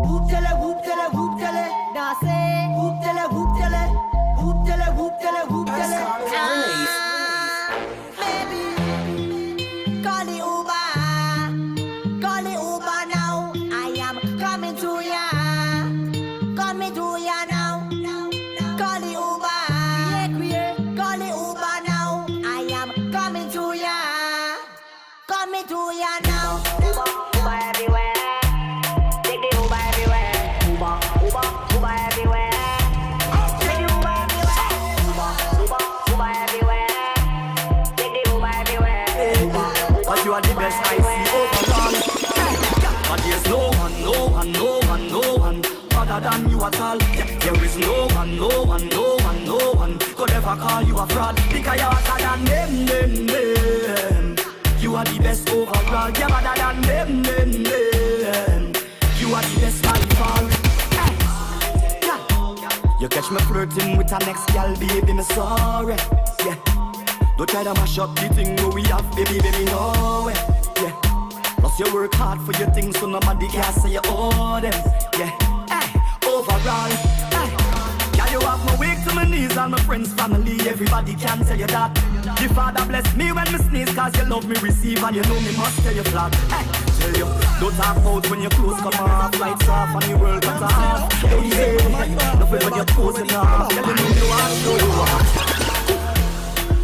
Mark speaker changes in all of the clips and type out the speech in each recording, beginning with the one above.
Speaker 1: whoop tele, whoop tele, whoop tele. Now say, whoop tele, whoop tele, whoop tele, whoop tele, whoop tele. Baby, call the Uber now. I am coming to ya, coming to ya now. Call the Uber, call the Uber now. I am coming to ya, coming to ya now.
Speaker 2: Uber everywhere. Take the Uber everywhere. Uber everywhere. Take the Uber everywhere. Uber everywhere. Take the Uber everywhere.
Speaker 3: But you are the best I see overall. But there's no one other than you at all. There is no one could ever call you a fraud. Because you're better than them. You are the best overall. You're better than them. You are the best by far. You catch me flirting with a next gal, baby, me sorry. Yeah. Don't try to mash up the thing we have, baby, no way. Yeah. Plus you work hard for your things, so nobody can say you owe them. Yeah. Overall, yeah, you have me weak to my knees, all my friends, family, everybody can tell you that. The Father bless me when me sneeze, cause you love me receive and you know me must tell you flat. Tell you, don't talk out when your clothes come off, lights off and the world cut off. Don't say, nothing when you're posing off, tell you you are, show you are.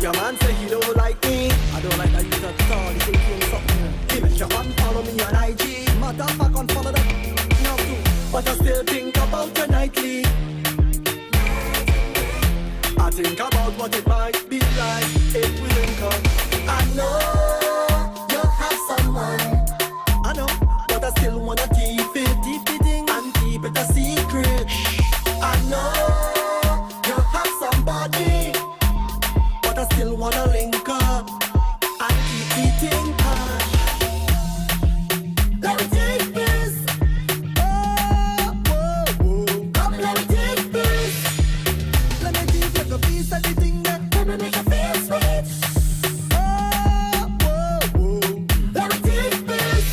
Speaker 3: Your man say he don't like me, I don't like that you at all, he think you're something. He make your man follow me on IG, matter of fact, unfollow that. But I still think about you nightly. I think about what it might be like if we link up. I know you have someone, I know, but I still wanna keep it and keep it a secret. I know you have somebody, but I still wanna link up and keep eating cash. Let me take this. Anything that gonna make you feel sweet. Let me take this.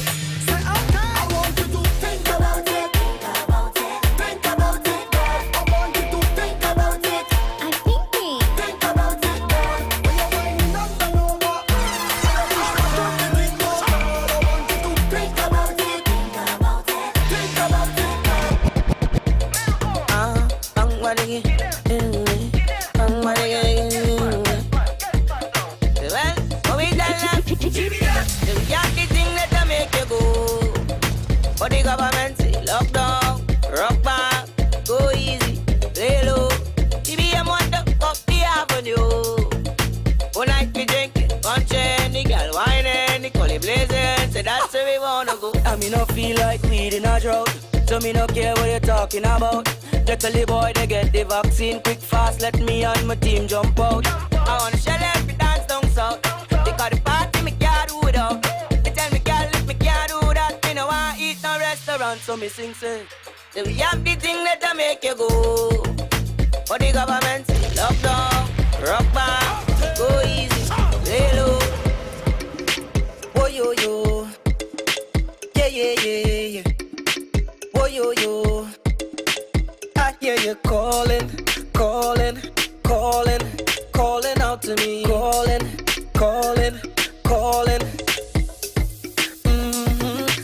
Speaker 3: Say okay. I want you to think about it. Think about it, girl. I want you to think about it.
Speaker 4: I'm thinking.
Speaker 3: Think about it, girl. When you're winding up and over, I wish I could think more, girl. I want you to think about it. Think about it, girl.
Speaker 2: I'm ready. But the government say lockdown, rock back, go easy, lay low. TBM want to up the avenue. All night we drinking, punching, the girl whining, the collie blazing. Say that's where we wanna go. I me no feel like weed in a drought, so me no care what you're talking about. Just tell the boy they get the vaccine quick fast. Let me and my team jump out. I wanna shell every dance down south. Because the party me can't do without. They tell me girl if me can't do that, me no want eat no restaurant. So me sing say we have the thing that make you go. But the government say lockdown, rock back, go easy, lay low. Oh yo yo, yeah. Oh yo yo, I hear you calling out to me, calling.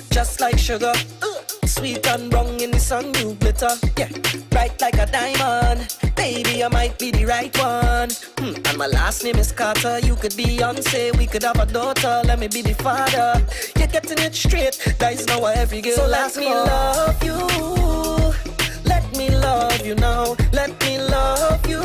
Speaker 2: Just like sugar, sweet and brown in the sun, you glitter. Yeah, bright like a diamond. Baby, I might be the right one. And my last name is Carter. You could be Beyonce, we could have a daughter. Let me be the father. You're getting it straight. That is now what every girl. So let me love you. Let me love you now. Let me love you.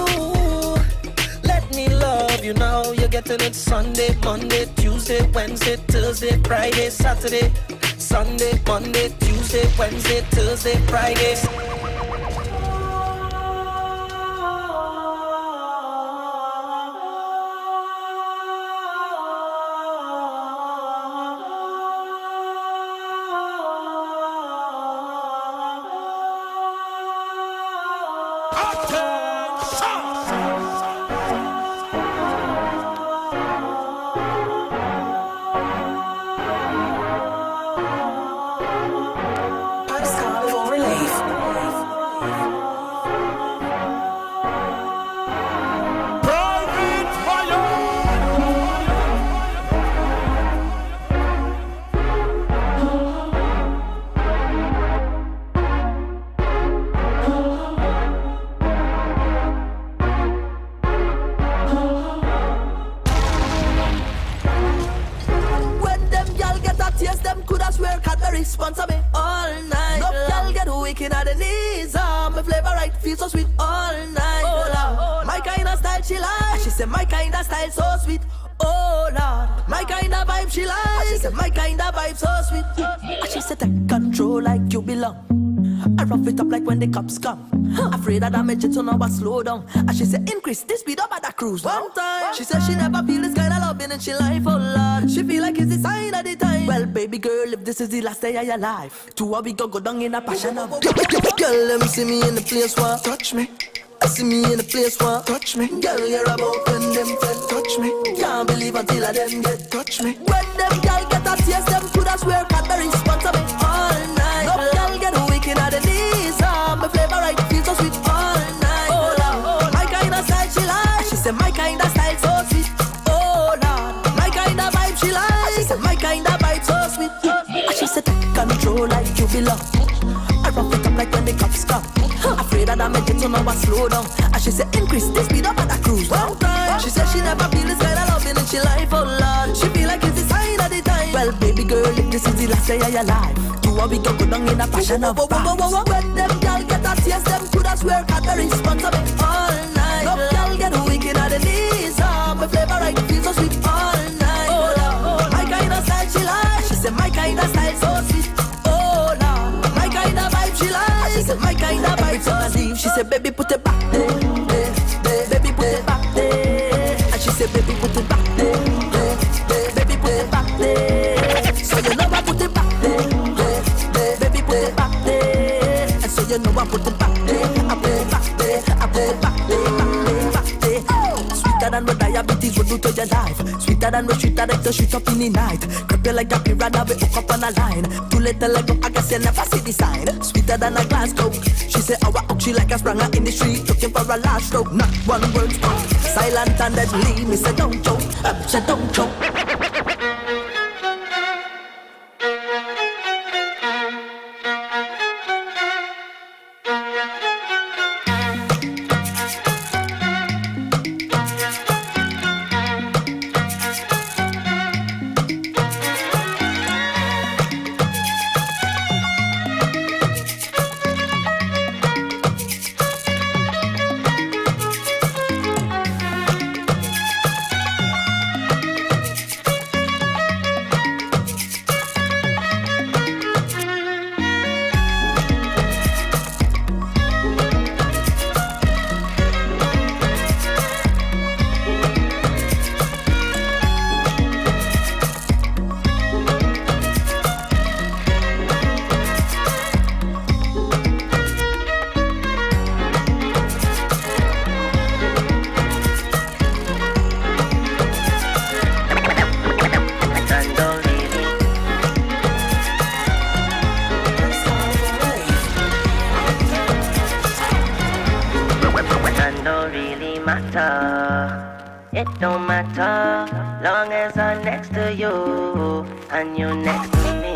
Speaker 2: Let me love you now. You're getting it Sunday, Monday, Tuesday, Wednesday, Thursday, Friday, Saturday, Sunday, Monday, Tuesday, Wednesday, Thursday, Friday.
Speaker 4: sponsor me all night. No girl get wicked at the knees. My flavor right feels so sweet all night. Oh Lord, my kind of style she like. She said my kind of style so sweet. Oh Lord, my kind of vibe she like. She said my kind of vibe so sweet. She said take control like you belong. I rough it up like when the cops come. Afraid of damage it, so now I slow down. And she said increase the speed up at the cruise. One time, she said she never feel this kind of loving in she life, oh Lord. She feel like it's the sign of the time. Well, baby girl, if this is the last day of your life, to a we go down in a passion of. Girl, let me see me in the place where touch me. I see me in the place where touch me. Girl, you're about when them friends touch me. Can't believe until I them get touch me. When them girl get a taste, them could have swear Cadbury sponsor me all night. No girl get wicked at the knees. My flavor right feels so sweet all night. Oh Lord, my kind of style she like. She said my kind of style so sweet. Oh Lord, my kind of vibe she like. She said my kind of vibe so sweet. She said take control like you belong. I rough it up like when the cops come. Afraid of damage it, so now I slow down. And she said increase the speed up at the cruise. One time, she said she never feel this kind of loving in she life, oh Lord. She feel like it's the sign of the time. Well, baby girl, if this is the last day of your life, to a we go down in a passion of vibes. When them girl get a taste, them coulda swear Cadbury sponsor me all night. No girl get wicked at the knees. My flavor right feels so sweet all night. Oh Lord, my kind of style she like. She said my kind of style so sweet. Oh Lord, my kind of vibe she like. She said my kind of vibe so sweet. She said baby put it back there, there. Baby put it back there. And she said baby put it back there, there. Baby put it back there. So you know I put it back there, there. Baby put it back there. And so you know I put it back there. I put it back there. I put it back there, back there, back there. Oh. Sweeter than what diabetes would do to your life. Sweeter than what street director shoot up in the night. Creep you like a piranha, we hook up on a line. Too little like I guess you never see the sign. Sweeter than a glass coke. She say our oak, she like a spranger in the street, looking for a last stroke. Not one word spoke. Silent and deadly. Me say don't choke. Say don't choke.
Speaker 5: It don't matter, long as I'm next to you and you next to me.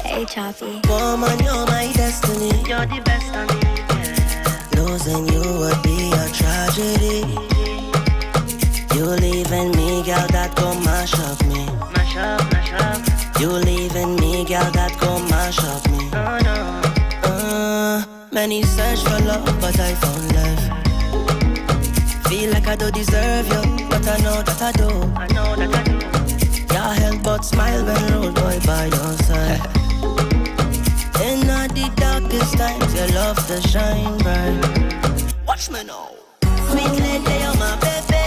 Speaker 6: Hey, Choppy.
Speaker 5: Woman, you're my destiny. You're the best of me, yeah. Losing you would be a tragedy. You leaving me, girl, that go mash up me. Mash up, mash up. You leaving me, girl, that go mash up me. Oh no. Many search for love, but I found love. Feel like I don't deserve you, but I know that I do. I know that I do. Your help but smile when road boy by your side. In all the darkest times, your love to shine bright. Watch me now. Sweet lady, you're my baby.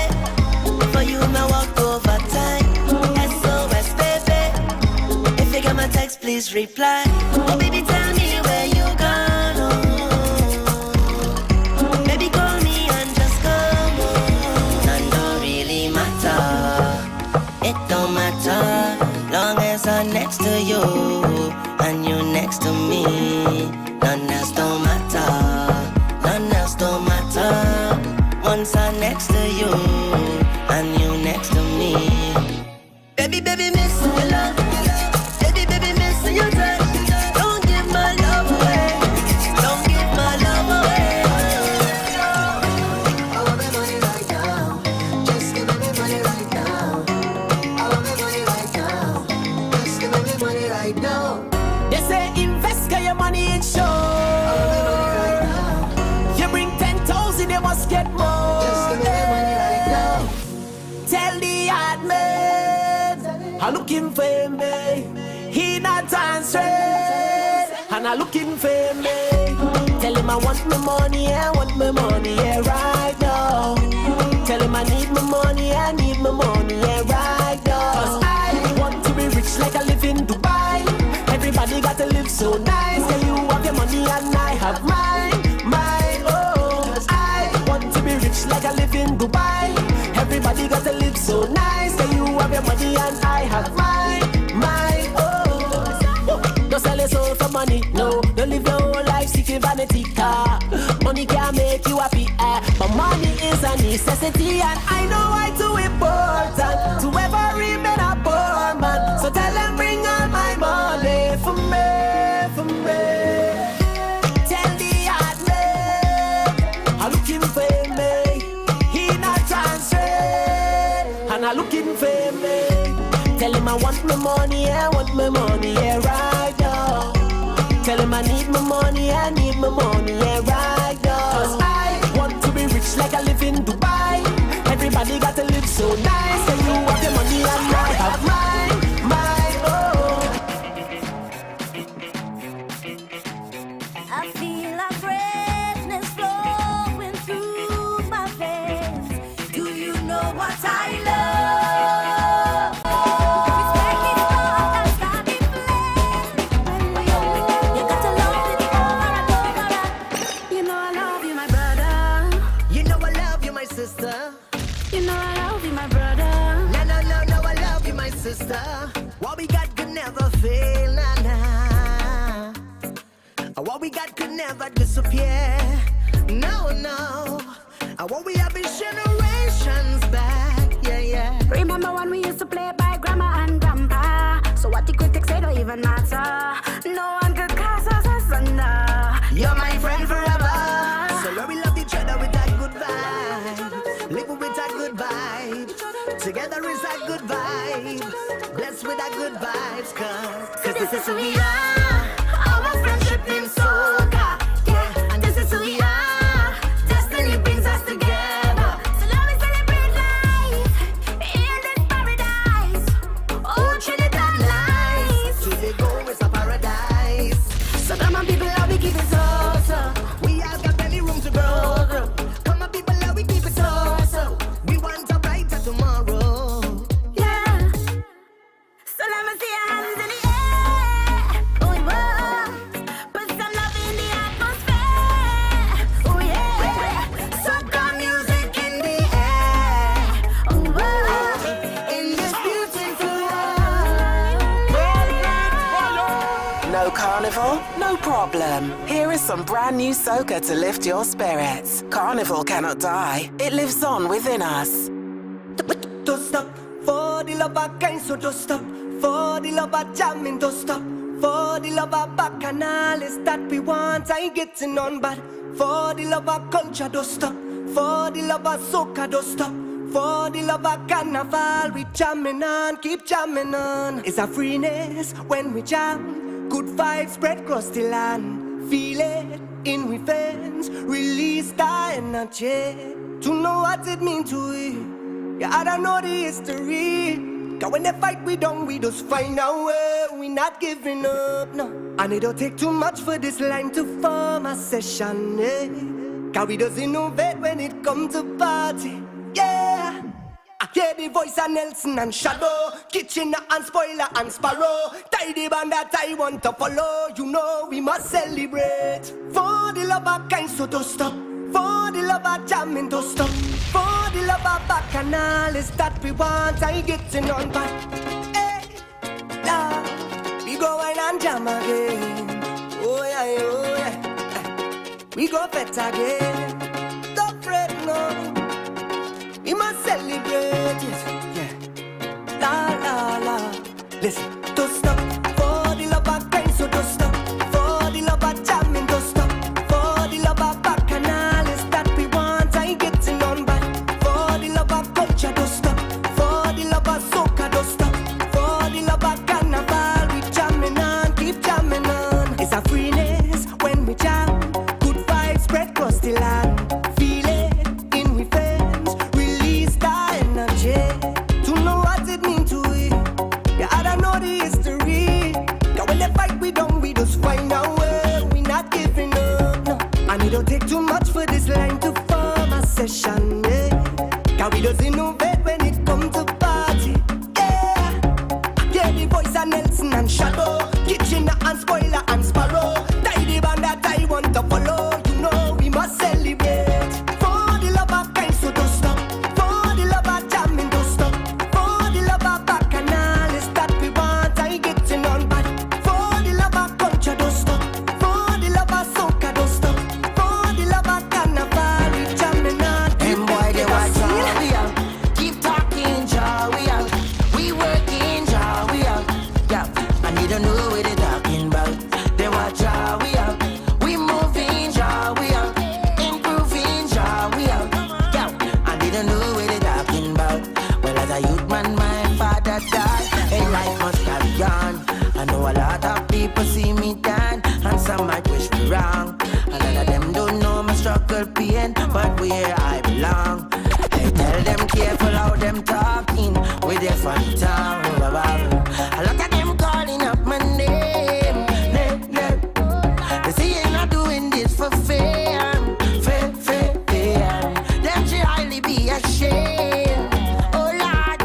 Speaker 5: For you, my walk over time. SOS, baby. If you get my text, please reply. Oh, baby, tell me where you gone. Long as I'm next to you and you next to me, none else don't matter. None else don't matter. Once I'm next to you and you next to me. Baby, baby, missing your love. Baby, baby, missing your touch. Don't give my love away. Don't give my love away.
Speaker 7: I want my money right now. Just give me money right now. I want my money right now. Just give me money right now.
Speaker 4: sure. You bring 10,000, you must get more.
Speaker 7: Just give me the money right now.
Speaker 4: Tell the hard man, I'm looking for me. He not answering, and I'm looking for me. Tell him I want my money, I want my money, yeah, right now. Tell him I need my money, I need my money, yeah, right now. 'Cause I want to be rich like I live in Dubai. Everybody got to live so nice. Can you have your money and I have mine, oh. 'Cause I want to be rich like I live in Dubai. Everybody got to live so nice. Can you have your money and I have mine, oh. Don't sell your soul for money, no. Don't live your whole life seeking vanity car. Money can't make you happy, but money is a necessity. And I know why too important to ever remain a poor man. So tell them bring all my money for me. Tell the hard man I'm looking for me. He not transferred, and I'm looking for me. Tell him I want my money, I want my money, yeah, right now. Tell him I need my money, I need my money, yeah, right now. 'Cause I want to be rich like I live in Dubai. Everybody got to live so nice. And you have your money and I have mine, oh.
Speaker 1: I feel a freshness flowing through my veins. Do you know what I love? Respect is love, that's got me flame. You got to love it over. You know I love you, my brother.
Speaker 4: You know I love you, my sister.
Speaker 1: You know I love you, my brother.
Speaker 4: No, I love you, my sister. What we got could never fail, nah. What we got could never disappear. No. What we have is generations back, yeah.
Speaker 1: Remember when we used to play by grandma and grandpa? So what the critics say don't even matter. No one could cast us asunder.
Speaker 4: You're my friend forever. So Lord, we love each other with that good vibe. Live with that good vibe. Together is that good vibe. Blessed with that good vibes, cause
Speaker 1: This is who we are. Our friendship in soca. Yeah, and this is who we are. Destiny brings us together. So let me celebrate life in this paradise. Oh, Trinidad lies.
Speaker 4: to the goal is a paradise.
Speaker 1: So come on, people, how we keep it so.
Speaker 4: We have got plenty room to grow. Come on, people, how we keep it so. We want a brighter tomorrow.
Speaker 1: Yeah. So let me see your hands in the air. Oh, whoa. Put some love in the atmosphere. Oh, yeah. Soca music in the air. Oh, whoa.
Speaker 4: In this beautiful world.
Speaker 8: No carnival? No problem. Here is some brand new soca to lift your spirits. Carnival cannot die. It lives on within us.
Speaker 4: Don't stop for the love of kind, so don't stop for the love of jamming, don't stop for the love of bacchanal is that we want. I ain't getting on, but for the love of culture, don't stop for the love of soca, don't stop for the love of carnival. We jamming on, keep jamming on. It's a freeness when we jam. Good vibes spread across the land. Feel it in we veins. Release the energy to know what it means to you. Yeah, I don't know the history. Cause when they fight we don't, we just find our way. We not giving up, no. And it don't take too much for this line to form a session, eh? Cause we just innovate when it comes to party, yeah. I hear the voice of Nelson and Shadow, Kitchen and Spoiler and Sparrow. Tidy band that I want to follow. You know we must celebrate. For the love of kind, so don't stop. For the love of jamming, don't stop. For the love of bacchanal is that we want. I getting on, but hey, nah, we go wine and jam again. Oh yeah. We go fet again. Don't fret, no. We must celebrate it, yeah. La. Listen, don't stop for the love of kind, so don't stop. For the love of jamming, don't stop. For the love of bacchanal is that we want. I ain't getting on, but for the love of culture, don't stop. For the love of soca, don't stop. For the love of carnival, we jamming on, keep jamming on. It's a freeness when
Speaker 9: And it don't take too much for this line to form a session, yeah. Cause we just innovate when it comes to party, yeah. Yeah, the voice of Nelson and Shadow, Kitchener and Spoiler and Sparrow. Tidy band that I want to follow, you know we must celebrate. For the love of kind, so don't stop. For the love of jamming, don't stop. For the love of bacchanal, that we want, I getting on bad. For the love of culture, don't stop. For the love of soca, don't stop. For the love of carnival, we jamming on.
Speaker 2: Them boy, they watch how we out. Keep talking, jaw we out. We working, jaw we out. Yeah, and they don't know what they talking about. They watch how we out. We moving, jaw we out. Improving, jaw we out. Yeah, and they don't know what they talking about. Well, as a youth man, my father died, and life must carry on. I know a lot of people see me down, and some might wish me wrong. A lot of them don't know my struggle pain, but where I belong. I tell them careful how them talking with their funny tongue. A lot of them calling up my name. They say you're not doing this for fame. Them should highly be ashamed. Oh Lord,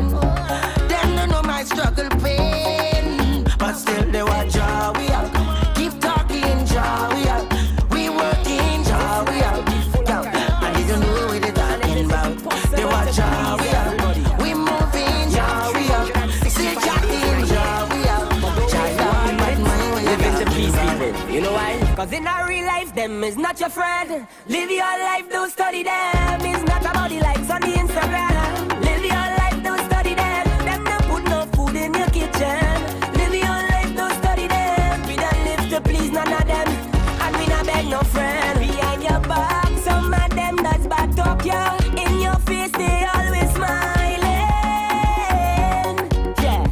Speaker 2: them don't know my struggle pain, but still they watch how we out. Keep talking, jaw we out. We working, jaw we out. And they don't know what they're talking about. They watch how we out. We moving, jaw we out. Still chatting, jaw we out.
Speaker 10: Living to please people, you know why? Cause in our real life, them is not your friend. Live your life, don't study them. It's not about the likes on the Instagram. Live your life, don't study them. Them don't put no food in your kitchen. Live your life, don't study them. We don't live to please none of them, and we not beg no friend. Behind your back, some of them does back talk ya. In your face, they always smiling. Yeah,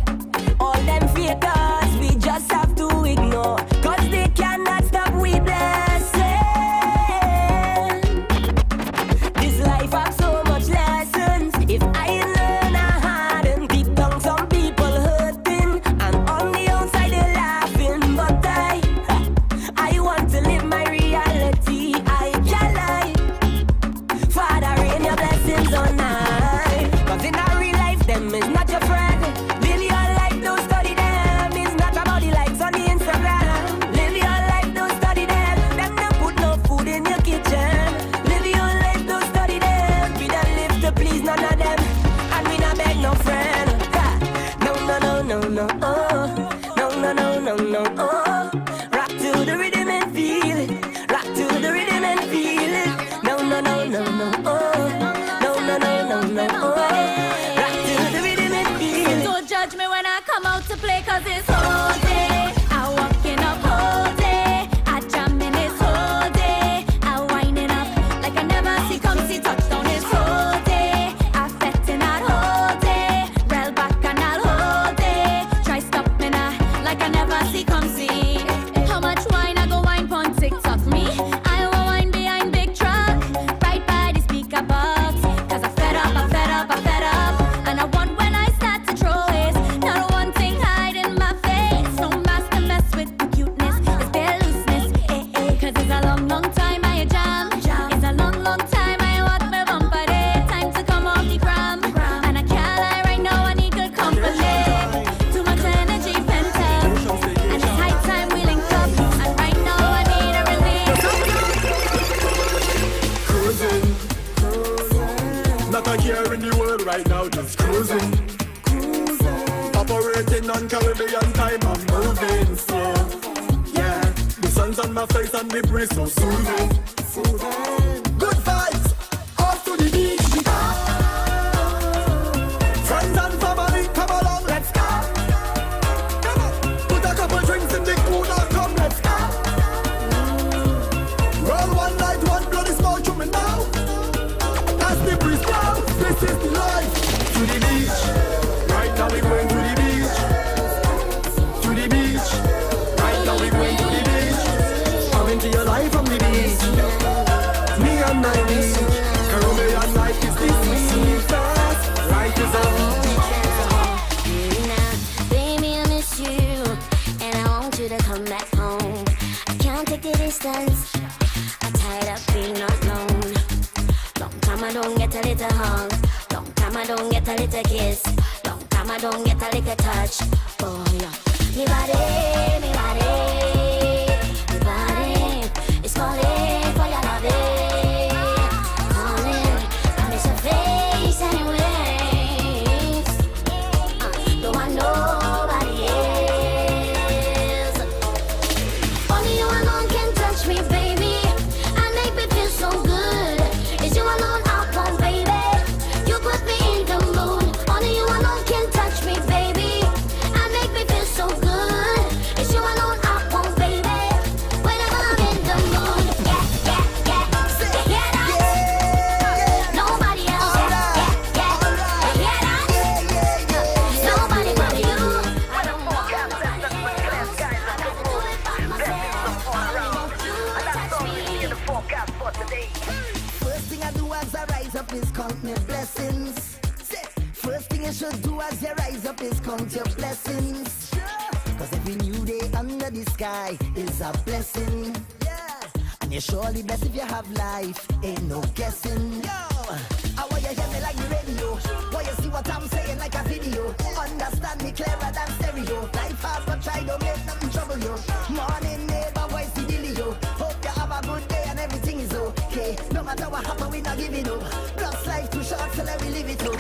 Speaker 10: all them fakers, we just have to ignore. Cause they cannot stop we blessing. This life has so much lessons. If I learn a harden, deep down some people hurting, and on the outside they're laughing. But I want to live my reality. I can't lie. Father, rain your blessings on I. Cause in our real life, them is not your friend. Live your life, don't study them. It's not about the likes on the Instagram. Live your life, don't study them. Them don't put no food in your kitchen. Live your life, don't study them. We don't live to please none of them, and we not beg no friend. No, oh. No, oh. Rock to the rhythm and feel it. Rock to the rhythm and feel it. No, oh. No, oh. Rock to the rhythm and feel it.
Speaker 6: Don't judge me when I come out to play, cause it's all day. I walking up all day. I jamming this whole day. I winding up like I never see come see touchdown this whole day. I fetting out whole day. Rail back and I'll whole day. Try stopping like I never see come see. How much wine I go wine pon TikTok me? I will wine behind big truck. Right by the speaker box. Cause I fed up. And I want when I start to throw it. Not one thing hide in my face. No master mess with the cuteness. It's bare looseness. Cause it's a long time I jam. It's a long time I walk my bumper day. Time to come off the gram. And I can't lie right now, I need good company. Too much energy pent up. And it's high time we link up. And right now I need a release.
Speaker 3: Cruising. Not a care in the world right now, just cruising. Operating on Caribbean time, I'm moving slow. Yeah, the sun's on my face and the breeze so soothing. Good vibes, off to the beach. Friends and family, come along, let's go. Put a couple drinks in the cooler, come, let's go. Roll one night, one bloody small to me now. As the breeze blows, this is the life. To the beach, right now we going to the beach. To the beach, right now we going to the beach. Come into your life from the beach. Me and my beach. Caribbean life is the sweetest. Life is a
Speaker 6: Now, baby, I miss you, and I want you to come back home. I can't take the distance. I'm tired get a little hug. Long time I don't get a little kiss. Long time I don't get a little touch. Oh yeah. Me body, me body, me body. It's calling for your loving. Calling, I miss your face anyways. Don't want nobody else. Only you alone can touch me, baby, and make me feel so good. It's you alone I want, baby. You put me in the mood. Only you alone can touch me, baby, and make me feel so good. It's you alone I want, baby. Whenever I'm in the mood, yeah, yeah, yeah. Yeah, that. Nobody else. Yeah, yeah, yeah. That. Nobody but you. I don't want nobody else. I gotta do it by myself.
Speaker 9: First thing I do as I rise up is count my blessings. First thing you should do as you rise up is count your blessings. Cause every new day under the sky is a blessing. And you're surely blessed if you have life, ain't no guessing. I want you hear me like the radio. Want you see what I'm saying like a video. Understand me clearer than stereo. Life hard but try don't make nothing trouble you. Morning neighbor, voice the dealio. Hope you have a good day and everything is okay. No matter what happen, we not giving up. Plus life too short, so let me live it up.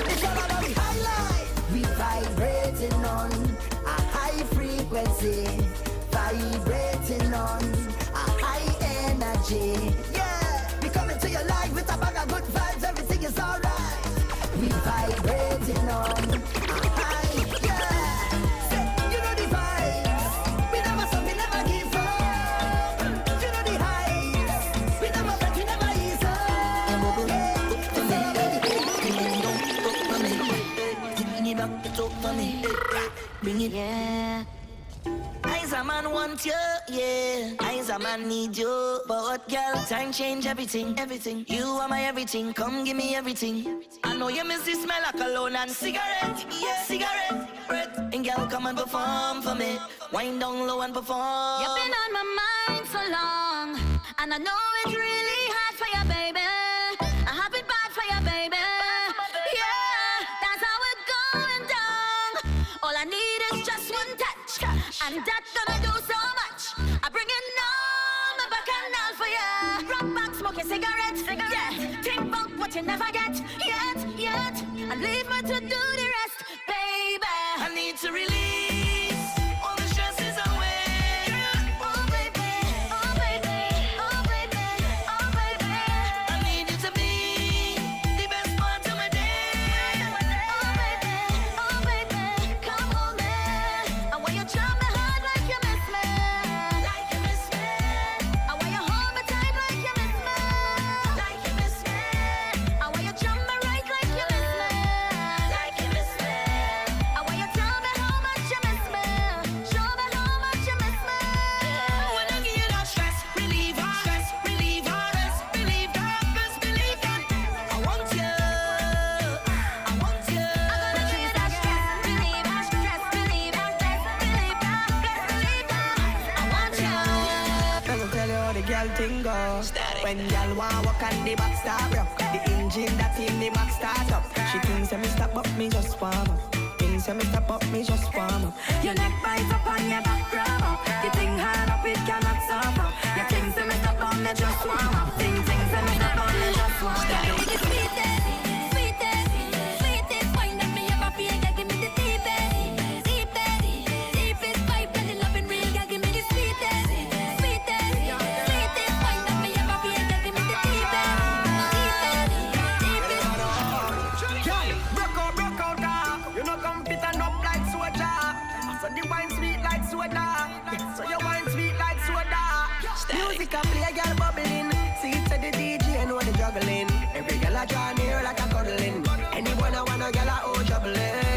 Speaker 9: It's all about the highlight. We vibrating on a high frequency. Vibrating on a high energy. Yeah, we coming to your life with a bag of good vibes. Everything is alright. We vibrating on a high, yeah. Say, you know the vibes. We never stop, we never give up. You know the highs. We never bet, we never ease up.
Speaker 5: Bring it,
Speaker 6: Yeah.
Speaker 5: I's a man want you, yeah. I's a man need you. But what girl, time change everything, everything. You are my everything, come give me everything. I know you miss the smell of cologne and cigarette, yeah, cigarette, breath. And girl, come and perform for me. Wind down low and perform.
Speaker 6: You've been on my mind so long, and I know it's really hard for you, baby. I have it bad for you, baby. Yeah, that's how it's going down. All I need is just one touch, and that's gonna do so much. I bring it on my bacchanal for you. Rock back, smoke a cigarette, yeah. Think about what you never get, yet, and leave me to do the rest, baby.
Speaker 5: I need to release all the stresses away.
Speaker 6: Oh baby, oh baby, oh baby, oh baby.
Speaker 5: I need you to be the best part of my day.
Speaker 6: Oh baby, come on me. I want you to me hard like you miss me.
Speaker 5: Like you miss me,
Speaker 6: I want you hold me tight like you miss me.
Speaker 5: like you miss me,
Speaker 6: I want you jump me right like you miss me.
Speaker 5: like you miss me.
Speaker 6: I want you tell me how much you miss me. Show me how much you miss me.
Speaker 5: When I give you that stress reliever, rest relieve that, best believe that. I want you, I want you.
Speaker 6: I'm gonna give you that stress, believe that, stress, believe that, best believe that, best believe that. I want you.
Speaker 9: Let me tell you how the girl thing go. When girl want walk on the back start up, the engine that in the back start up. She thinks that me stop up, me just warm up. Thinks that me stop up, me just warm up.
Speaker 10: Your neck bite up on your back grab up. You think hard up, it cannot stop up. You think say me stop on me just warm up. Think say me stop on me just warm up.
Speaker 6: Give me the sweetest, sweetest, sweetest wine that me ever feel. Girl, give me the deepest, deepest, deepest vibe. Girl, the loving real. Girl, give me the sweetest, sweetest, sweetest wine that me ever feel. Girl, give me the deepest, deepest, deepest.
Speaker 9: Girl, broke out, girl. You know come fit and up like soda. So the wine sweet like soda. So your wine sweet like soda. Music a play, girl bubbling. See it to the DJ and know the juggling. Every girl a draw near like a cuddling. Anyone I want a girl a oh juggling.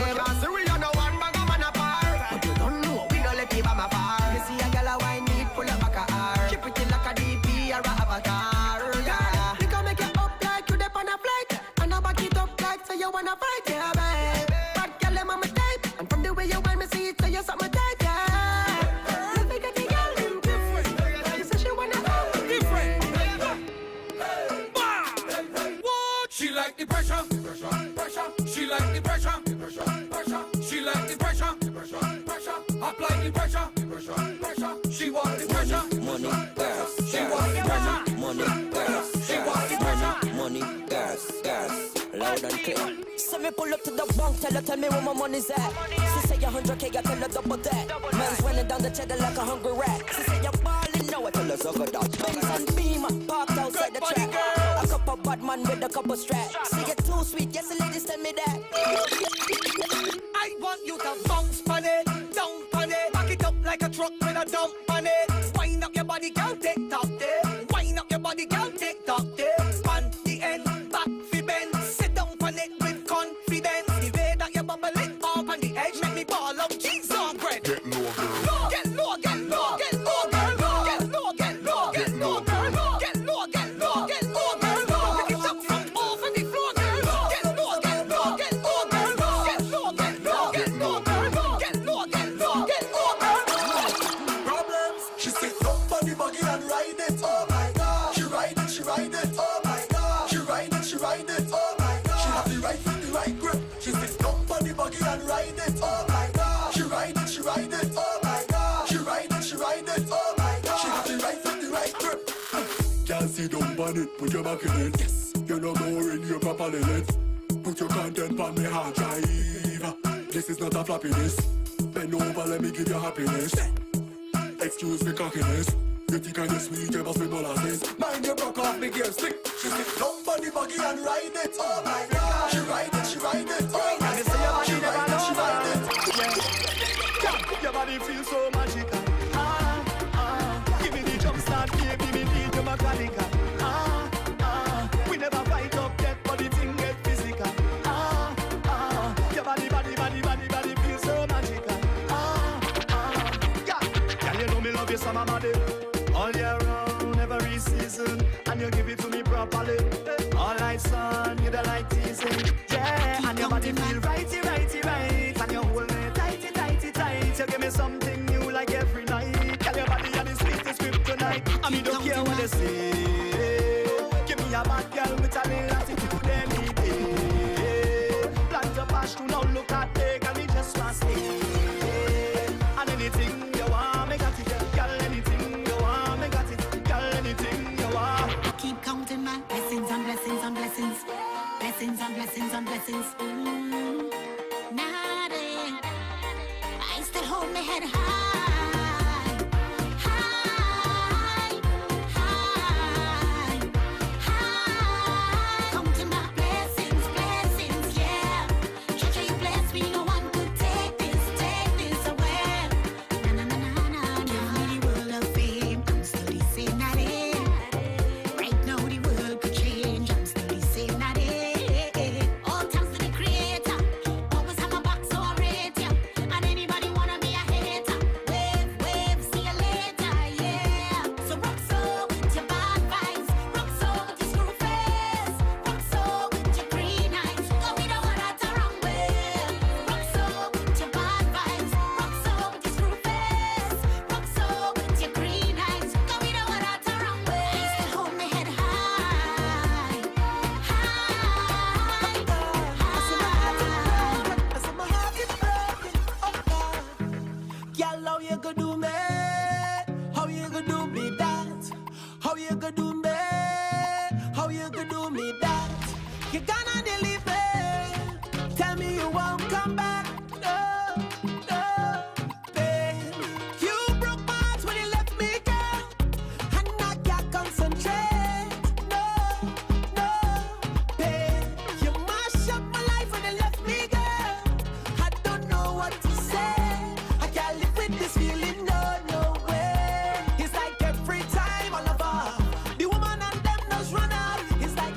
Speaker 9: You can't see we on no one bag of man apart. But you don't know we don't let you by my far. You see a girl a wine need full of back a R. Keep it in like a DP or a avatar. Yeah, we can make it up like you dip on a flight. And I back it up like so you wanna fight, yeah, babe. But girl, I'm on my type. And from the way you want me see it, so you're something tight, yeah. Let me get the girl in different. You say she wanna go different.
Speaker 11: She the pressure, pressure, pressure. She like the pressure, pressure, pressure. She like the pressure, pressure, pressure. Apply the pressure, pressure, pressure. She want the pressure,
Speaker 12: money, gas,
Speaker 11: she want the pressure,
Speaker 12: money, gas,
Speaker 11: she want the pressure,
Speaker 12: money, gas, loud and clear.
Speaker 10: So me pull up to the bank, tell me where my money's at. She say 100K, I tell her double that. Man's running down the cheddar like a hungry rat. She say you're balling, now I tell her sugar that. Benz and Beamer, parked outside the track. A couple bad man with a couple straps. Say you're too sweet, yes the ladies tell me that.
Speaker 9: I want you to bounce on it, down on it. Back it up like a truck with a dump on it. Wind up your body, girl, take top there. Wind up your body, girl, take top there. On the end, back fi bend. Sit down on it with confidence. The way that you bubble it up on the edge, make me ball up cheese on bread.
Speaker 13: Get low, girl.
Speaker 9: Get low, get low, get low, girl. Get low, get low, get low, girl. Get low, get low, get low, girl. Pick it up from off on the floor, girl. Get low, get low, get low, girl. Get low, get low, get low, girl. Get low, get low, get low, girl.
Speaker 3: Problems. She sit up on the buggy and ride it. Oh my God. She ride it, she ride it. Oh my God. She ride it, she ride it. Oh my God. She have the right foot, the right grip. She sit up on the buggy and ride it. Oh my God. She ride it, she ride it. Oh my God. She ride it, she ride it. Oh my God. She have the right foot, the right grip. Can't sit down on it, put your back in it. Yes. You're no more in your proper limit. Put your content on me hard drive. This is not a floppiness. Bend over, let me give you happiness. Excuse me cockiness. You think I'm just sweet, you must be molasses. Mind you broke off me gear stick. She sit down on the buggy and ride it. Oh my God. She ride it, she ride it. Oh my God. She ride it, she ride it.
Speaker 9: Yeah. Your body feels so magical. Give me the jump start, baby, me need your mechanical. We never fight up yet, but the thing get physical. Your body feels so magical. Yeah, you know me love you summer body. All year round, every season, and you give it to me properly. All night sun, you the light teasing. Yeah, and your body feel righty, righty, right. And you hold me tighty, tighty, tight. You give me something new like every night. Tell your body you're the sweetest kryptonite. I mean, don't care what they say. Give me a bad girl with a little attitude any day. Plant a pash to now look at me, girl, me just want to stay. And anything you want, me got it, girl. Anything you want, me got it, girl. Anything you want.
Speaker 14: I keep counting my blessings on blessings on blessings. Blessings on blessings on blessings. Nothing. I still hold my head high.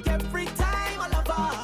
Speaker 9: Every time I love her.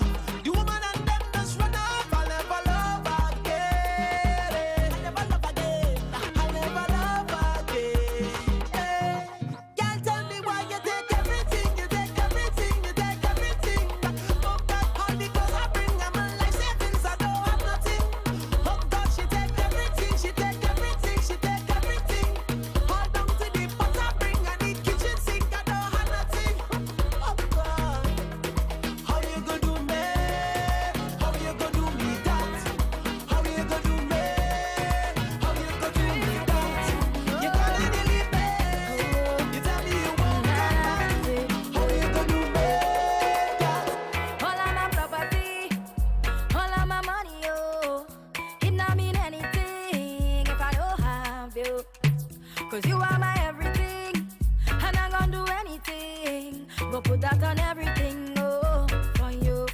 Speaker 6: Go put that on everything, oh, for you.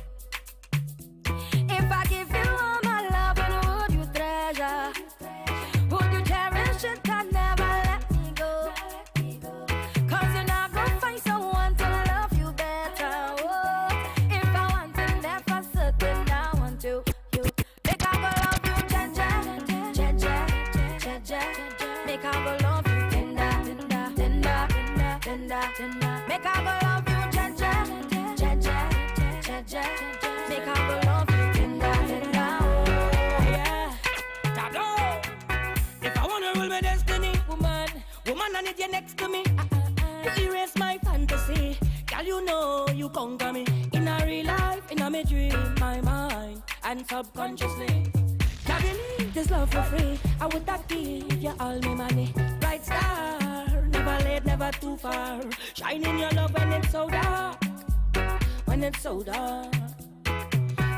Speaker 6: If I give you all my love, and would you treasure? Would you cherish it and never let me go? Cause you're not gonna find someone to love you better, oh. If I want to there for certain, I want to, you. Make I go love you, Jaja, Jaja, Jaja. Make I go love you, tender, tender, tender, tender, tender, tender. Make I go love you, Jaja, Jaja, Jaja. Make I go love you, tender, tender, oh yeah.
Speaker 10: Tableau. If I wanna rule my destiny, woman, I need you next to me. To erase my fantasy, girl, you know you conquer me. In a real life, in a me dream, my mind, and subconsciously. I believe this love for free. I would not give you all my money. Bright star, never late, never too far. Shining your love when it's so dark. When it's so dark.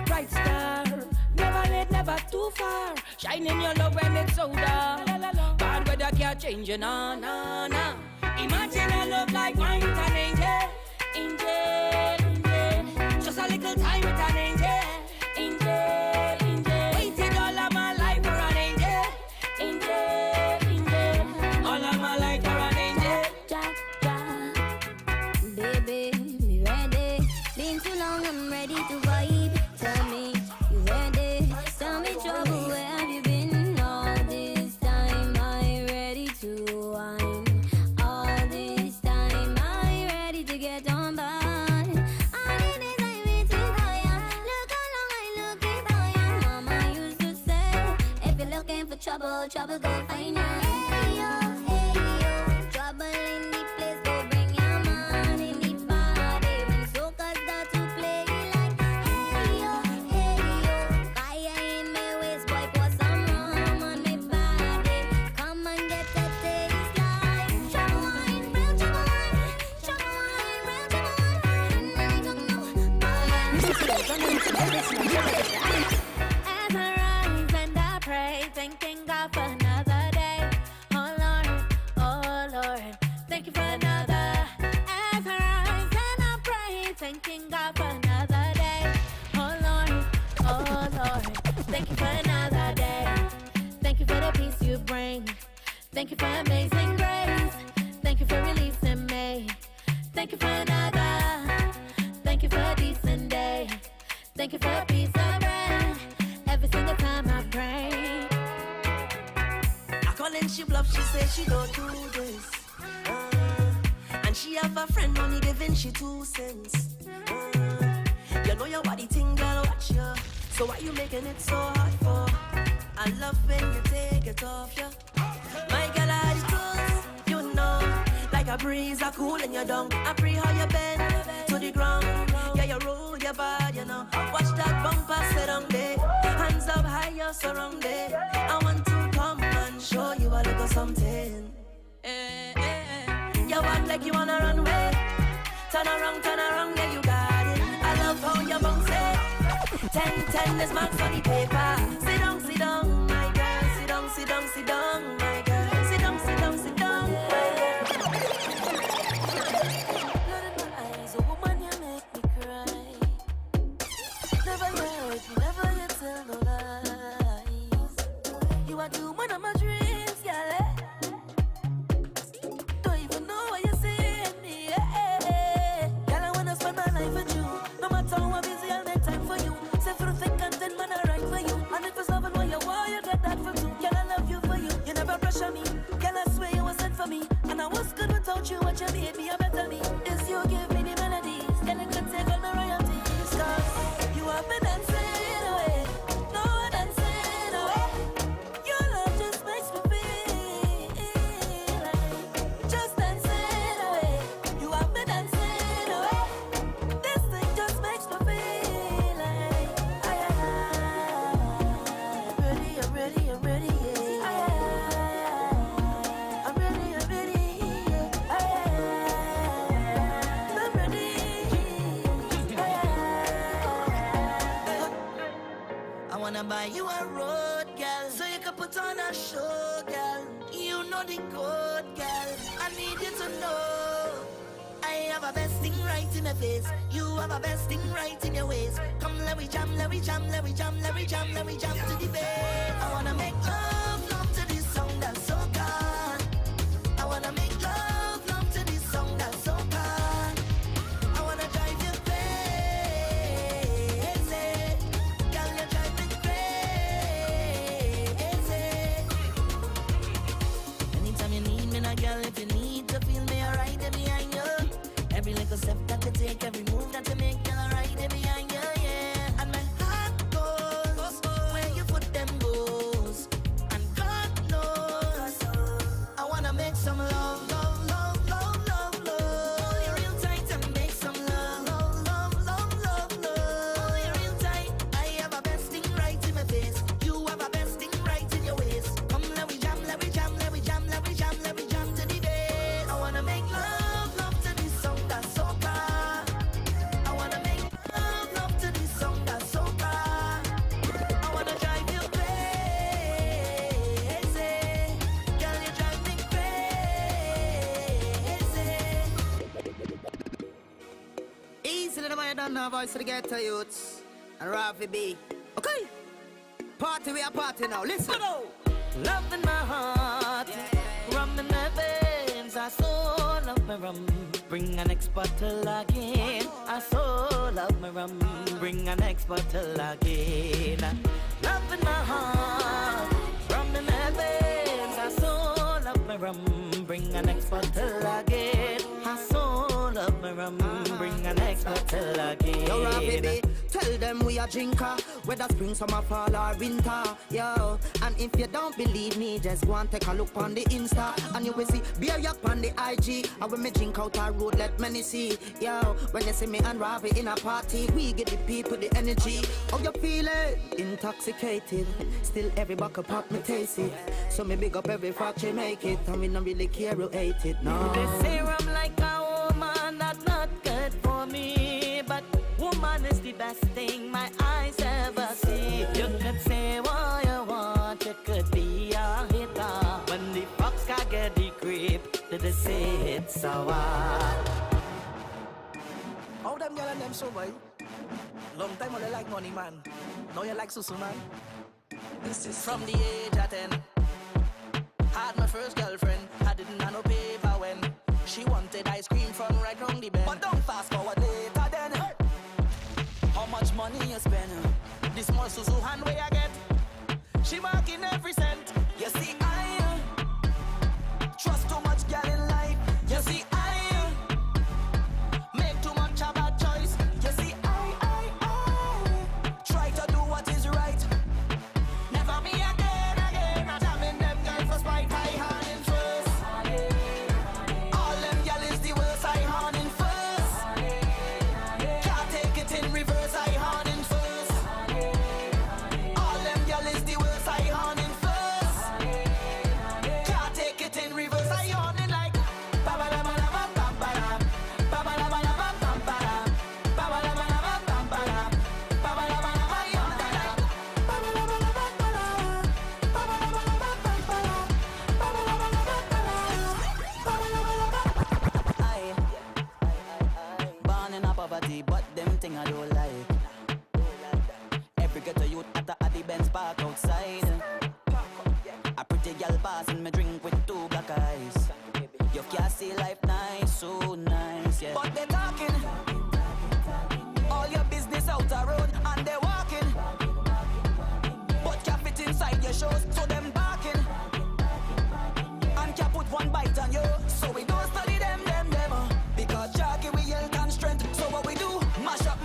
Speaker 10: Bright star, never late, never too far. Shining your love when it's so dark. Bad weather can't change you, nah, nah, nah. Imagine a love like mine with an angel. Angel, angel. Just a little time with an angel. Angel, angel. Waited all of my life for an angel. Angel, angel. All of my life for an angel.
Speaker 6: Jack, Jack. Baby, me ready. Been too long, I'm ready to vibe. Tell me, you ready? Tell me trouble, where have you been all this time? I ready to wine. All this time, I ready to get on by. All the days I waited for ya. Look how long I looking for ya. Mama used to say, if you're looking for trouble, trouble go find ya. Hey yo, trouble in the place, go bring your man in the party. When soca start to play like, hey yo, fire in my waist, boy, pour some rum on my body. Come and get a taste like trouble wine, real trouble wine, trouble wine, real trouble wine. And then you don't know, as I rise and I pray, thanking God for another day. Oh Lord, thank you for another. As I rise and I pray, thanking God for another day. Oh Lord, thank you for another day. Thank you for the peace you bring. Thank you for amazing grace. Thank you for releasing me. Thank you for another. Thank you for a decent day. Thank you for a piece of bread. Every single time I pray.
Speaker 4: I call and she bluff, she says she don't do this. And she have a friend only giving she 2 cents. You know your body thing, girl, watch ya. So why you making it so hard for? I love when you take it off, yeah. My girl, I close, you know. Like a breeze, I cool in your dung. I pray how you bend to the ground. Yeah, you roll your body, you know. Watch that bumper sit on there. Hands up high, you're surrounded. I want to come and show you a little something. You walk like you wanna run away. Turn around, yeah, you got it. I love how you bounce it. 10 is marks on the paper. Sit down, my girl. Sit down, my girl. Sit down, my girl. Blood in my eyes, oh woman, you make me cry. Never you hurt me, never you tell no lies. You are the woman of my dreams, girl. Don't even know what you're saying me, Girl, I wanna spend my life with you. No matter how busy, I'll make time for you. Say through thick and thin, man, I write for you. And if it's loving what you want, you get that from too. Girl, I love you for you. You never pressure me. Girl, I swear you were sent for me. And I was good without you. What you made me a better me. Is you give me the melodies. Girl, you can take all the royalties. Cause you have been dancing away. No one dancing away. Your love just makes me feel like just dancing away. You have been dancing away. This thing just makes me feel like I'm ready, yeah. I'm ready, yeah. I'm ready, yeah. I'm ready. I wanna buy you a road, girl, so you can put on a show, girl. You know the code, girl. I need you to know I have a a best thing right in the face. You have a best thing right in your waist. Come, let we jam, let we jam, let we jam, let we jam, let we jam to the bass. I wanna make love to this song that's so good. I wanna make love to this song that's so good. I wanna drive you crazy. Girl, you drive me crazy. Anytime you need me, now, girl, if you need to feel me, alright, there behind you. Every little step that you take, every move that you make, girl, alright, there behind you, yeah. And my heart goes where your foot them goes. And God knows I wanna make some love, love, love, love, love, love. Hold you real tight and make some love, love, love, love, love, love. Hold you real tight. I have a best thing right in my face. You have a best thing right in your waist. Come, let we jam, let we jam, let we jam, let we jam, let we jam to the bass. I wanna make love to this song that's so good. I wanna make love to this song that's so good. I wanna drive you crazy. Girl, you drive me crazy.
Speaker 13: Easy to the man, don't know voice to the ghetto youths. And Rafi B. Okay. Party, we are party now. Listen.
Speaker 4: Love in my heart, rum in my veins. I so love my rum. Bring an next bottle again. I so love my rum. Bring an next bottle again. Love in my heart, rum in my veins. I so love my rum. Bring an next bottle again. I so love my rum. Bring an next bottle again.
Speaker 13: Yo, Rafi B, tell them we a drinker, whether spring, summer, fall or winter. Yo, and if you don't believe me, just go and take a look on the Insta, and you will see beer yak on the IG. And when me drink out our road, let many see. Yo, when you see me and Ravi in a party, we get the people the energy. How you feeling? Intoxicated, still every buckle pop me taste it. So me big up every factory make it, and we don't really care who hate it. No.
Speaker 4: They say I'm like a woman, that's not good for me. But woman is the best thing my eyes ever see. You could say what you want, you could be a hitter. When the fox can get the grip, did they say it's so hard?
Speaker 15: How them girl and them so boy? Long time I like money man. Now you like susu man. This is from the age of 10. Had my first girlfriend, I didn't have no paper when she wanted ice cream from right round the bend. But don't fast forward later then. How much money you spend? This small susu hand way I get. She marking every cent. You see I trust too much girl in life. You see I make too much a bad choice. You see I try to do what is right. Never me again. I'm jamming them girl for spite. I hand in first. All them girl is the worst. I hand in first. Can't take it in reverse. I hand in first. All them girl is the worst. I hand in first. Can't take it in reverse. I hand in like born in a poverty, but them thing I don't like. Every ghetto youth at the Benz park outside. A pretty girl passing me drink with two black eyes. You can't see life nice, so nice, yeah. But they talking all your business out the road and they walking. But can't fit inside your shows, so them barking. And can't put one bite on you, so we don't study them. Because Jackie we health and strength. So what we do? Mash up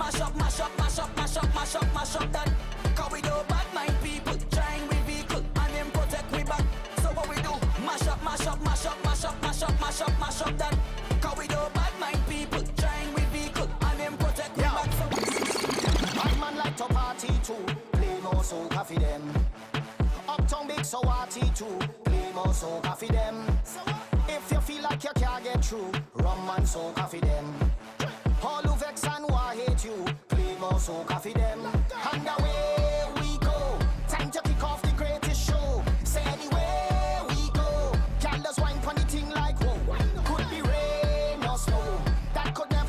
Speaker 15: that. Cause we do bad mind people, trying we vehicle and them protect we back. So what we do? Mash up that. Cause we do bad mind people, trying we vehicle and them protect we back.
Speaker 16: Bad man like to party too, play more soca for them. Uptown big so party too, play more soca for them. If you feel like you can't get through, rum and soca for them. All who vex and who hate you, play more soca for them. And away we go, time to kick off the greatest show. Say anywhere we go, girl just wine pon the thing like whoa. Could be rain or snow, that could never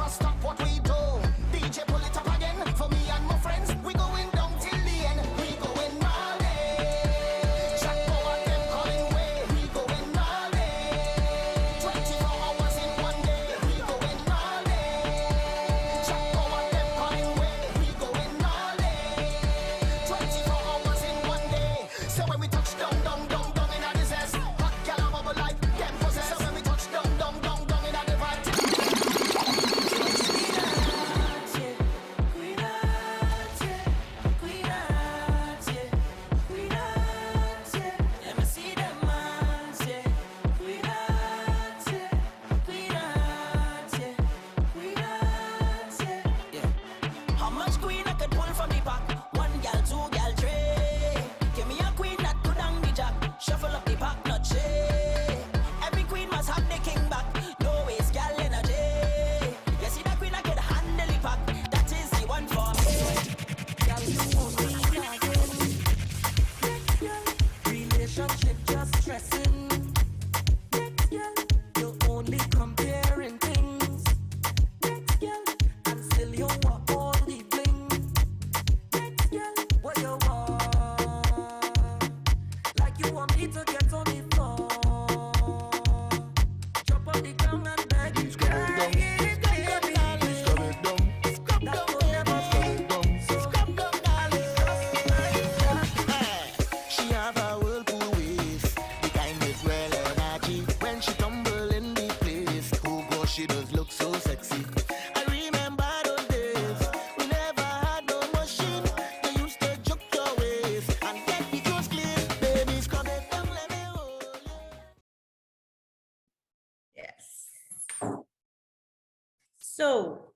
Speaker 17: So,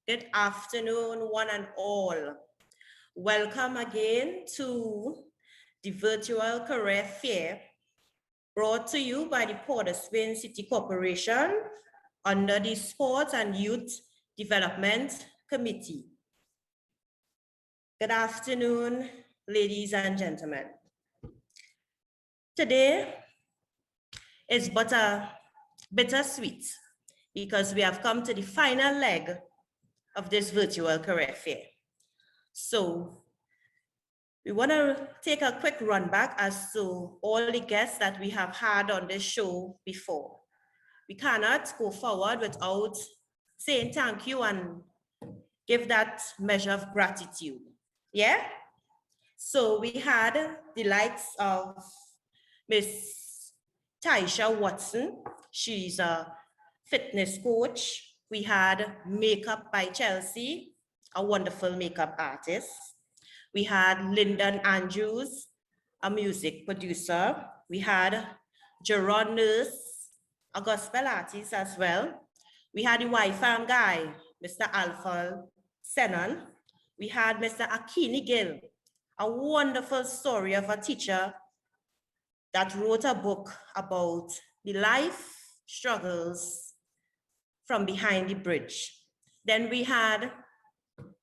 Speaker 17: good afternoon, one and all. Welcome again to the virtual career fair brought to you by the POS City Corporation under the Sports and Youth Development Committee. Good afternoon, ladies and gentlemen. Today is but a bittersweet because we have come to the final leg of this virtual career fair. So we want to take a quick run back as to all the guests that we have had on this show before. We cannot go forward without saying thank you and give that measure of gratitude. Yeah? So we had the likes of Miss Taisha Watson. She's a fitness coach. We had Makeup by Chelsea, a wonderful makeup artist. We had Lyndon Andrews, a music producer. We had Jerron Nurse, a gospel artist as well. We had the Y-Farm guy, Mr. Alpha Senon. We had Mr. Akini Gill, a wonderful story of a teacher that wrote a book about the life struggles from behind the bridge. Then we had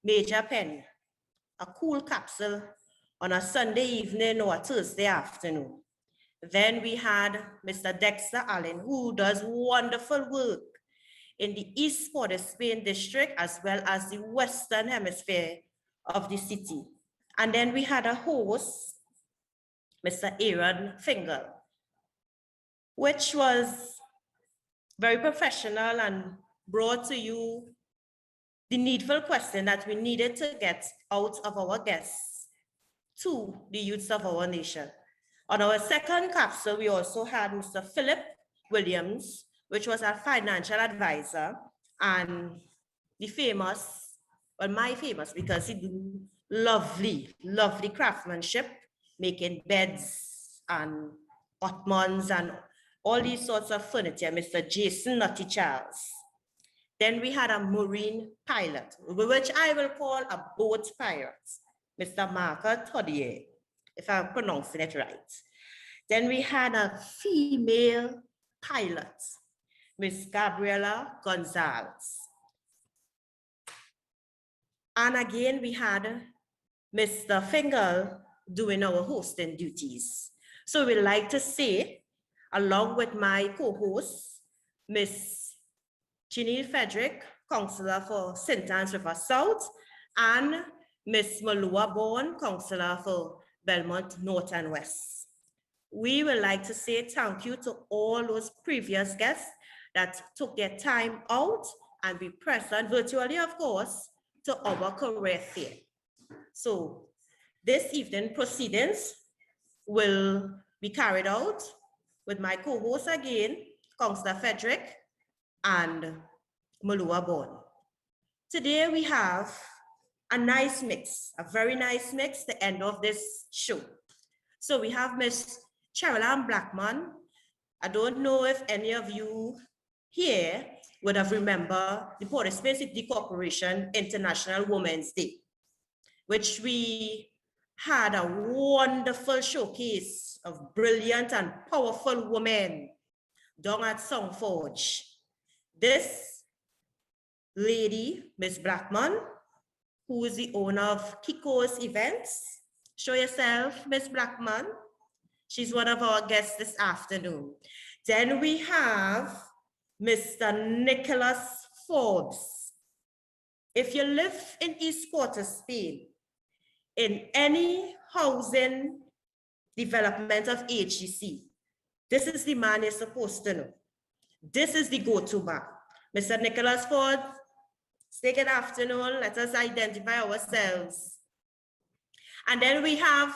Speaker 17: Major Penn, a cool capsule on a Sunday evening or a Thursday afternoon. Then we had Mr. Dexter Allen, who does wonderful work in the East Port of Spain district, as well as the Western Hemisphere of the city. And then we had a host, Mr. Aaron Fingal, which was very professional and brought to you the needful question that we needed to get out of our guests to the youths of our nation. On our second capsule, we also had Mr. Philip Williams, which was our financial advisor, and the famous, well, my famous, because he do lovely, lovely craftsmanship, making beds and ottomans and all these sorts of furniture, Mr. Jason Nutty Charles. Then we had a marine pilot, which I will call a boat pirate, Mr. Marco Todier, if I'm pronouncing it right. Then we had a female pilot, Miss Gabriela Gonzalez. And again, we had Mr. Fingal doing our hosting duties. So we'd like to say, along with my co-host, Miss Janine Frederick, Councillor for St. Anne's River South, and Miss Malua Bourne, Councillor for Belmont North and West. We would like to say thank you to all those previous guests that took their time out and be present virtually, of course, to our career fair. So this evening proceedings will be carried out with my co-host again, Councillor Frederick and Malua Bourne. Today we have a nice mix, a very nice mix, the end of this show. So we have Miss Cheryl Blackman. I don't know if any of you here would have remembered the POS City Corporation International Women's Day, which we had a wonderful showcase of brilliant and powerful women down at Songforge. This lady, Miss Blackman, who is the owner of Kiko's Events. Show yourself, Miss Blackman. She's one of our guests this afternoon. Then we have Mr. Nicholas Forbes. If you live in East Port of Spain, in any housing development of HGC, this is the man you're supposed to know. This is the go-to man. Mr. Nicholas Ford, say good afternoon. Let us identify ourselves. And then we have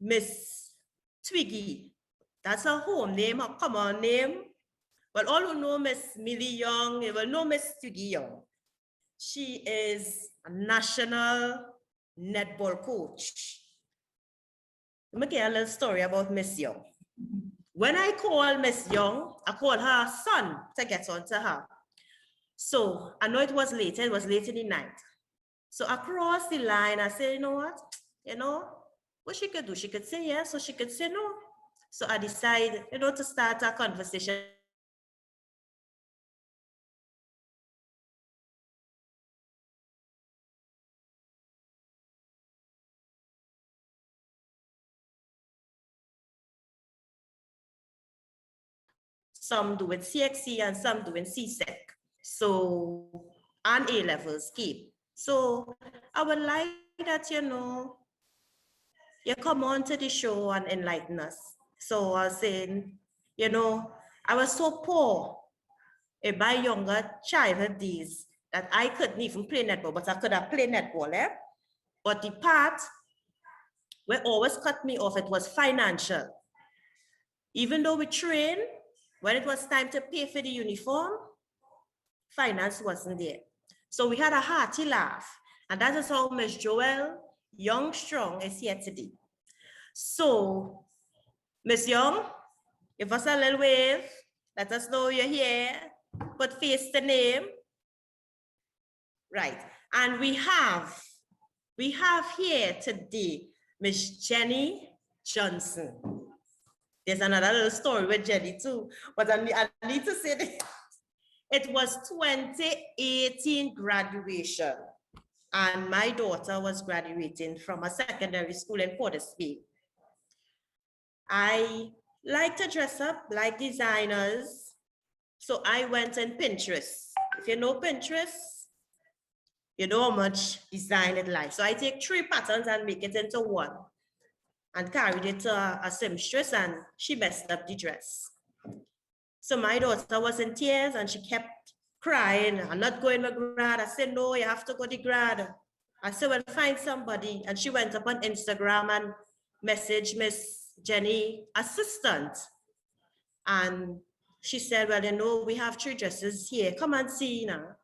Speaker 17: Miss Twiggy. That's her home name, her common name. But all who know Miss Millie Young, you will know Miss Twiggy Young. She is a national netball coach. Let me get a little story about Miss Young. When I call Miss Young, I call her son to get on to her. So I know it was late in the night. So across the line, I said, you know what she could do? She could say yes, or she could say no. So I decided, to start a conversation. Some doing CXC and some doing CSEC. So, and A levels keep. So I would like that, you come on to the show and enlighten us. So I was saying, I was so poor in my younger childhood days that I couldn't even play netball, but I could have played netball, But the part where always cut me off, it was financial. Even though we trained, when it was time to pay for the uniform, finance wasn't there. So we had a hearty laugh. And that is how Ms. Joelle Young Strong is here today. So, Ms. Young, give us a little wave. Let us know you're here. Put face to name. Right. And we have here today Ms. Jenny Johnson. There's another little story with Jenny too, but I need to say this. It was 2018 graduation, and my daughter was graduating from a secondary school in Port Spain. I like to dress up like designers, so I went on Pinterest. If you know Pinterest, you know how much design it like. So I take 3 patterns and make it into one, and carried it to a seamstress, and she messed up the dress. So my daughter was in tears and she kept crying, I'm not going to grad. I said, no, you have to go to grad. I said, well, find somebody. And she went up on Instagram and messaged Miss Jenny assistant. And she said, well, we have 3 dresses here. Come and see now.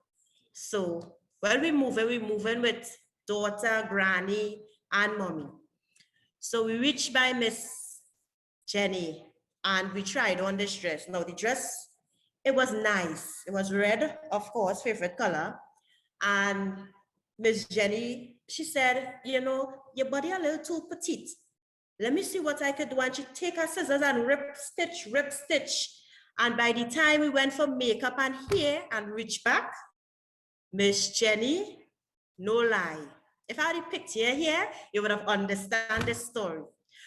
Speaker 17: So, well, we're moving with daughter, granny, and mommy. So we reached by Miss Jenny and we tried on this dress. Now the dress, it was nice. It was red, of course, favorite color. And Miss Jenny, she said, your body a little too petite. Let me see what I could do. And she take her scissors and rip stitch. And by the time we went for makeup and hair and reach back, Miss Jenny, no lie. If I had a picture here, you would have understand this story.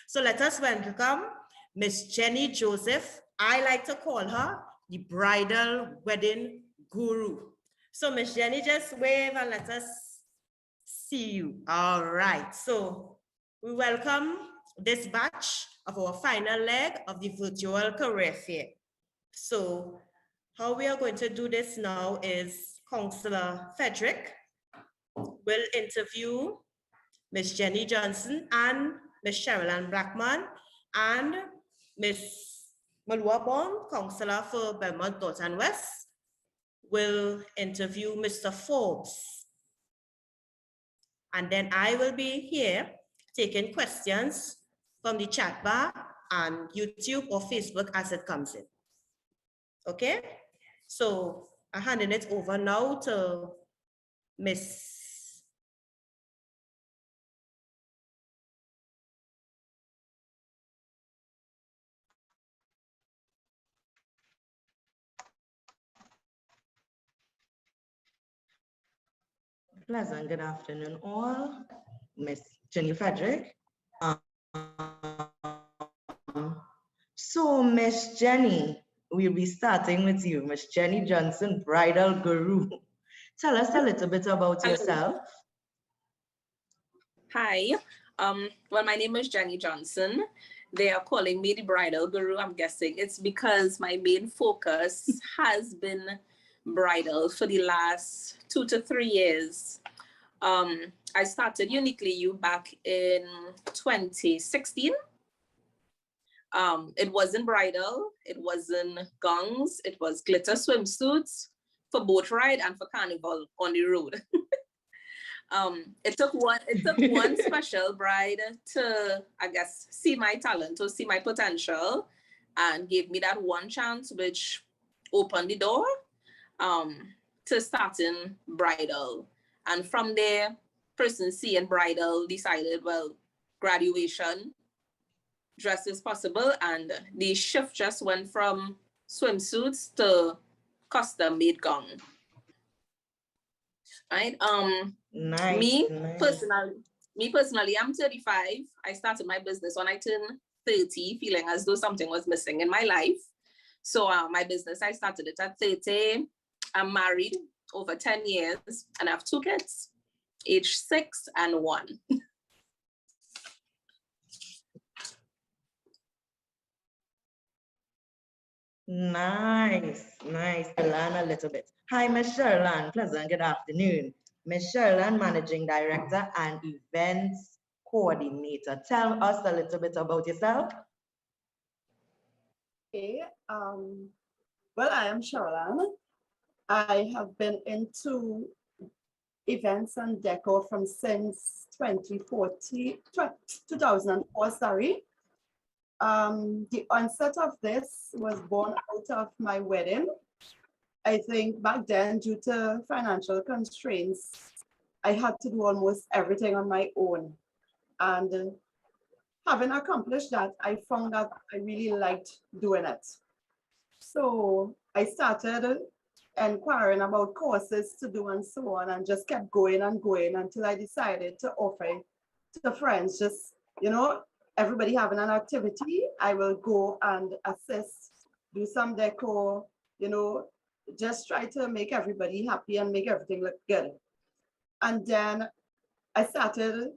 Speaker 17: So let us welcome Miss Jenny Joseph. I like to call her the bridal wedding guru. So Miss Jenny, just wave and let us see you. All right. So we welcome this batch of our final leg of the virtual career fair. So how we are going to do this now is Councillor Frederick will interview Miss Jenny Johnson and Miss Sherilyn Blackman, and Miss Malua Councillor for Belmont North and West, will interview Mr. Forbes. And then I will be here taking questions from the chat bar and YouTube or Facebook as it comes in. Okay? So I'm handing it over now to Miss
Speaker 18: Pleasant good afternoon all. Miss Jenny Frederick. So Miss Jenny, we'll be starting with you, Miss Jenny Johnson, bridal guru. Tell us a little bit about yourself.
Speaker 19: Hi, well, my name is Jenny Johnson. They are calling me the bridal guru. I'm guessing it's because my main focus has been bridal for the last 2 to 3 years. I started Uniquely You back in 2016. It wasn't bridal, it wasn't gongs, it was glitter swimsuits for boat ride and for carnival on the road. It took one special bride to, I guess, see my talent or see my potential and gave me that one chance, which opened the door. to starting bridal. And from there, person C and bridal decided, well, graduation dress is possible, and the shift just went from swimsuits to custom made gown. Right?
Speaker 18: Nice,
Speaker 19: Me
Speaker 18: nice.
Speaker 19: personally, I'm 35. I started my business when I turned 30, feeling as though something was missing in my life. So my business, I started it at 30. I'm married over 10 years and I have 2 kids, age 6 and 1.
Speaker 18: Nice, nice to learn a little bit. Hi, Miss Sherlan. Pleasant good afternoon. Miss Sherlan, Managing Director and Events Coordinator. Tell us a little bit about yourself.
Speaker 20: Okay, well, I am Sherlan. I have been into events and decor from since 2004, sorry. The onset of this was born out of my wedding. I think back then, due to financial constraints, I had to do almost everything on my own. And having accomplished that, I found that I really liked doing it. So I started inquiring about courses to do and so on, and just kept going and going until I decided to offer to friends, just, you know, everybody having an activity, I will go and assist, do some decor, you know, just try to make everybody happy and make everything look good. And then I started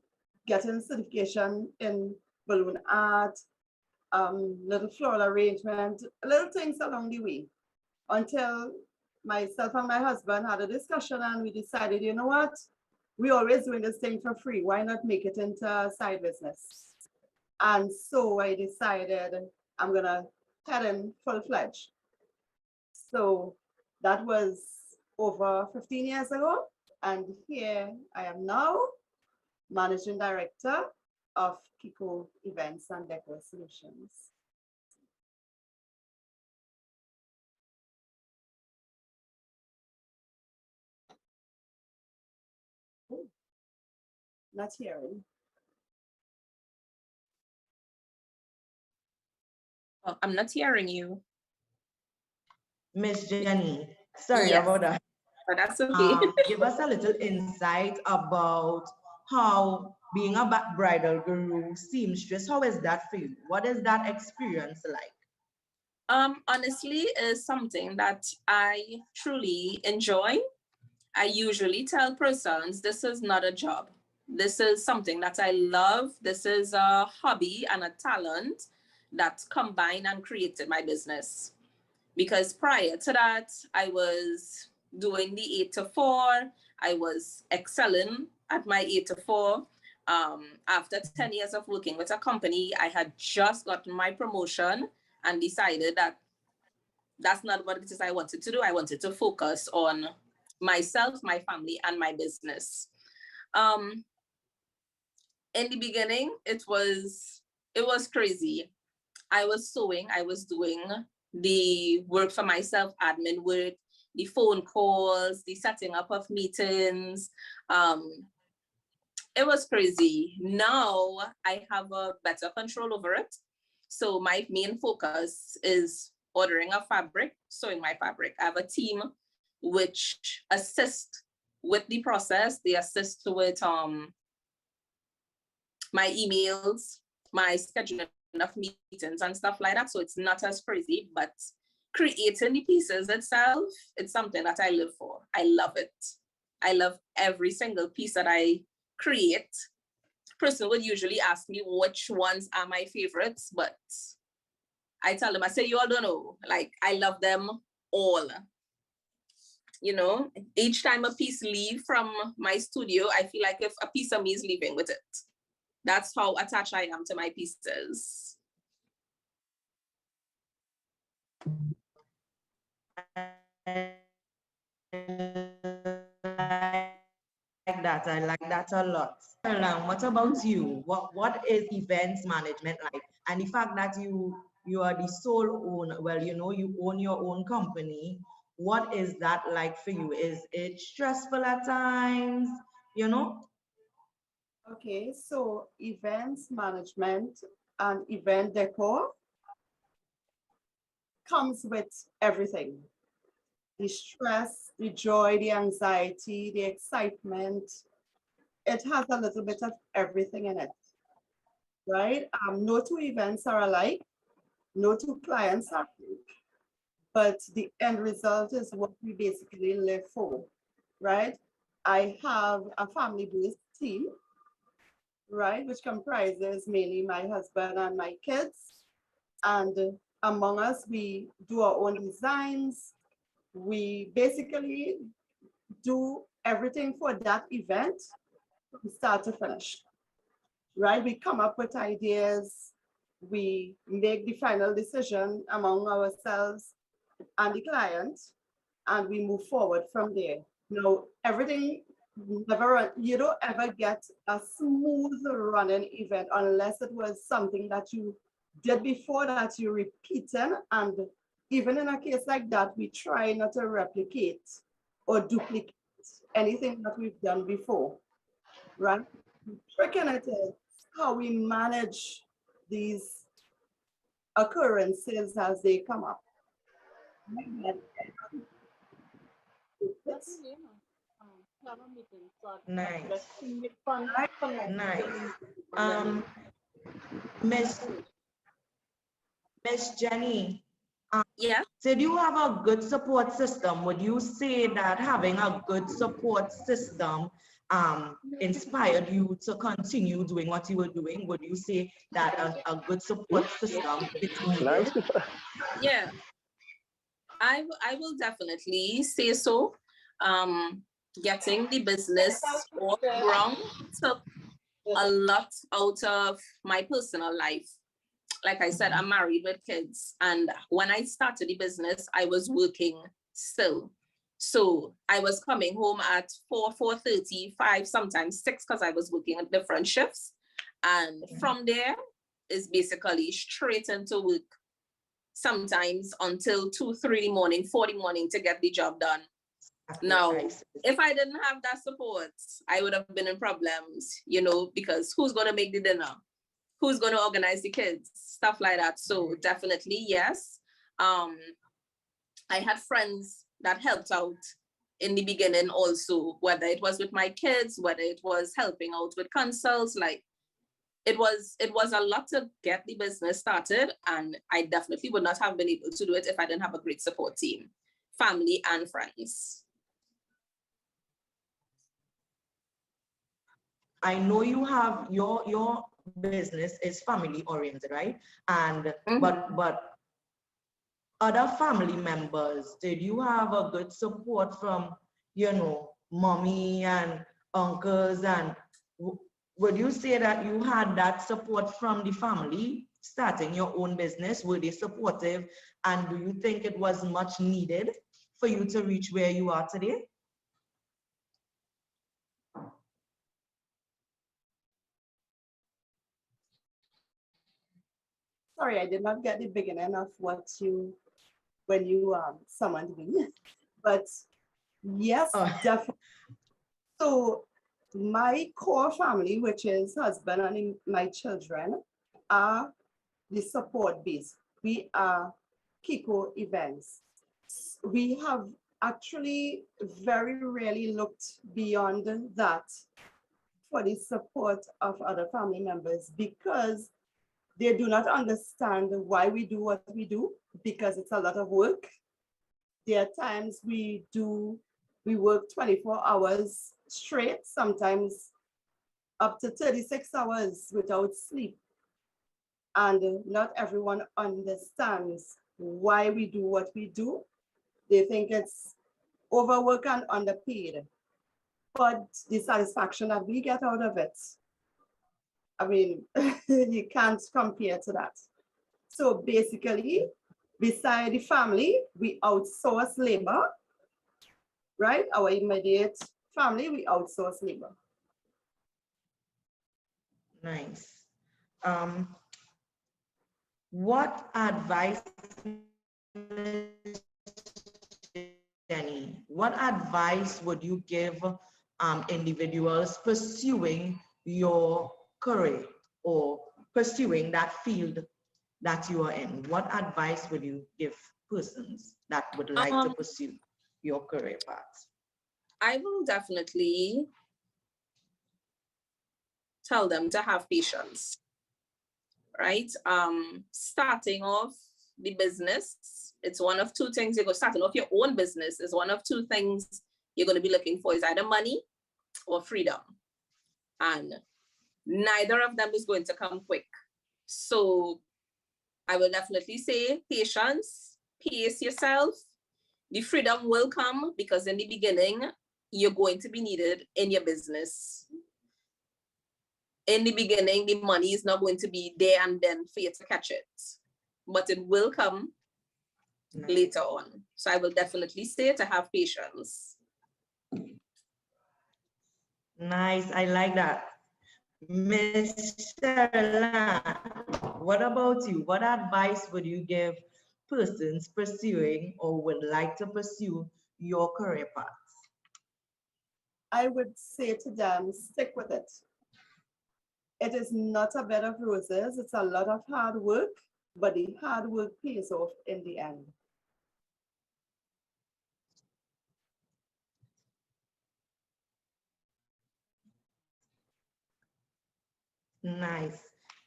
Speaker 20: getting certification in balloon art, little floral arrangement, little things along the way, until myself and my husband had a discussion and we decided, you know what, we always doing this thing for free, why not make it into a side business? And so I decided I'm gonna head in full-fledged. So that was over 15 years ago, and here I am now, Managing Director of Kiko Events and Decor Solutions. Oh, not hearing.
Speaker 19: Oh, I'm not hearing you.
Speaker 18: Miss Jenny, sorry
Speaker 19: Yes,
Speaker 18: about that.
Speaker 19: but that's okay.
Speaker 18: Give us a little insight about how being a bridal guru, seamstress, how is that for you? What is that experience like?
Speaker 19: Honestly, is something that I truly enjoy. I usually tell persons this is not a job. This is something that I love. This is a hobby and a talent that combined and created my business. Because prior to that, I was doing the 8 to 4. I was excelling at my 8 to 4. After 10 years of working with a company, I had just gotten my promotion and decided that that's not what it is I wanted to do. I wanted to focus on myself, my family, and my business. In the beginning, it was crazy. I was sewing, I was doing the work for myself, admin work, the phone calls, the setting up of meetings. It was crazy. Now I have a better control over it. So my main focus is ordering a fabric, sewing my fabric. I have a team which assist with the process. They assist with my emails, my scheduling of meetings and stuff like that. So it's not as crazy, but creating the pieces itself, it's something that I live for. I love it. I love every single piece that I create. Person would usually ask me which ones are my favorites, but I tell them, I say, you all don't know, like I love them all. You know, each time a piece leave from my studio, I feel like if a piece of me is leaving with it. That's how attached I am to my pieces.
Speaker 18: I like that a lot. Erlang, what about you? What is events management like? And the fact that you are the sole owner, well, you know, you own your own company. What is that like for you? Is it stressful at times? You know?
Speaker 20: Okay, so events management and event decor comes with everything. The stress, the joy, the anxiety, the excitement. It has a little bit of everything in it, right? No two events are alike, no two clients are alike, but the end result is what we basically live for, right? I have a family-based team, right, which comprises mainly my husband and my kids. And among us, we do our own designs. We basically do everything for that event from start to finish, right? We come up with ideas, we make the final decision among ourselves and the client, and we move forward from there. Now, everything you don't ever get a smooth running event unless it was something that you did before that you're repeating. And even in a case like that, we try not to replicate or duplicate anything that we've done before, right? The trick in it is how we manage these occurrences as they come up.
Speaker 18: Nice. Nice. Miss Jenny.
Speaker 19: Yeah.
Speaker 18: So do you have a good support system? Would you say that having a good support system inspired you to continue doing what you were doing? Would you say that a good support system is needed?
Speaker 19: Yeah, I will definitely say so. Getting the business off ground took a lot out of my personal life. Like I said, I'm married with kids. And when I started the business, I was working still. So I was coming home at 4, 4:30, 5, sometimes 6, because I was working at different shifts. And from there is basically straight into work, sometimes until 2, 3 in the morning, 4 in the morning to get the job done. Now, if I didn't have that support, I would have been in problems, you know, because who's going to make the dinner? Who's going to organize the kids? Stuff like that. So definitely, yes. I had friends that helped out in the beginning also, whether it was with my kids, whether it was helping out with consults, like it was a lot to get the business started. And I definitely would not have been able to do it if I didn't have a great support team, family and friends.
Speaker 18: I know you have your business is family oriented, right? And but other family members, did you have a good support from, you know, mommy and uncles? And would you say that you had that support from the family starting your own business? Were they supportive? And do you think it was much needed for you to reach where you are today?
Speaker 20: Sorry, I did not get the beginning of what when you summoned me, but yes, definitely. So my core family, which is husband and my children, are the support base. We are Kiko events. We have actually very rarely looked beyond that for the support of other family members, because they do not understand why we do what we do, because it's a lot of work. There are times we work 24 hours straight, sometimes up to 36 hours without sleep. And not everyone understands why we do what we do. They think it's overwork and underpaid. But the satisfaction that we get out of it, I mean, you can't compare to that. So basically, beside the family, we outsource labor, right? Our immediate family, we outsource labor.
Speaker 18: Nice. What advice Jenny, what advice would you give individuals pursuing your career or pursuing that field that you are in? What advice would you give persons that would like to pursue your career path?
Speaker 19: I will definitely tell them to have patience, right? Starting off the business, it's one of two things. You're starting off your own business is one of two things you're going to be looking for, is either money or freedom. And neither of them is going to come quick. So I will definitely say patience, pace yourself. The freedom will come because in the beginning, you're going to be needed in your business. In the beginning, the money is not going to be there and then for you to catch it, but it will come later on. So I will definitely say to have patience.
Speaker 18: Nice, I like that. Miss Sherilyn, what about you? What advice would you give persons pursuing or would like to pursue your career path?
Speaker 20: I would say to them, stick with it. It is not a bed of roses. It's a lot of hard work, but the hard work pays off in the end.
Speaker 18: Nice.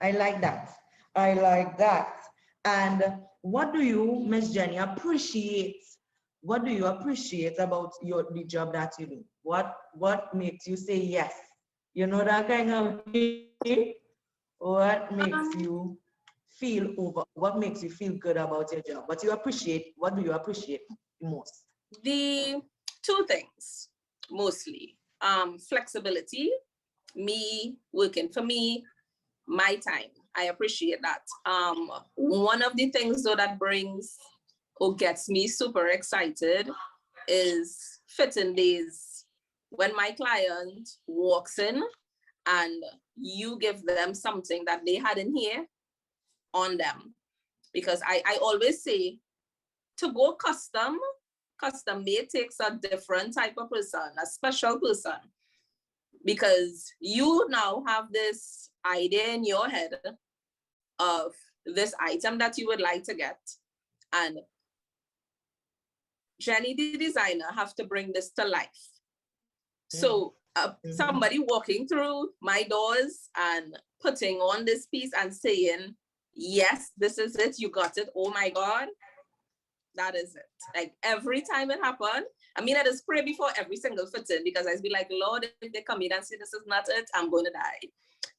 Speaker 18: I like that. I like that. And what do you, Miss Jenny, appreciate? What do you appreciate about the job that you do? What makes you say yes? You know that kind of thing? What makes you feel what makes you feel good about your job? What do you appreciate most?
Speaker 19: The two things, mostly. Flexibility, me working for me, my time. I appreciate that. One of the things though that brings or gets me super excited is fitting days. When my client walks in and you give them something that they hadn't here on them. Because I always say to go custom made takes a different type of person, a special person. Because you now have this idea in your head of this item that you would like to get. And Jenny, the designer, have to bring this to life. So somebody walking through my doors and putting on this piece and saying, yes, this is it, you got it, oh my God, that is it. Like every time it happened, I mean, I just pray before every single fitting because I'd be like, Lord, if they come in and say this is not it, I'm going to die.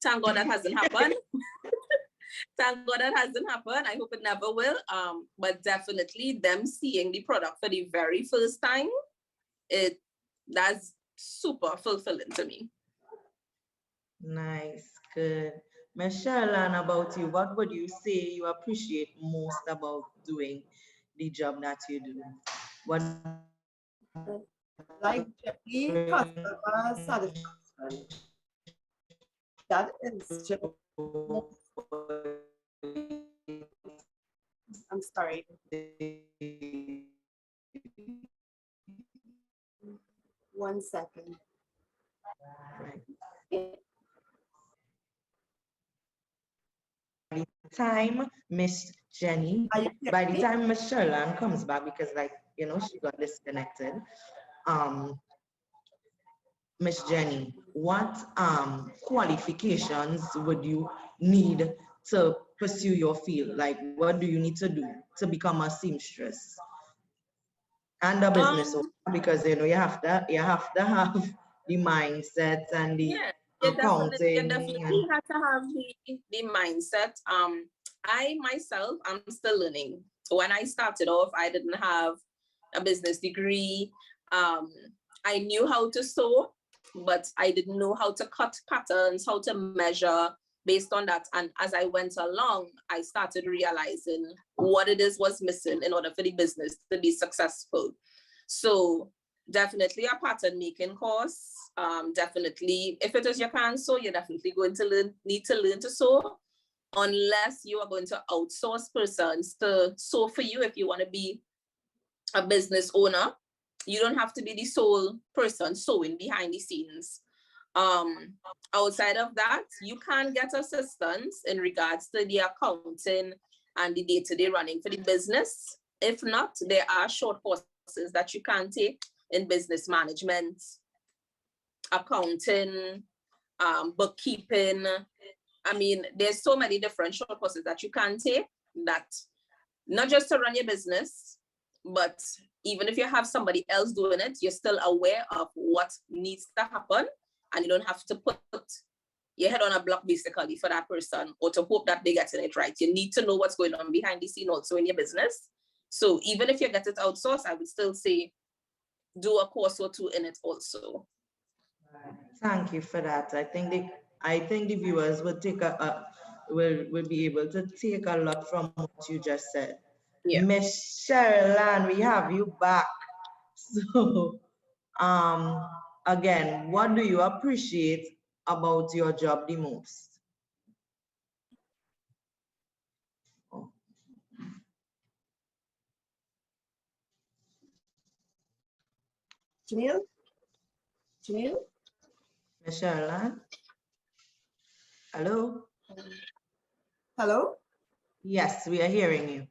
Speaker 19: Thank God that hasn't happened. Thank God that hasn't happened. I hope it never will. But definitely them seeing the product for the very first time, that's super fulfilling to me.
Speaker 18: Nice, good. Miss Sherilyn, about you, what would you say you appreciate most about doing the job that you do? What
Speaker 20: like Jenny, customer satisfaction. That is just, I'm sorry. One second.
Speaker 18: By the time Miss Jenny, by the time Miss Sherilyn comes back, because like, you know, she got disconnected. Miss Jenny, what qualifications would you need to pursue your field? Like, what do you need to do to become a seamstress and a business owner? Because you know you have to have the mindset and the accounting.
Speaker 19: You definitely have to have the mindset. I myself, I'm still learning. When I started off, I didn't have a business degree. I knew how to sew, but I didn't know how to cut patterns, how to measure based on that. And as I went along, I started realizing what it is was missing in order for the business to be successful. So definitely a pattern making course. Definitely, if it is you can sew, you're definitely going to need to learn to sew, unless you are going to outsource persons to sew for you if you want to be a business owner. You don't have to be the sole person sewing behind the scenes. Outside of that, you can get assistance in regards to the accounting and the day-to-day running for the business. If not, there are short courses that you can take in business management, accounting, bookkeeping. I mean, there's so many different short courses that you can take, that not just to run your business, but even if you have somebody else doing it, you're still aware of what needs to happen, and you don't have to put your head on a block basically for that person or to hope that they get it right. You need to know what's going on behind the scene also in your business. So even if you get it outsourced, I would still say do a course or two in it also.
Speaker 18: Thank you for that. I think the viewers will take will be able to take a lot from what you just said.
Speaker 19: Yeah.
Speaker 18: Miss Sherilyn, we have you back. So again, what do you appreciate about your job the most?
Speaker 20: Janelle? Janelle?
Speaker 18: Miss Sherilyn? Hello?
Speaker 20: Hello?
Speaker 18: Yes, we are hearing you.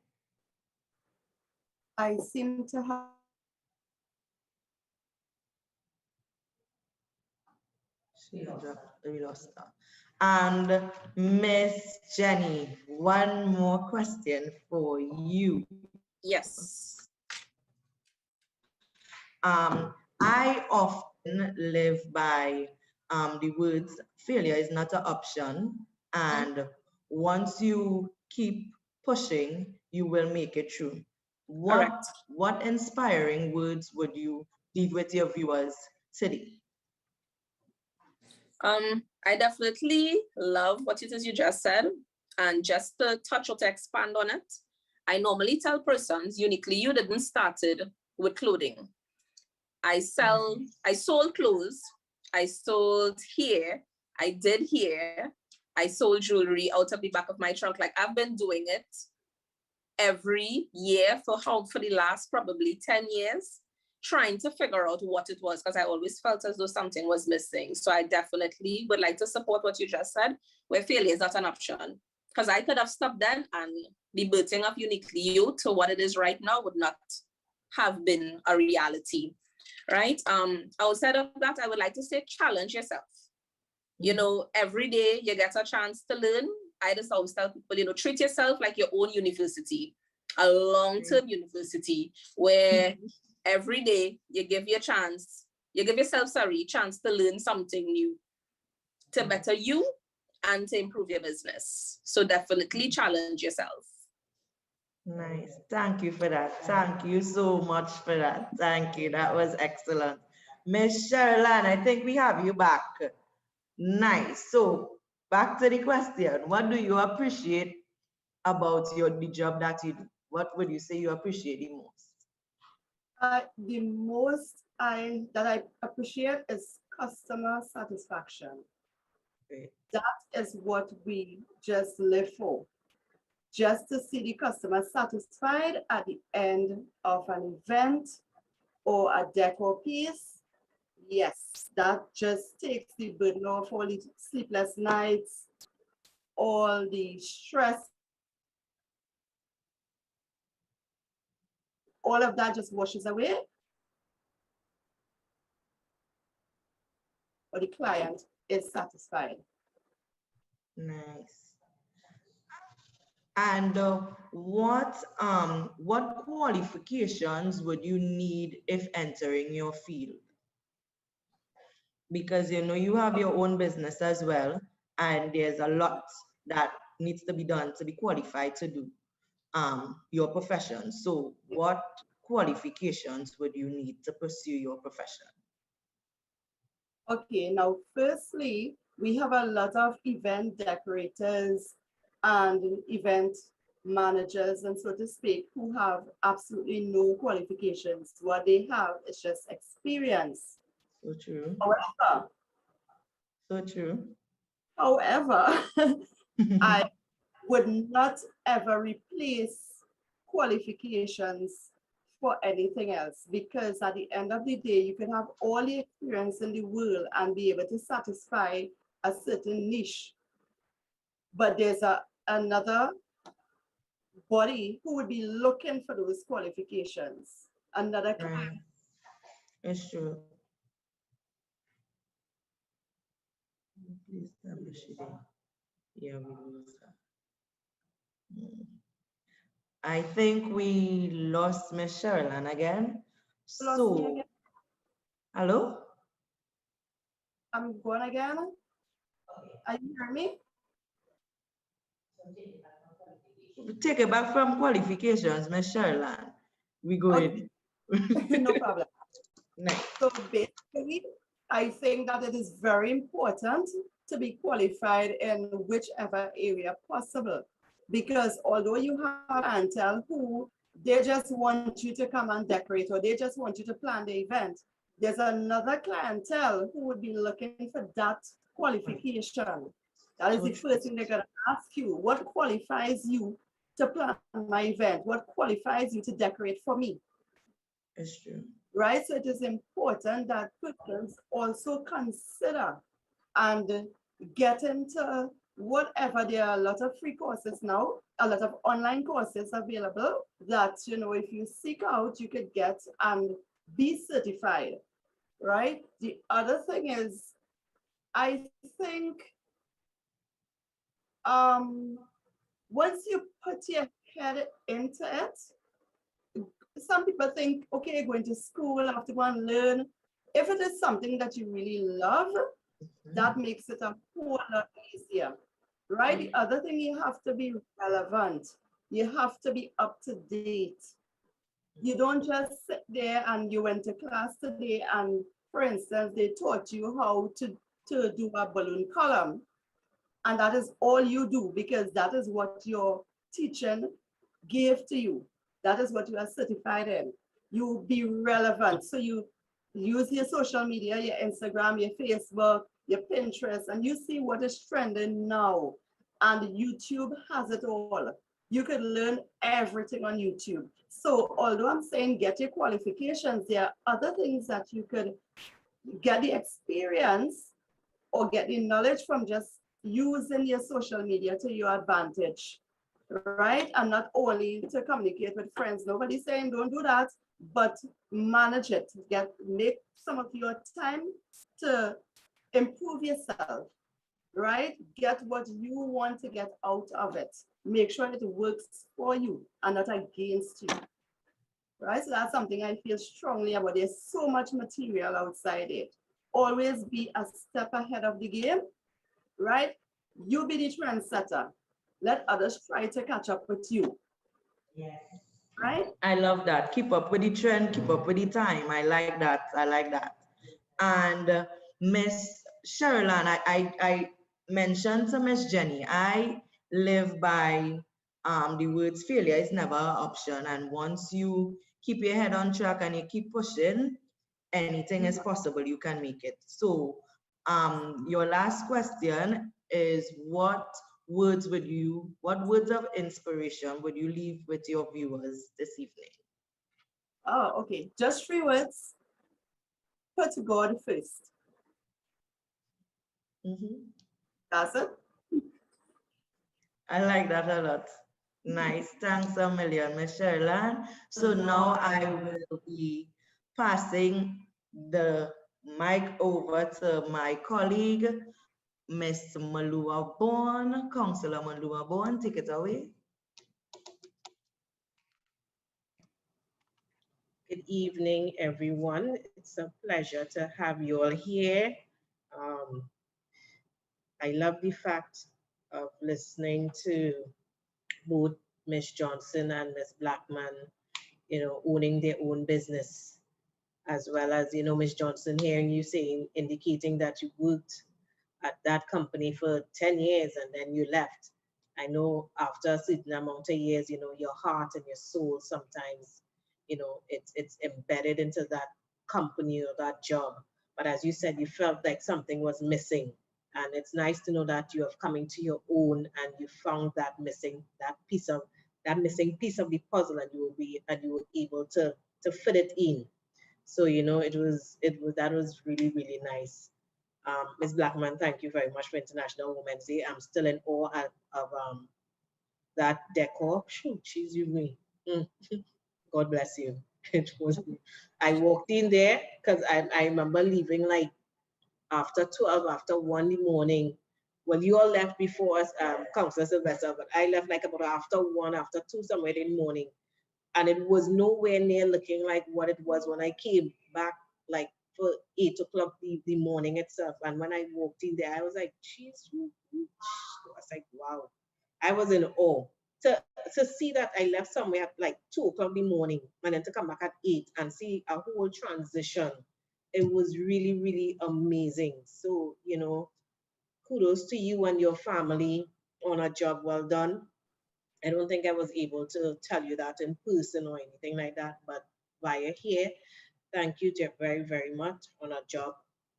Speaker 20: I seem to have.
Speaker 18: We lost her. And Miss Jenny, one more question for you.
Speaker 19: Yes.
Speaker 18: I often live by the words failure is not an option, and once you keep pushing, you will make it through. What inspiring words would you leave with your viewers today?
Speaker 19: I definitely love what it is you just said, and just to touch or to expand on it, I normally tell persons uniquely, you didn't started with clothing. I sold clothes, I sold hair, I did hair, I sold jewelry out of the back of my trunk. Like, I've been doing it every year for the last probably 10 years, trying to figure out what it was, because I always felt as though something was missing. So I definitely would like to support what you just said, where failure is not an option. Because I could have stopped then, and the birthing of Uniquely You to what it is right now would not have been a reality, right? Outside of that, I would like to say challenge yourself. You know, every day you get a chance to learn. I just always tell people, you know, treat yourself like your own university, a long-term university, where every day you give yourself chance to learn something new, to better you and to improve your business. So definitely challenge yourself.
Speaker 18: Nice. Thank you for that. Thank you so much for that. Thank you. That was excellent. Miss Sherilyn, I think we have you back. Nice. So back to the question. What do you appreciate about the job that you do? What would you say you appreciate the most?
Speaker 20: The most that I appreciate is customer satisfaction.
Speaker 18: Great.
Speaker 20: That is what we just live for. Just to see the customer satisfied at the end of an event or a decor piece. Yes, that just takes the burden off all the sleepless nights, all the stress. All of that just washes away. Or the client is satisfied.
Speaker 18: Nice. And what qualifications would you need if entering your field? Because you know you have your own business as well, and there's a lot that needs to be done to be qualified to do your profession. So what qualifications would you need to pursue your profession?
Speaker 20: Okay, now firstly, we have a lot of event decorators and event managers, and so to speak, who have absolutely no qualifications. What they have is just experience.
Speaker 18: So true.
Speaker 20: However,
Speaker 18: so true.
Speaker 20: However, I would not ever replace qualifications for anything else, because at the end of the day, you can have all the experience in the world and be able to satisfy a certain niche. But there's another body who would be looking for those qualifications. Another
Speaker 18: Right. It's true. Please establish it. Yeah, we lose her. I think we lost Miss Sherilyn again.
Speaker 20: Lost me
Speaker 18: So,
Speaker 20: again.
Speaker 18: hello?
Speaker 20: I'm going again. Are you hearing me?
Speaker 18: Take it back from qualifications, Miss Sherilyn. We go in.
Speaker 20: No problem.
Speaker 18: Nice.
Speaker 20: So basically, I think that it is very important to be qualified in whichever area possible. Because although you have clientele who they just want you to come and decorate, or they just want you to plan the event, there's another clientele who would be looking for that qualification. That is the first thing they're going to ask you. What qualifies you to plan my event? What qualifies you to decorate for me?
Speaker 18: It's true.
Speaker 20: Right? So it is important that persons also consider and get into whatever. There are a lot of free courses now, a lot of online courses available that, you know, if you seek out, you could get and be certified, right? The other thing is, I think once you put your head into it, some people think, okay, going to school, I have to go and learn. If it is something that you really love, that makes it a whole lot easier, right? The other thing, you have to be relevant. You have to be up to date. You don't just sit there and you went to class today and, for instance, they taught you how to do a balloon column. And that is all you do because that is what your teaching gave to you. That is what you are certified in. You be relevant. So you use your social media, your Instagram, your Facebook, your Pinterest, and you see what is trending now. And YouTube has it all. You could learn everything on YouTube. So although I'm saying get your qualifications, there are other things that you could get the experience or get the knowledge from just using your social media to your advantage, right? And not only to communicate with friends. Nobody's saying don't do that, but manage it. Make some of your time to improve yourself, right? Get what you want to get out of it. Make sure it works for you and not against you, right? So that's something I feel strongly about. There's so much material outside it. Always be a step ahead of the game, right? You be the trendsetter. Let others try to catch up with you.
Speaker 18: Yes.
Speaker 20: Right?
Speaker 18: I love that. Keep up with the trend, keep up with the time. I like that. I like that. And Miss Sherilyn, I mentioned to Miss Jenny, I live by the words failure is never an option. And once you keep your head on track and you keep pushing, anything is possible. You can make it. So your last question is what words of inspiration would you leave with your viewers this evening?
Speaker 20: Oh, okay. Just 3 words. Put God first. That's it.
Speaker 18: I like that a lot. Nice. Thanks a million, Miss Sherilyn. So now I will be passing the mic over to my colleague, Miss Malua Bourne, Councillor Malua Bourne. Take it away.
Speaker 21: Good evening, everyone. It's a pleasure to have you all here. I love the fact of listening to both Miss Johnson and Miss Blackman, you know, owning their own business, as well as, you know, Miss Johnson, hearing you saying, indicating that you worked at that company for 10 years and then you left. I know after a certain amount of years, you know, your heart and your soul sometimes, you know, it's embedded into that company or that job. But as you said, you felt like something was missing. And it's nice to know that you have come into your own and you found that missing piece of the puzzle, and you were able to to fit it in. So, you know, that was really, really nice. Ms. Blackman, thank you very much for International Women's Day. I'm still in awe of that decor. Shoot, she's you me. God bless you. It was, I walked in there because I remember leaving like after 12, after 1 in the morning. Well, you all left before us, Councillor Sylvester, but I left like about after 1, after 2, somewhere in the morning. And it was nowhere near looking like what it was when I came back, like for 8 o'clock the morning itself. And when I walked in there, I was like, geez, I was like, wow. I was in awe. To see that I left somewhere at like 2 o'clock in the morning and then to come back at 8 and see a whole transition, it was really, really amazing. So, you know, kudos to you and your family on a job well done. I don't think I was able to tell you that in person or anything like that, but via here, thank you very, very much on a job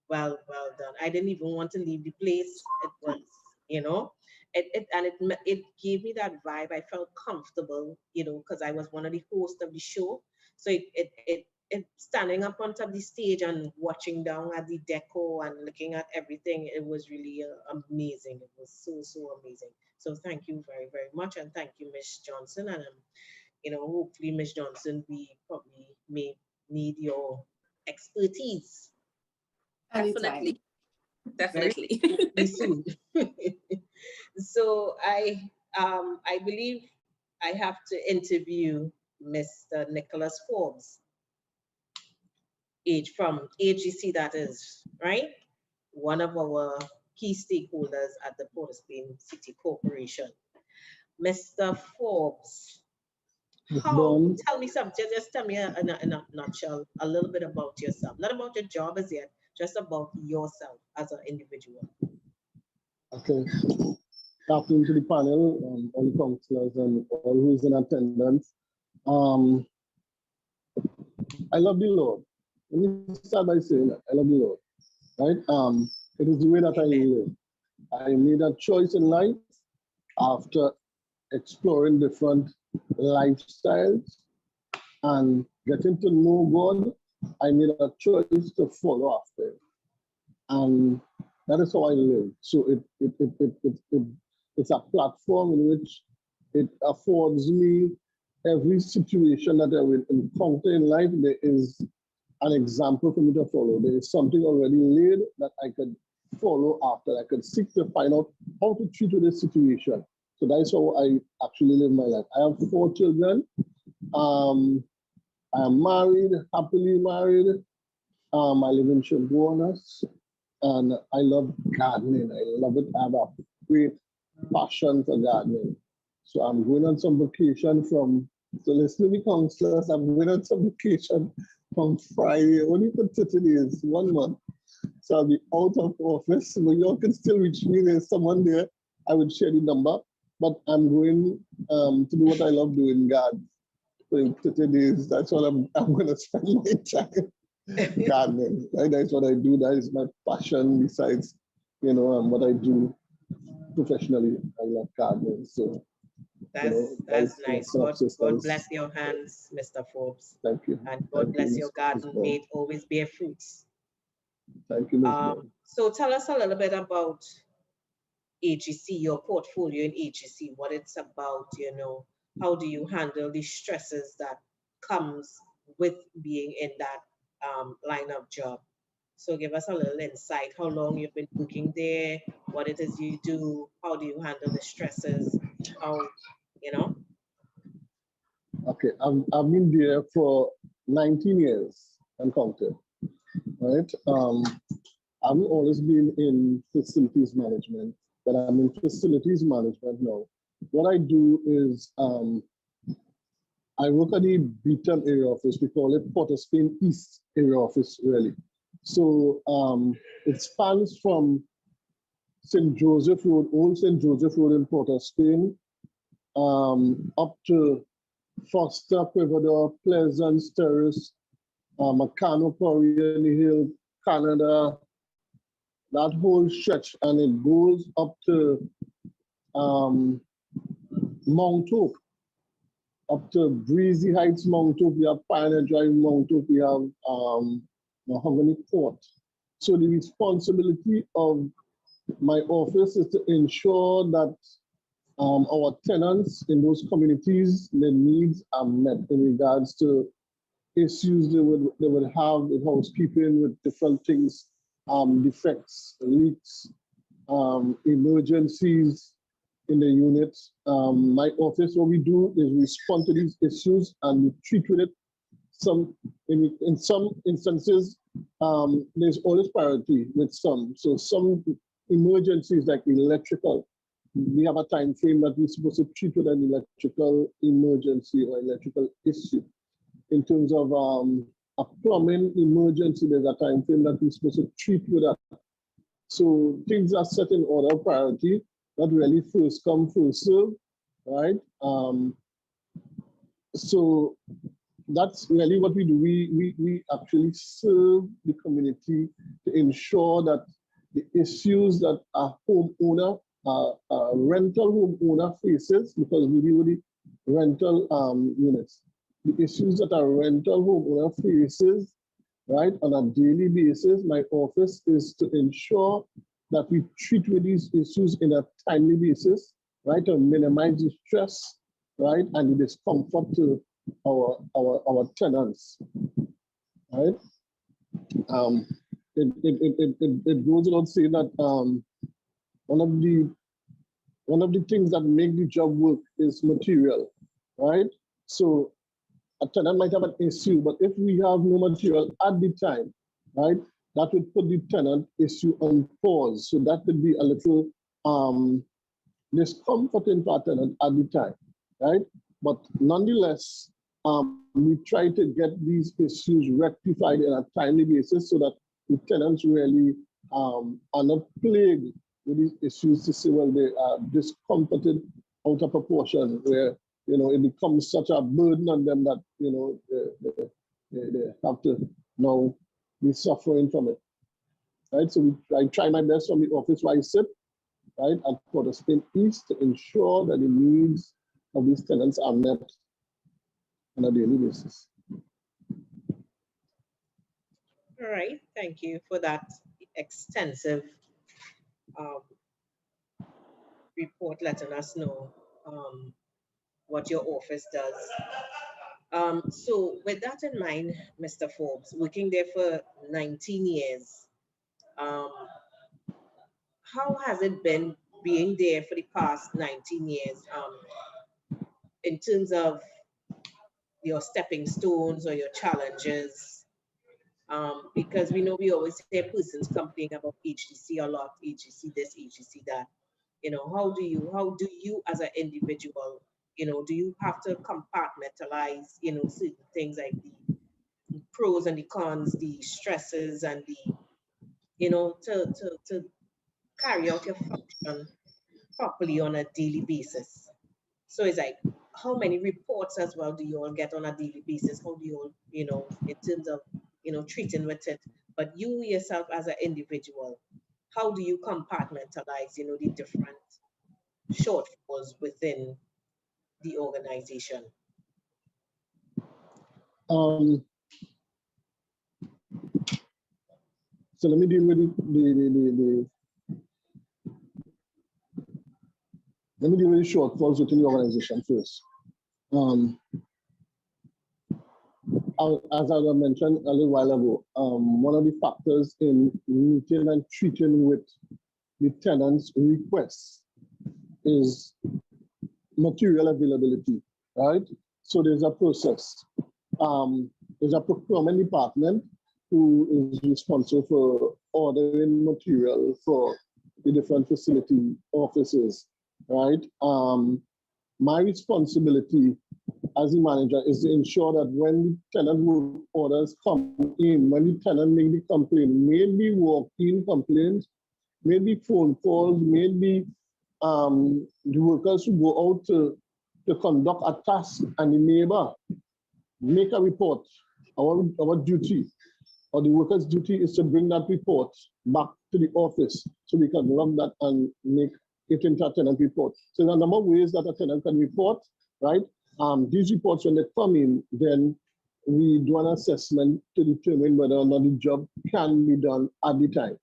Speaker 21: well done. I didn't even want to leave the place. It was, you know, it gave me that vibe. I felt comfortable, you know, because I was one of the hosts of the show. So it standing up on top of the stage and watching down at the decor and looking at everything, it was really amazing. It was so amazing. So thank you very, very much, and thank you, Miss Johnson. And you know, hopefully, Miss Johnson, we probably may need your expertise.
Speaker 19: Definitely. Definitely.
Speaker 21: Very soon. So I believe I have to interview Mr. Nicholas Forbes, from AGC, that is, right? One of our key stakeholders at the POS City Corporation. Mr. Forbes, tell me something, just tell me in a nutshell, a little bit about yourself. Not about your job as yet, just about yourself as an individual.
Speaker 7: Okay. Afternoon to the panel, all the councillors and all who's in attendance. I love the Lord. Let me start by saying that I love the Lord. Right? It is the way that I live. I made a choice in life after exploring different lifestyles and getting to know God. I made a choice to follow after Him, and that is how I live. So it's a platform in which it affords me every situation that I will encounter in life. There is an example for me to follow. There is something already laid that I could follow after. I could seek to find out how to treat with this situation. So that's how I actually live my life. I have 4 children. I am married, happily married. I live in Chaguanas, and I love gardening. I love it. I have a great passion for gardening. So I'm going on some vacation so listen to me, councillors, I'm going on some vacation from Friday, only for 30 days, 1 month. So I'll be out of office, but you all can still reach me. There's someone there. I would share the number, but I'm going to do what I love doing, garden. So in 30 days, that's what I'm going to spend my time gardening. Right? That's what I do. That is my passion besides, you know, what I do professionally. I love gardening. So
Speaker 21: that's nice. God bless your hands, Mr. Forbes.
Speaker 7: Thank you.
Speaker 21: And God bless your garden. May it always bear fruits.
Speaker 7: Thank you, Ms.
Speaker 21: So tell us a little bit about AGC, your portfolio in AGC, what it's about, you know, how do you handle the stresses that comes with being in that line of job? So give us a little insight, how long you've been working there, what it is you do, how do you handle the stresses, how, you know?
Speaker 7: Okay, I've been there for 19 years and counted, right? I've always been in facilities management, but I'm in facilities management now. What I do is I work at the Beaton area office. We call it Port of Spain East area office, really. So it spans from St. Joseph Road, Old St. Joseph Road in Port of Spain, up to Foster, Privadour, Pleasance Terrace, Macano, Corrigan Hill, Canada, that whole stretch, and it goes up to Mount Hope. up to Breezy Heights, Mount Hope, we have Pioneer Drive, Mount Hope, we have Mahogany Court. So the responsibility of my office is to ensure that our tenants in those communities, their needs are met in regards to issues they would have with housekeeping, with different things, defects, leaks, emergencies in the unit. My office, what we do is respond to these issues and we treat with it. In some instances, there's always priority with some. So some emergencies like electrical, we have a time frame that we're supposed to treat with an electrical emergency or electrical issue. In terms of a plumbing emergency, there's a time frame that we're supposed to treat with that. So things are set in order of priority, not really first come, first serve, right? So that's really what we do. We actually serve the community to ensure that the issues that a homeowner, rental homeowner faces, because we deal with the rental units, the issues that a rental homeowner faces, right, on a daily basis, my office is to ensure that we treat with these issues in a timely basis, right, to minimize the stress, right, and the discomfort to our tenants, right? It goes without saying that one of the things that make the job work is material, right? So a tenant might have an issue, but if we have no material at the time, right, that would put the tenant issue on pause. So that could be a little discomforting for a tenant at the time, right? But nonetheless, we try to get these issues rectified on a timely basis so that the tenants really are not plagued with these issues to say, well, they are discomforted out of proportion, where, you know, it becomes such a burden on them that, you know, they have to now be suffering from it, right? So I try my best from the office where I sit, right, at Port of Spain East to ensure that the needs of these tenants are met on a daily basis.
Speaker 21: All right, thank you for that extensive report letting us know what your office does. So with that in mind, Mr. Forbes, working there for 19 years, how has it been being there for the past 19 years in terms of your stepping stones or your challenges? Because we know we always hear persons complaining about HDC a lot, HDC this, HDC that. You know, how do you as an individual, you know, do you have to compartmentalize, you know, certain things like the pros and the cons, the stresses and the, you know, to carry out your function properly on a daily basis? So it's like, how many reports as well do you all get on a daily basis? How do you all, you know, in terms of, you know, treating with it? But you yourself as an individual, how do you compartmentalize, you know, the different shortfalls within the organization?
Speaker 7: So let me deal with let me deal with the shortfalls within the organization first. As I mentioned a little while ago, one of the factors in meeting and treating with the tenants' requests is material availability, right? So there's a process. There's a procurement department who is responsible for ordering material for the different facility offices, right? My responsibility as the manager is to ensure that when the tenant work orders come in, when the tenant make the complaint, maybe walk-in complaints, maybe phone calls, maybe the workers who go out to conduct a task and the neighbor make a report. Our duty, or the worker's duty, is to bring that report back to the office so we can log that and make it into a tenant report. So there are a number of ways that a tenant can report, right? these reports, when they come in, then we do an assessment to determine whether or not the job can be done at the time.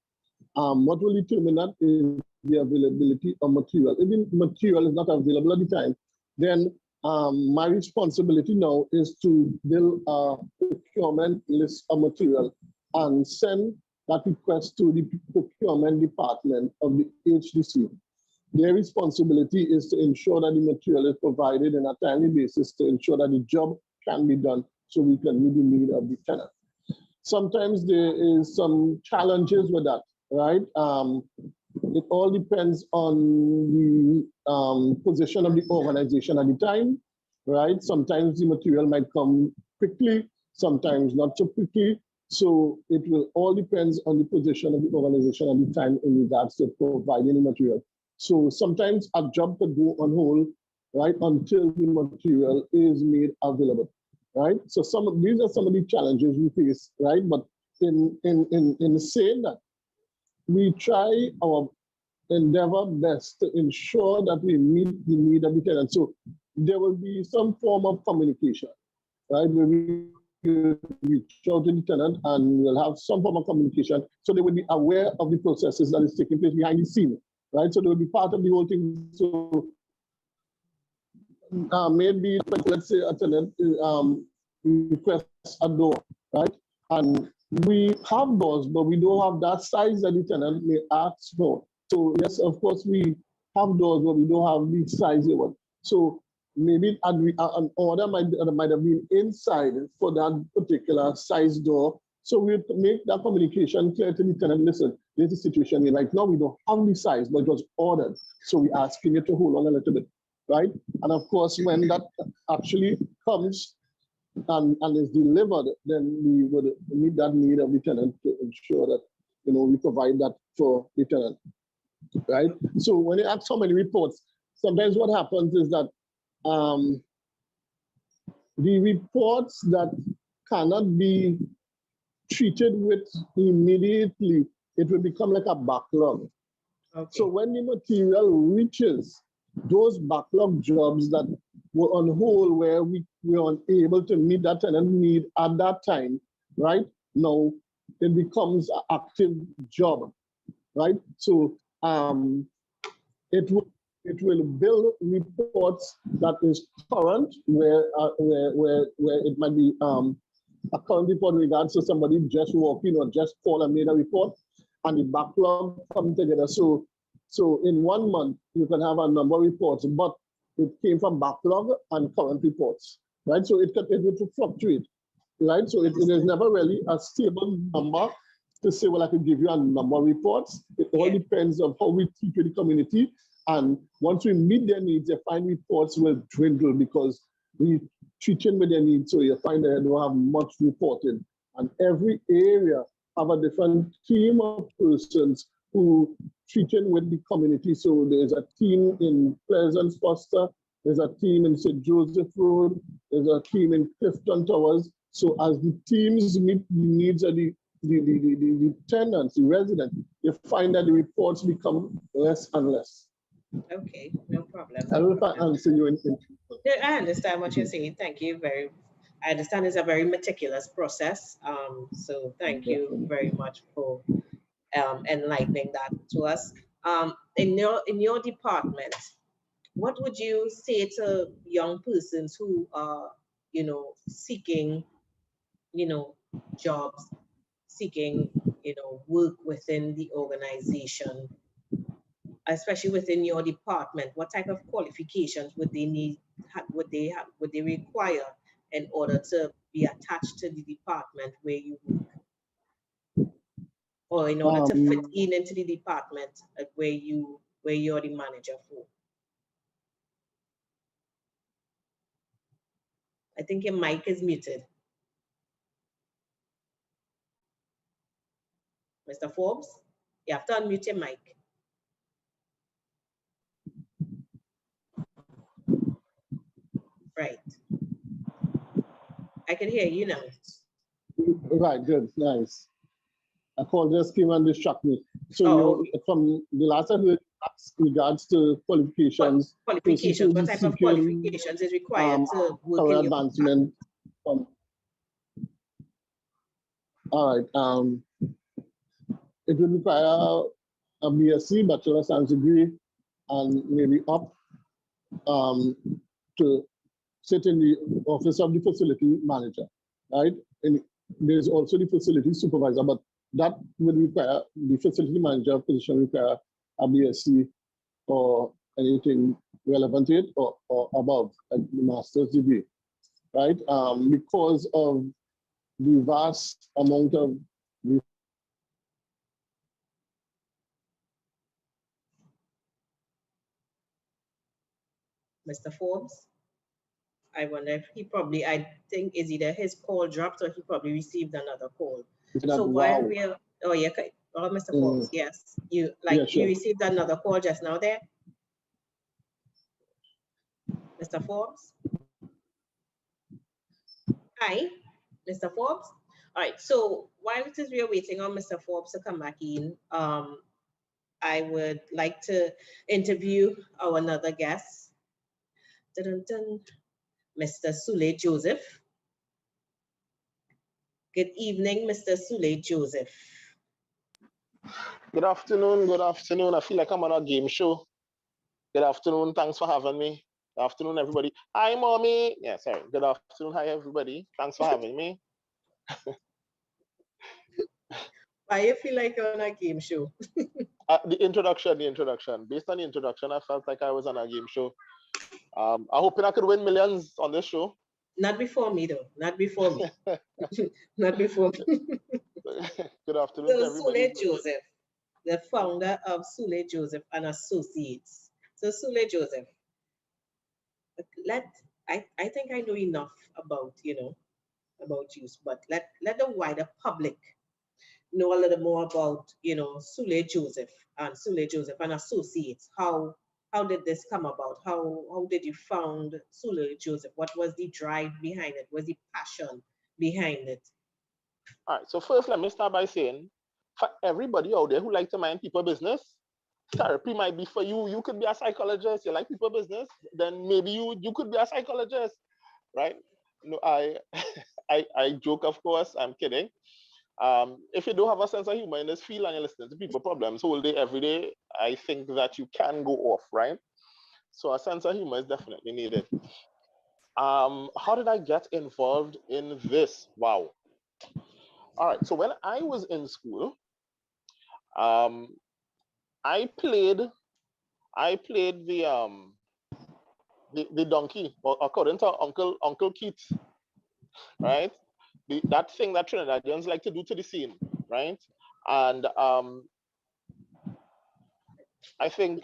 Speaker 7: What will determine that is the availability of material. If the material is not available at the time, then my responsibility now is to build a procurement list of material and send that request to the procurement department of the HDC. Their responsibility is to ensure that the material is provided on a timely basis to ensure that the job can be done so we can meet the need of the tenant. Sometimes there is some challenges with that, right? It all depends on the position of the organization at the time, right? Sometimes the material might come quickly, sometimes not so quickly. So it will all depends on the position of the organization at the time in regards to providing the material. So sometimes a job could go on hold, right, until the material is made available, right? So these are some of the challenges we face, right? But in saying that, we try our endeavor best to ensure that we meet the need of the tenant. So there will be some form of communication, right? Where we reach out to the tenant and we'll have some form of communication so they will be aware of the processes that is taking place behind the scene, right? So they will be part of the whole thing. So maybe, let's say a tenant requests a door, right? And we have doors, but we don't have that size that the tenant may ask for. So yes, of course, we have doors, but we don't have the size they want. So maybe an order might have been inside for that particular size door. So we make that communication clear to the tenant, listen, there's a situation here. Right now we don't have the size, but it was ordered. So we're asking you to hold on a little bit, right? And of course, when that actually comes and is delivered, then we would meet that need of the tenant to ensure that, you know, we provide that for the tenant, right? So when you ask how many reports, sometimes what happens is that the reports that cannot be treated with immediately, it will become like a backlog. Okay. So when the material reaches those backlog jobs that were on hold where we were unable to meet that tenant need at that time, right? Now it becomes an active job, right? So it will build reports that is current, where it might be a current report in regards to somebody just walking or just called and made a report, and the backlog come together. So in 1 month, you can have a number of reports, but it came from backlog and current reports, right? So it will fluctuate, right? So it is never really a stable number to say, well, I could give you a number of reports. It all depends on how we treat the community. And once we meet their needs, you find reports will dwindle because we treat them with their needs. So you find that they don't have much reporting. And every area have a different team of persons who treating with the community. So there's a team in Pleasant Foster, there's a team in St. Joseph Road, there's a team in Clifton Towers. So as the teams meet the needs of the tenants, the residents, you find that the reports become less and less.
Speaker 21: Okay, no problem.
Speaker 7: I don't know if I answer you anything.
Speaker 21: I understand what you're saying. Thank you I understand it's a very meticulous process. So thank you very much for enlightening that to us. In your department, what would you say to young persons who are, you know, seeking, you know, jobs, seeking, you know, work within the organization, especially within your department? What type of qualifications would they need? Would they require in order to be attached to the department where you work, or in order to fit into the department where you're the manager for? I think your mic is muted. Mr. Forbes, you have to unmute your mic. Right. I can hear you now.
Speaker 7: Right, good, nice. A call just came and distracted me. So
Speaker 21: Oh.
Speaker 7: from the last I heard, regards to qualifications.
Speaker 21: Qualifications. What type of
Speaker 7: seeking,
Speaker 21: qualifications is required to work
Speaker 7: career
Speaker 21: in your
Speaker 7: advancement? All right. It will require a BSc, Bachelor of Science degree, and maybe up to sit in the office of the facility manager, right? And there's also the facility supervisor, but that will require the facility manager position require a BSc or anything relevant to it or above, like the master's degree, right? Because of the vast amount of
Speaker 21: Mr. Forbes. I wonder if he probably, I think is either his call dropped or he probably received another call. So while we're, oh yeah, okay. Oh, Mr. Forbes, yes. You you received another call just now there? Mr. Forbes? Hi, Mr. Forbes. All right, so while it is we are waiting on Mr. Forbes to come back in, I would like to interview our another guest. Dun, dun, dun. Mr. Sule Joseph. Good evening, Mr. Sule Joseph.
Speaker 1: Good afternoon, good afternoon. I feel like I'm on a game show. Good afternoon, thanks for having me. Good afternoon, everybody. Hi, mommy. Yeah, sorry. Good afternoon, hi, everybody. Thanks for having me.
Speaker 21: Why you feel like you're on a game show?
Speaker 1: The introduction. Based on the introduction, I felt like I was on a game show. I'm hoping I could win millions on this show.
Speaker 21: Not before me, though. Not before me. Not before me.
Speaker 1: Good afternoon,
Speaker 21: So
Speaker 1: everybody.
Speaker 21: Sule Joseph, the founder of Sule Joseph and Associates. So Sule Joseph, I think I know enough about about you, but let the wider public know a little more about Sule Joseph and Associates. How did this come about? How did you found Sule Joseph? What was the drive behind it? What was the passion behind it?
Speaker 1: All right, so first let me start by saying, for everybody out there who like to mind people business, therapy might be for you. You could be a psychologist, you like people business, then maybe you could be a psychologist, right? No, I joke, of course, I'm kidding. If you don't have a sense of humor in this field and you're listening to people problems whole day, every day, I think that you can go off, right? So a sense of humor is definitely needed. How did I get involved in this? Wow. All right, so when I was in school, I played the donkey, or according to Uncle Keith, right? That thing that Trinidadians like to do to the scene, right? And I think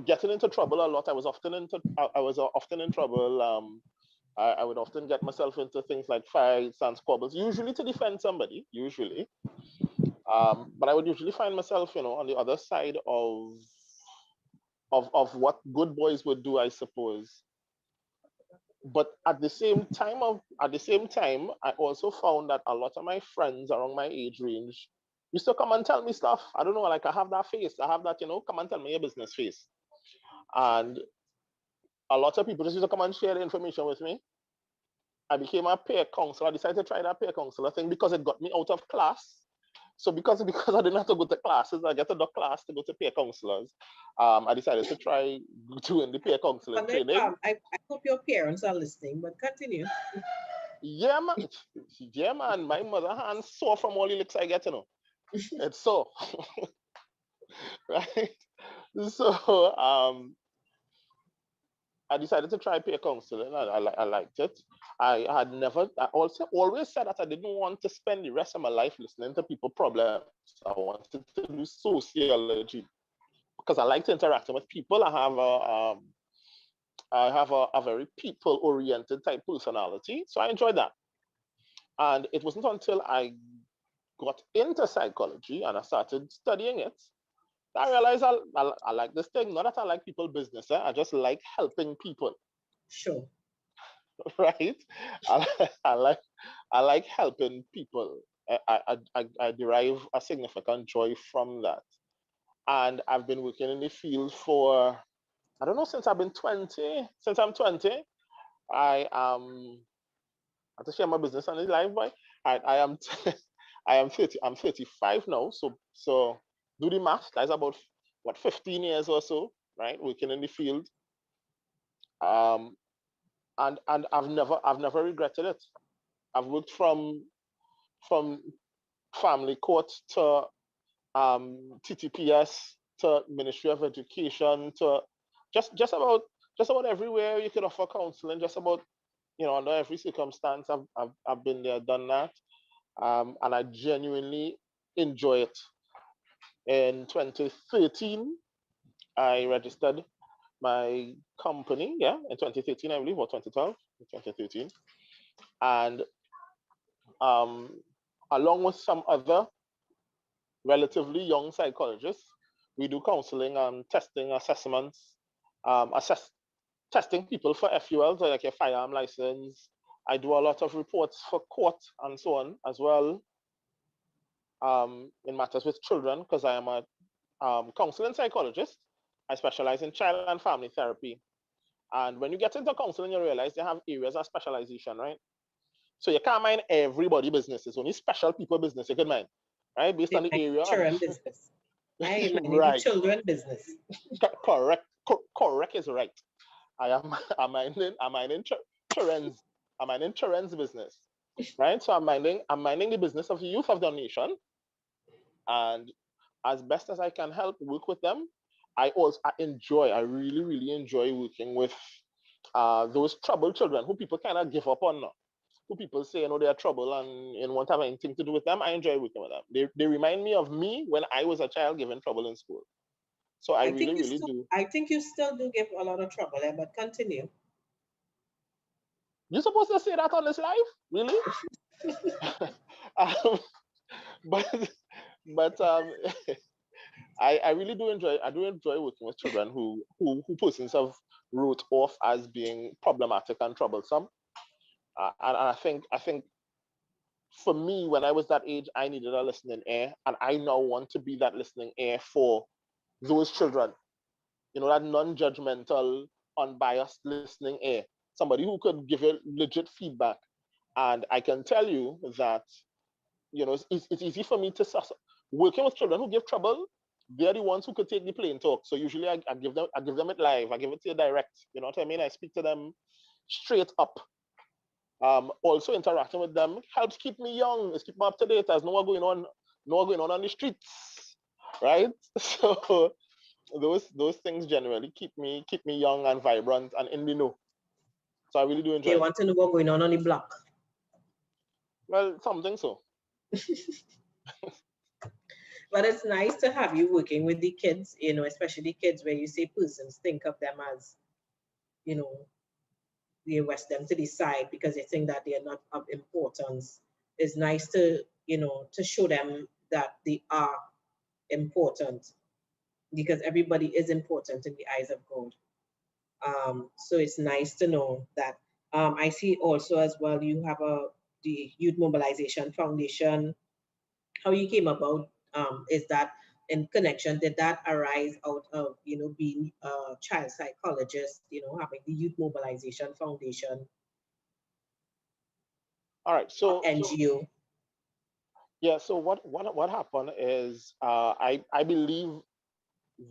Speaker 1: getting into trouble a lot. I was often in trouble. I would often get myself into things like fights and squabbles, usually to defend somebody, usually. But I would usually find myself, on the other side of what good boys would do, I suppose. But at the same time, I also found that a lot of my friends around my age range used to come and tell me stuff. I don't know, like I have that face. I have that, come and tell me your business face. And a lot of people just used to come and share the information with me. I became a peer counselor. I decided to try that peer counselor thing because it got me out of class. So because I didn't have to go to classes, I get to the class to go to peer counselors. I decided to try doing the peer counseling training.
Speaker 21: I hope your parents are listening, but continue.
Speaker 1: Yeah, man. Yeah, man. My mother hands sore from all the licks I get, It's sore. Right? So I decided to try peer counseling. I liked it. I also always said that I didn't want to spend the rest of my life listening to people problems. I wanted to do sociology because I like to interact with people. I have a very people-oriented type personality, so I enjoyed that. And it wasn't until I got into psychology and I started studying it, I realized I like this thing. Not that I like people business, I just like helping people.
Speaker 21: Sure.
Speaker 1: Right? I like helping people. I derive a significant joy from that. And I've been working in the field for, I don't know, since I've been 20, since I'm 20. I have to share my business on the live, boy. I am I am 30, I'm 35 now, so do the math. That's about what 15 years or so, right? Working in the field. And I've never regretted it. I've worked from family court to TTPS to Ministry of Education to just about everywhere you could offer counseling. Just about, under every circumstance, I've been there, done that, and I genuinely enjoy it. In 2013, I registered my company. Yeah, in 2013, I believe, or 2012, 2013, and along with some other relatively young psychologists, we do counseling and testing assessments, testing people for FULs, like your firearm license. I do a lot of reports for court and so on as well, in matters with children, because I am a counseling psychologist. I specialize in child and family therapy. And when you get into counseling, you realize they have areas of specialization, right? So you can't mind everybody business. It's only special people business you can mind, right? Based on the area.
Speaker 21: Children business. I mind
Speaker 1: Right.
Speaker 21: the children business.
Speaker 1: Correct. Correct is right. I'm minding children's. I'm minding children's business, right? So I'm minding the business of the youth of the nation, and as best as I can help work with them. I really, really enjoy working with those troubled children who people kind of give up on now. Who people say, they are trouble and won't have anything to do with them. I enjoy working with them. They remind me of me when I was a child given trouble in school. So I really, really do.
Speaker 21: I think you still do give a lot of trouble there, but continue.
Speaker 1: You're supposed to say that on this live? Really? but I really do enjoy working with children who persons have wrote off as being problematic and troublesome. And I think for me, when I was that age, I needed a listening ear, and I now want to be that listening ear for those children. That non-judgmental, unbiased listening ear. Somebody who could give you legit feedback. And I can tell you that, it's easy for me to working with children who give trouble. They're the ones who could take the plain talk. So usually I give them it live. I give it to you direct. You know what I mean? I speak to them straight up. Also interacting with them helps keep me young. It's keep me up to date. There's no more going on the streets, right? So those things generally keep me young and vibrant and in the know. So I really do enjoy.
Speaker 21: They want to know what's going on the block.
Speaker 1: Well, something so.
Speaker 21: But it's nice to have you working with the kids, especially kids where you say persons think of them as, you west them to the side because they think that they are not of importance. It's nice to, to show them that they are important, because everybody is important in the eyes of God. So it's nice to know that. I see also as well, you have the Youth Mobilization Foundation. How you came about, is that in connection, did that arise out of, being a child psychologist, having the Youth Mobilization Foundation?
Speaker 1: All right, so
Speaker 21: NGO.
Speaker 1: Yeah, so what happened is I believe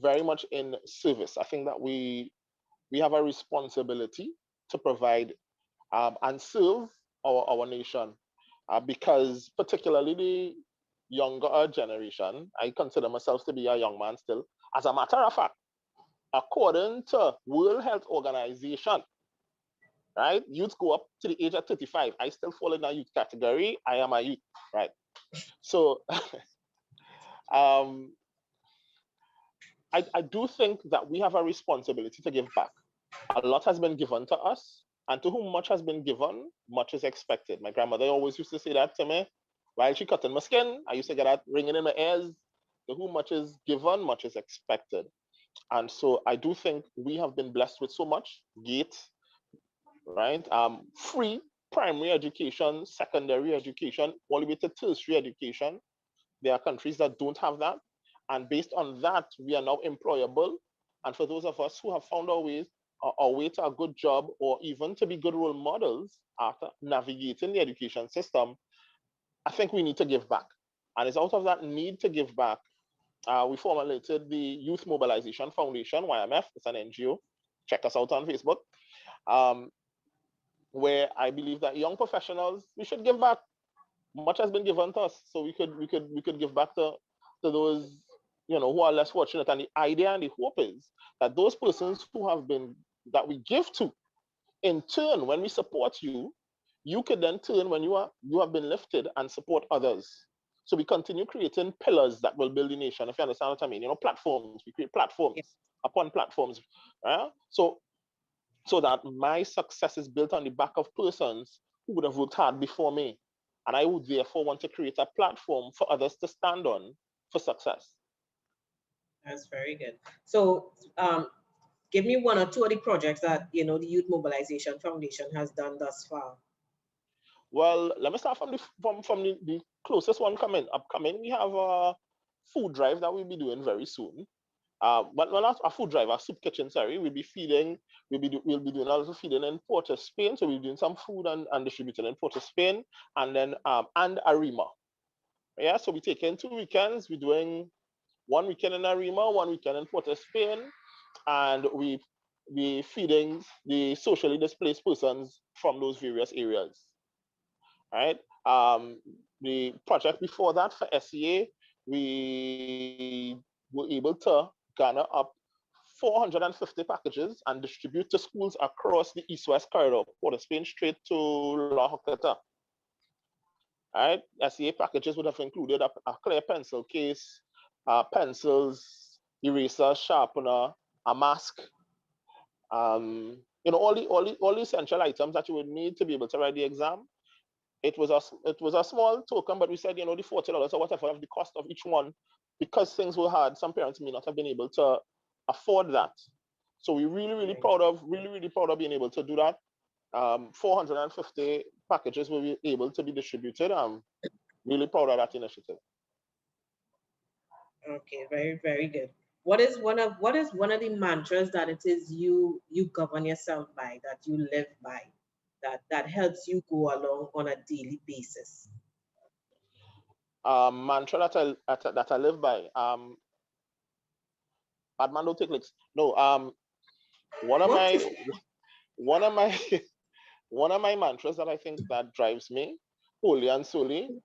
Speaker 1: very much in service. I think that we have a responsibility to provide and serve our nation, because particularly the younger generation, I consider myself to be a young man still. As a matter of fact, according to World Health Organization, right, youths go up to the age of 35. I still fall in that youth category. I am a youth, right? So I do think that we have a responsibility to give back. A lot has been given to us, and to whom much has been given, much is expected. My grandmother always used to say that to me while she cutting my skin. I used to get that ringing in my ears. To whom much is given, much is expected. And so I do think we have been blessed with so much, gate, right? Free primary education, secondary education, all the way to tertiary education. There are countries that don't have that. And based on that, we are now employable. And for those of us who have found our way to a good job, or even to be good role models after navigating the education system, I think we need to give back. And it's out of that need to give back, we formulated the Youth Mobilization Foundation, YMF. It's an NGO. Check us out on Facebook. Where I believe that young professionals, we should give back. Much has been given to us, so we could give back to those, who are less fortunate. And the idea and the hope is that those persons that we give to, in turn, when we support you, you could then turn when you have been lifted and support others. So we continue creating pillars that will build the nation, if you understand what I mean. Platforms. We create platforms upon platforms. So that my success is built on the back of persons who would have worked hard before me. And I would therefore want to create a platform for others to stand on for success.
Speaker 21: That's very good. So give me one or two of the projects that, the Youth Mobilization Foundation has done thus far.
Speaker 1: Well, let me start from the closest one upcoming. We have a food drive that we'll be doing very soon. But not a food drive, a soup kitchen, sorry. We'll be doing a little feeding in Port of Spain. So we'll be doing some food and distributing in Port of Spain, and then and Arima. Yeah, so we take in 2 weekends. We're doing 1 weekend in Arima, 1 weekend in Port of Spain, and we feeding the socially displaced persons from those various areas. Right. The project before that for SEA, we were able to garner up 450 packages and distribute to schools across the East-West corridor, Port of Spain straight to La Joqueta. Right? SEA packages would have included a clear pencil case, pencils, eraser, sharpener, a mask, all the essential items that you would need to be able to write the exam. It was a small token, but we said, the $40 or whatever of the cost of each one, because things were hard, some parents may not have been able to afford that. So we're really proud of being able to do that. 450 packages were able to be distributed. I'm really proud of that initiative.
Speaker 21: Okay, very, very good. What is one of the mantras that it is you govern yourself by, that you live by, that helps you go along on a daily basis?
Speaker 1: Mantra that I live by. Bad man don't take licks. No. One of my mantras that I think that drives me wholly and solely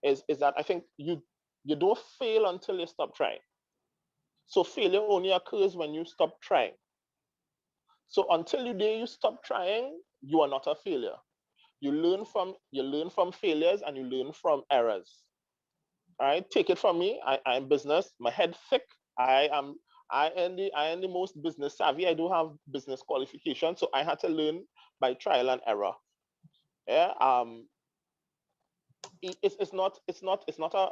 Speaker 1: is that I think you don't fail until you stop trying. So failure only occurs when you stop trying. So until the day you stop trying, you are not a failure. You learn from failures and you learn from errors. All right, take it from me. I'm business. My head thick. I am the most business savvy. I do have business qualifications, so I had to learn by trial and error. Yeah. It's not a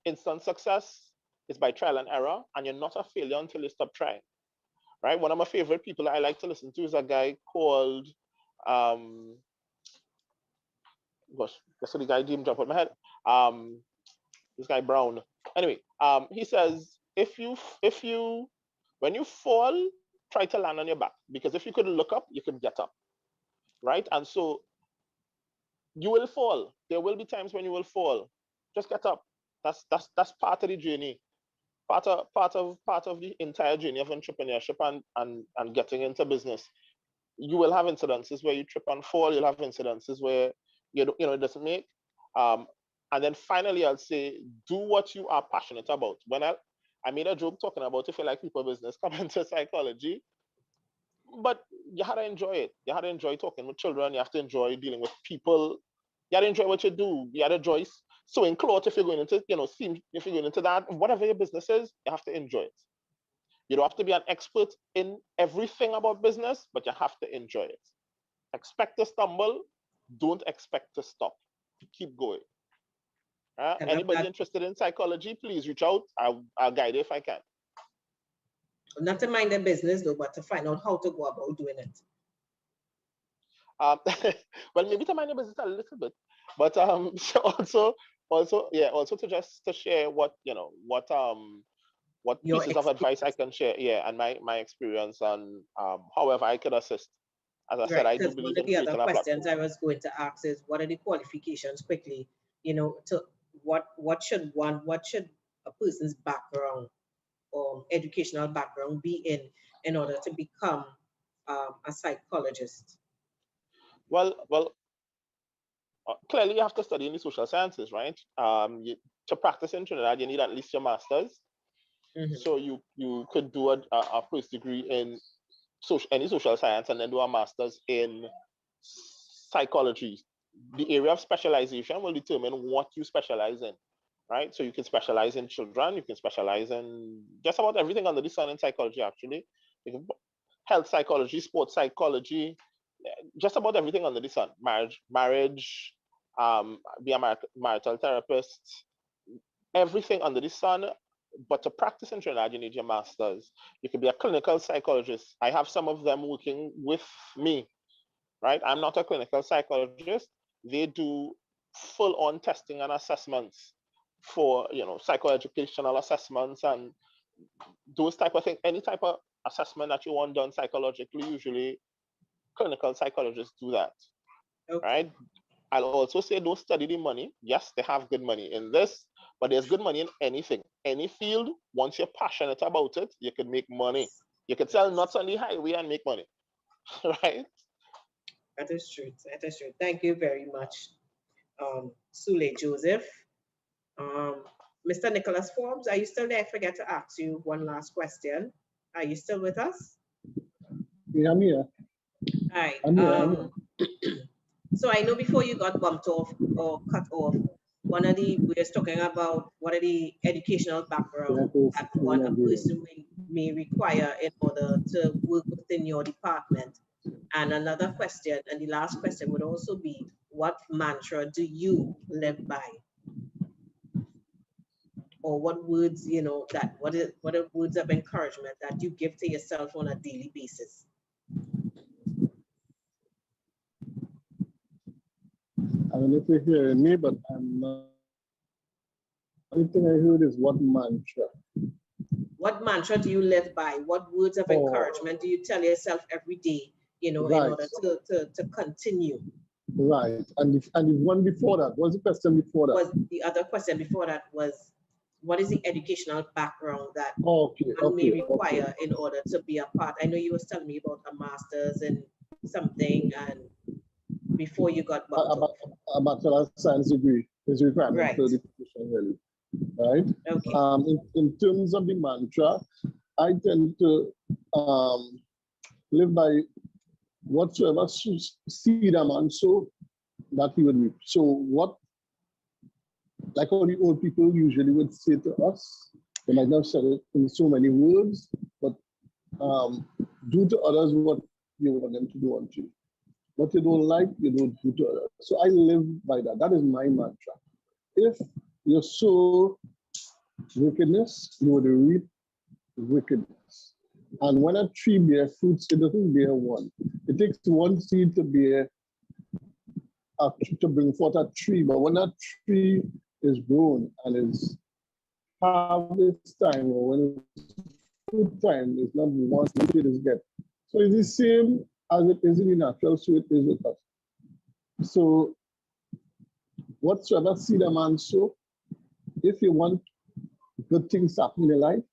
Speaker 1: instant success. It's by trial and error, and you're not a failure until you stop trying. Right. One of my favorite people I like to listen to is a guy called gosh, that's the guy didn't jump out my head. This guy Brown. Anyway, he says when you fall, try to land on your back, because if you could look up, you could get up. Right? And so you will fall. There will be times when you will fall. Just get up. That's part of the journey. Part of the entire journey of entrepreneurship and getting into business. You will have incidences where you trip and fall. You'll have incidences where it doesn't make. And then finally, I'll say, do what you are passionate about. When I made a joke talking about, if you like people business, come into psychology. But you have to enjoy it. You have to enjoy talking with children. You have to enjoy dealing with people. You have to enjoy what you do. You have to enjoy sewing clothes if you're going into, if you're going into that. Whatever your business is, you have to enjoy it. You don't have to be an expert in everything about business, but you have to enjoy it. Expect to stumble. Don't expect to stop. Keep going. Anybody interested in psychology, please reach out. I'll guide you if I can.
Speaker 21: Not to mind the business though, but to find out how to go about doing it.
Speaker 1: Well, maybe to mind your business a little bit, but so also to share what
Speaker 21: Your
Speaker 1: pieces of advice I can share, and my experience on however I could assist. As I said,
Speaker 21: Right,
Speaker 1: I do
Speaker 21: because one
Speaker 1: believe
Speaker 21: of
Speaker 1: in
Speaker 21: the other
Speaker 1: creating a
Speaker 21: questions
Speaker 1: platform.
Speaker 21: I was going to ask is, what are the qualifications quickly? To what should a person's background or educational background be in order to become a psychologist?
Speaker 1: Well, clearly you have to study in the social sciences, right? To practice in Trinidad, you need at least your master's. So you could do a first degree in any social science and then do a master's in psychology. The area of specialization will determine what you specialize in, right? So you can specialize in children, you can specialize in just about everything under the sun in psychology, actually. You can, health psychology, sports psychology, just about everything under the sun. Marriage, be a marital therapist, everything under the sun. But to practice in Trinidad, you need your master's. You could be a clinical psychologist. I have some of them working with me, right? I'm not a clinical psychologist. They do full-on testing and assessments for, psychoeducational assessments and those type of things. Any type of assessment that you want done psychologically, usually clinical psychologists do that, right? I'll also say don't study the money. Yes, they have good money in this, but there's good money in anything, any field. Once you're passionate about it, you can make money. You can sell nuts on the highway and make money, right?
Speaker 21: That is true. That is true. Thank you very much, Sule Joseph. Mr. Nicholas Forbes, are you still there? I forget to ask you one last question. Are you still with us?
Speaker 7: Yeah, I'm here.
Speaker 21: All right.
Speaker 7: I'm here.
Speaker 21: So I know before you got bumped off or cut off, we were talking about what are the educational background that one a person may require in order to work within your department. And another question, and the last question would also be, what mantra do you live by? Or what words, what are words of encouragement that you give to yourself on a daily basis?
Speaker 7: I don't know if you're hearing me, but I'm not. The only thing I heard is what mantra.
Speaker 21: What mantra do you live by? What words of encouragement do you tell yourself every day, in order to continue?
Speaker 7: Right. And the one before that, what's the question before that?
Speaker 21: The other question before that was, what is the educational background that
Speaker 7: one
Speaker 21: may require in order to be a part? I know you were telling me about a master's in something, and before you got
Speaker 7: a bachelor of science degree is requirement for the position, really. Right?
Speaker 21: Okay.
Speaker 7: In terms of the mantra, I tend to live by whatsoever seed a man sow, that he would reap. So what, like all the old people usually would say to us, they might not have said it in so many words, but do to others what you want them to do unto you. What you don't like, you don't do to others. So I live by that. That is my mantra. If you sow wickedness, you will reap wickedness. And when a tree bears fruits, it doesn't bear one. It takes one seed to bear to bring forth a tree. But when a tree is grown and is harvest time, or when it's fruit time, it's not one seed is get. So it's the same as it is in the natural, so it is with us. So whatsoever seed a man sow, if you want good things to happen in your life,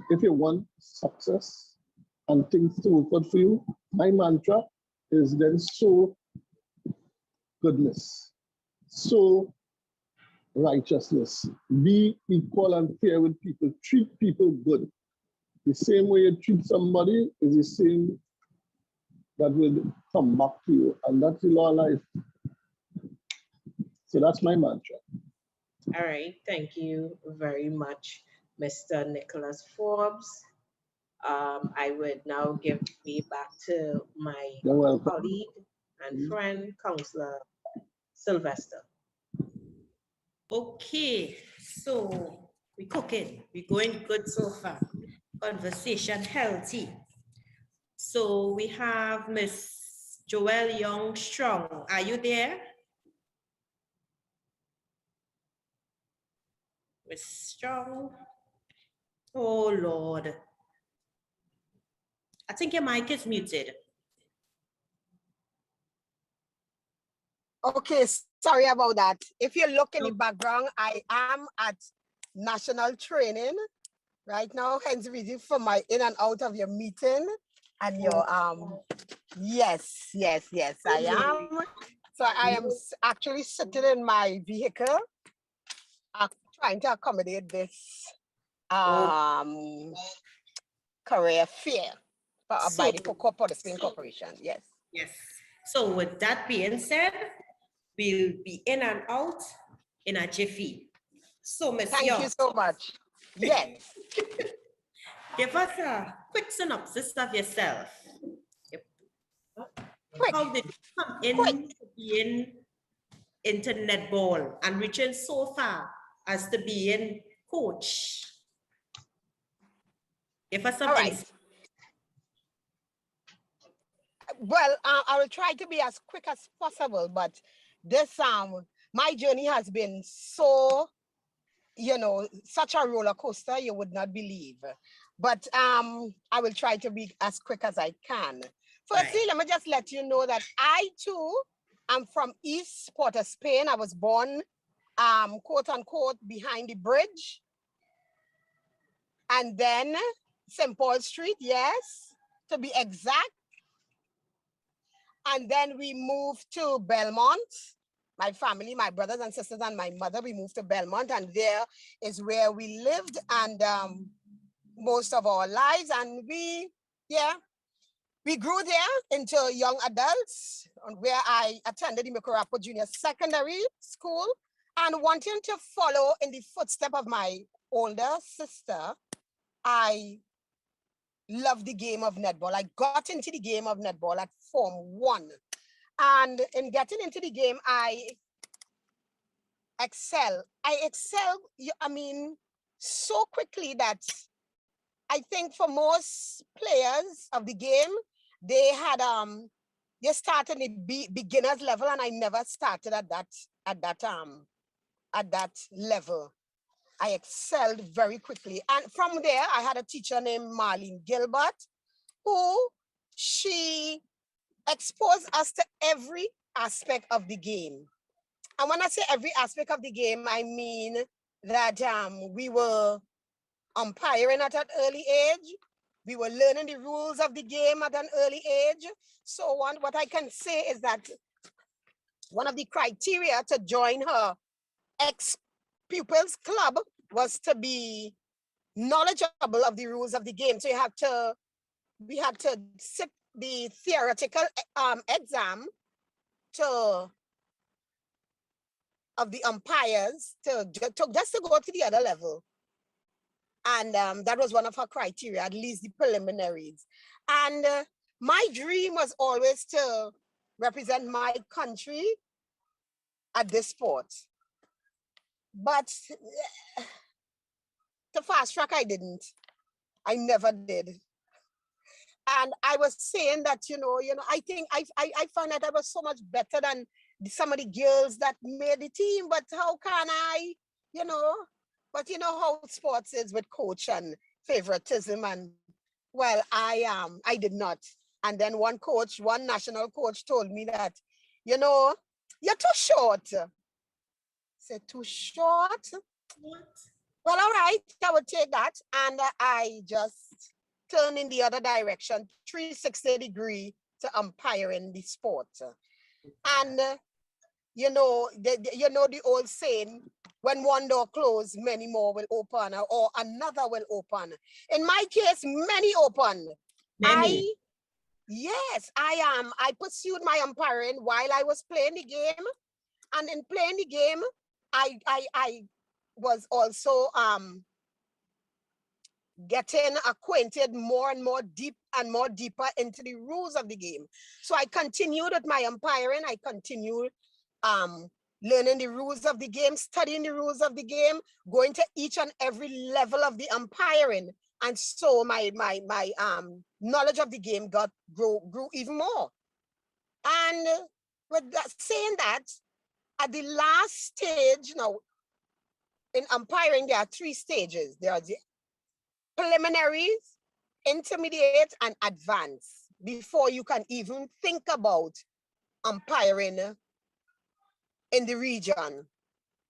Speaker 7: if you want success and things to work out for you, my mantra is then sow goodness, sow righteousness, be equal and fair with people, treat people good. The same way you treat somebody is the same that will come back to you, and that's the law of life. So that's my mantra.
Speaker 21: All right, thank you very much, Mr. Nicholas Forbes. I would now give me back to my colleague and friend, Councillor Sylvester.
Speaker 17: Okay, so we're cooking. We're going good so far. Conversation healthy. So we have Miss Joel Young Strong, are you there? Miss Strong. Oh Lord. I think your mic is muted.
Speaker 8: Okay, sorry about that. If you look in the background, I am at national training right now, hence the reason for my in and out of your meeting and your yes, I am. So I am actually sitting in my vehicle, trying to accommodate this career fair by the POS City Corporation. Yes.
Speaker 17: Yes. So with that being said, we'll be in and out in a jiffy. So Miss
Speaker 8: Thank you so much. Yes.
Speaker 17: Give us a quick synopsis of yourself.
Speaker 8: Quick.
Speaker 17: How did you come in being into netball and reaching so far as to being coach? Give us some insight.
Speaker 8: Well, I will try to be as quick as possible, but this my journey has been so, you know, such a roller coaster you would not believe. But I will try to be as quick as I can. Firstly, let me just let you know that I too am from East Port of Spain. I was born, quote unquote, behind the bridge. And then St. Paul Street, yes, to be exact. And then we moved to Belmont. My family, my brothers and sisters and my mother, we moved to Belmont, and there is where we lived and most of our lives. And we grew there into young adults, where I attended the Microrapo Junior Secondary School, and wanting to follow in the footsteps of my older sister, I loved the game of netball. I got into the game of netball at Form 1. And in getting into the game, I excel, I mean, so quickly that I think for most players of the game, they had they started at the beginners level, and I never started at that level. I excelled very quickly. And from there, I had a teacher named Marlene Gilbert, who she exposed us to every aspect of the game. And when I say every aspect of the game, I mean that we were umpiring at an early age. We were learning the rules of the game at an early age. So what I can say is that one of the criteria to join her ex-pupils club was to be knowledgeable of the rules of the game. So we had to sit the theoretical exam of the umpires just to go to the other level. And that was one of her criteria, at least the preliminaries. And my dream was always to represent my country at this sport. But to fast track, I didn't. I never did. And I was saying that, you know, I think I found that I was so much better than some of the girls that made the team, but how can I, you know? But you know how sports is with coach and favoritism, and well, I did not. And then one national coach told me that, you know, you're too short. I said, too short? What? Well, all right, I would take that. And I just turned in the other direction, 360 degree to umpiring the sport. And you know the old saying, when one door closed, many more will open, or another will open. In my case, many opened.
Speaker 17: Many.
Speaker 8: I pursued my umpiring while I was playing the game. And in playing the game, I was also getting acquainted more and more deeper into the rules of the game. So I continued with my umpiring. I continued learning the rules of the game, studying the rules of the game, going to each and every level of the umpiring. And so my knowledge of the game grew even more. And with that, saying that, at the last stage, now, in umpiring, there are 3 stages. There are the preliminaries, intermediate, and advanced before you can even think about umpiring in the region.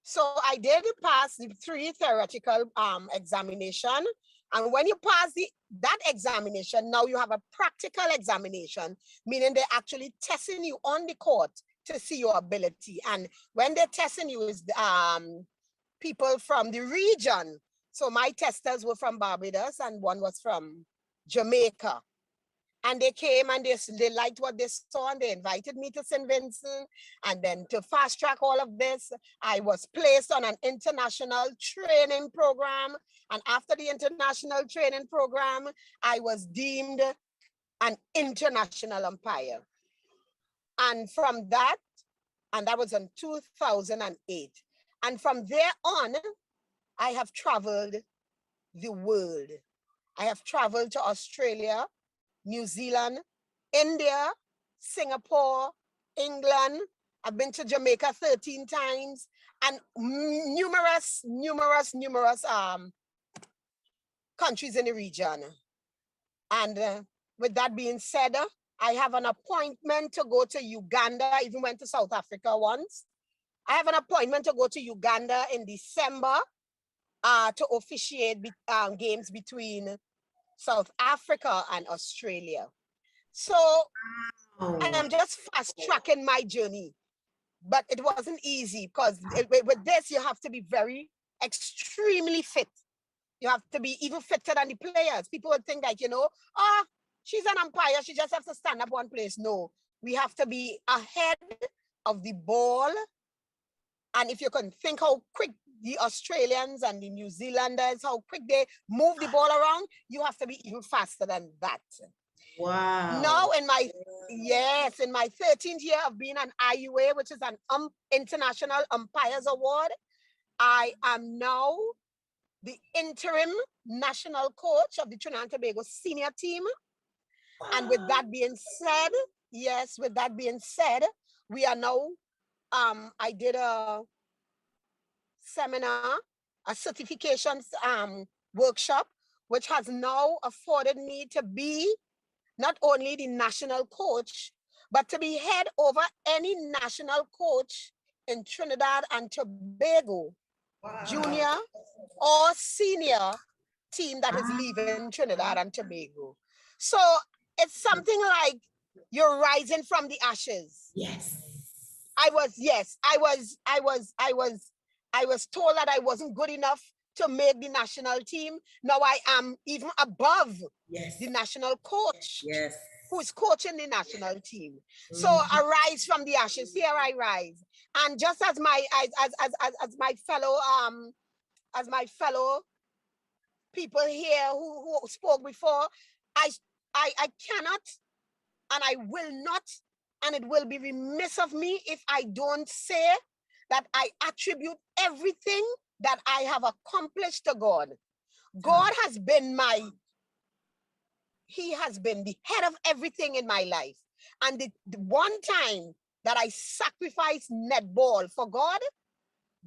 Speaker 8: So I did pass the 3 theoretical examination. And when you pass that examination, now you have a practical examination, meaning they're actually testing you on the court to see your ability. And when they're testing you is people from the region. So my testers were from Barbados and one was from Jamaica. And they came and they liked what they saw and they invited me to St. Vincent. And then to fast track all of this, I was placed on an international training program. And after the international training program, I was deemed an international umpire. And from that, and that was in 2008. And from there on, I have traveled the world. I have traveled to Australia, New Zealand, India, Singapore, England. I've been to Jamaica 13 times and numerous countries in the region. And with that being said, I have an appointment to go to Uganda. I even went to South Africa once. I have an appointment to go to Uganda in December to officiate games between South Africa and Australia. So I am just fast tracking my journey, but it wasn't easy because with this, you have to be extremely fit. You have to be even fitter than the players. People would think like, she's an umpire, she just has to stand up one place. No, we have to be ahead of the ball. And if you can think how quick the Australians and the New Zealanders, how quick they move the ball around, you have to be even faster than that.
Speaker 21: Wow.
Speaker 8: Now in my 13th year of being an IUA, which is an International Umpires Award, I am now the interim national coach of the Trinidad and Tobago senior team. Wow. And with that being said, we are now, I did a seminar, a certifications workshop, which has now afforded me to be not only the national coach, but to be head over any national coach in Trinidad and Tobago, wow, junior or senior team that is leaving Trinidad and Tobago. So it's something like you're rising from the ashes.
Speaker 21: Yes.
Speaker 8: I was told that I wasn't good enough to make the national team. Now I am even above the national coach, who is coaching the national team. So I rise from the ashes. Here I rise. And just as my fellow people here who spoke before, I cannot and I will not, and it will be remiss of me if I don't say that I attribute everything that I have accomplished to God. God has been He has been the head of everything in my life. And the one time that I sacrificed netball for God,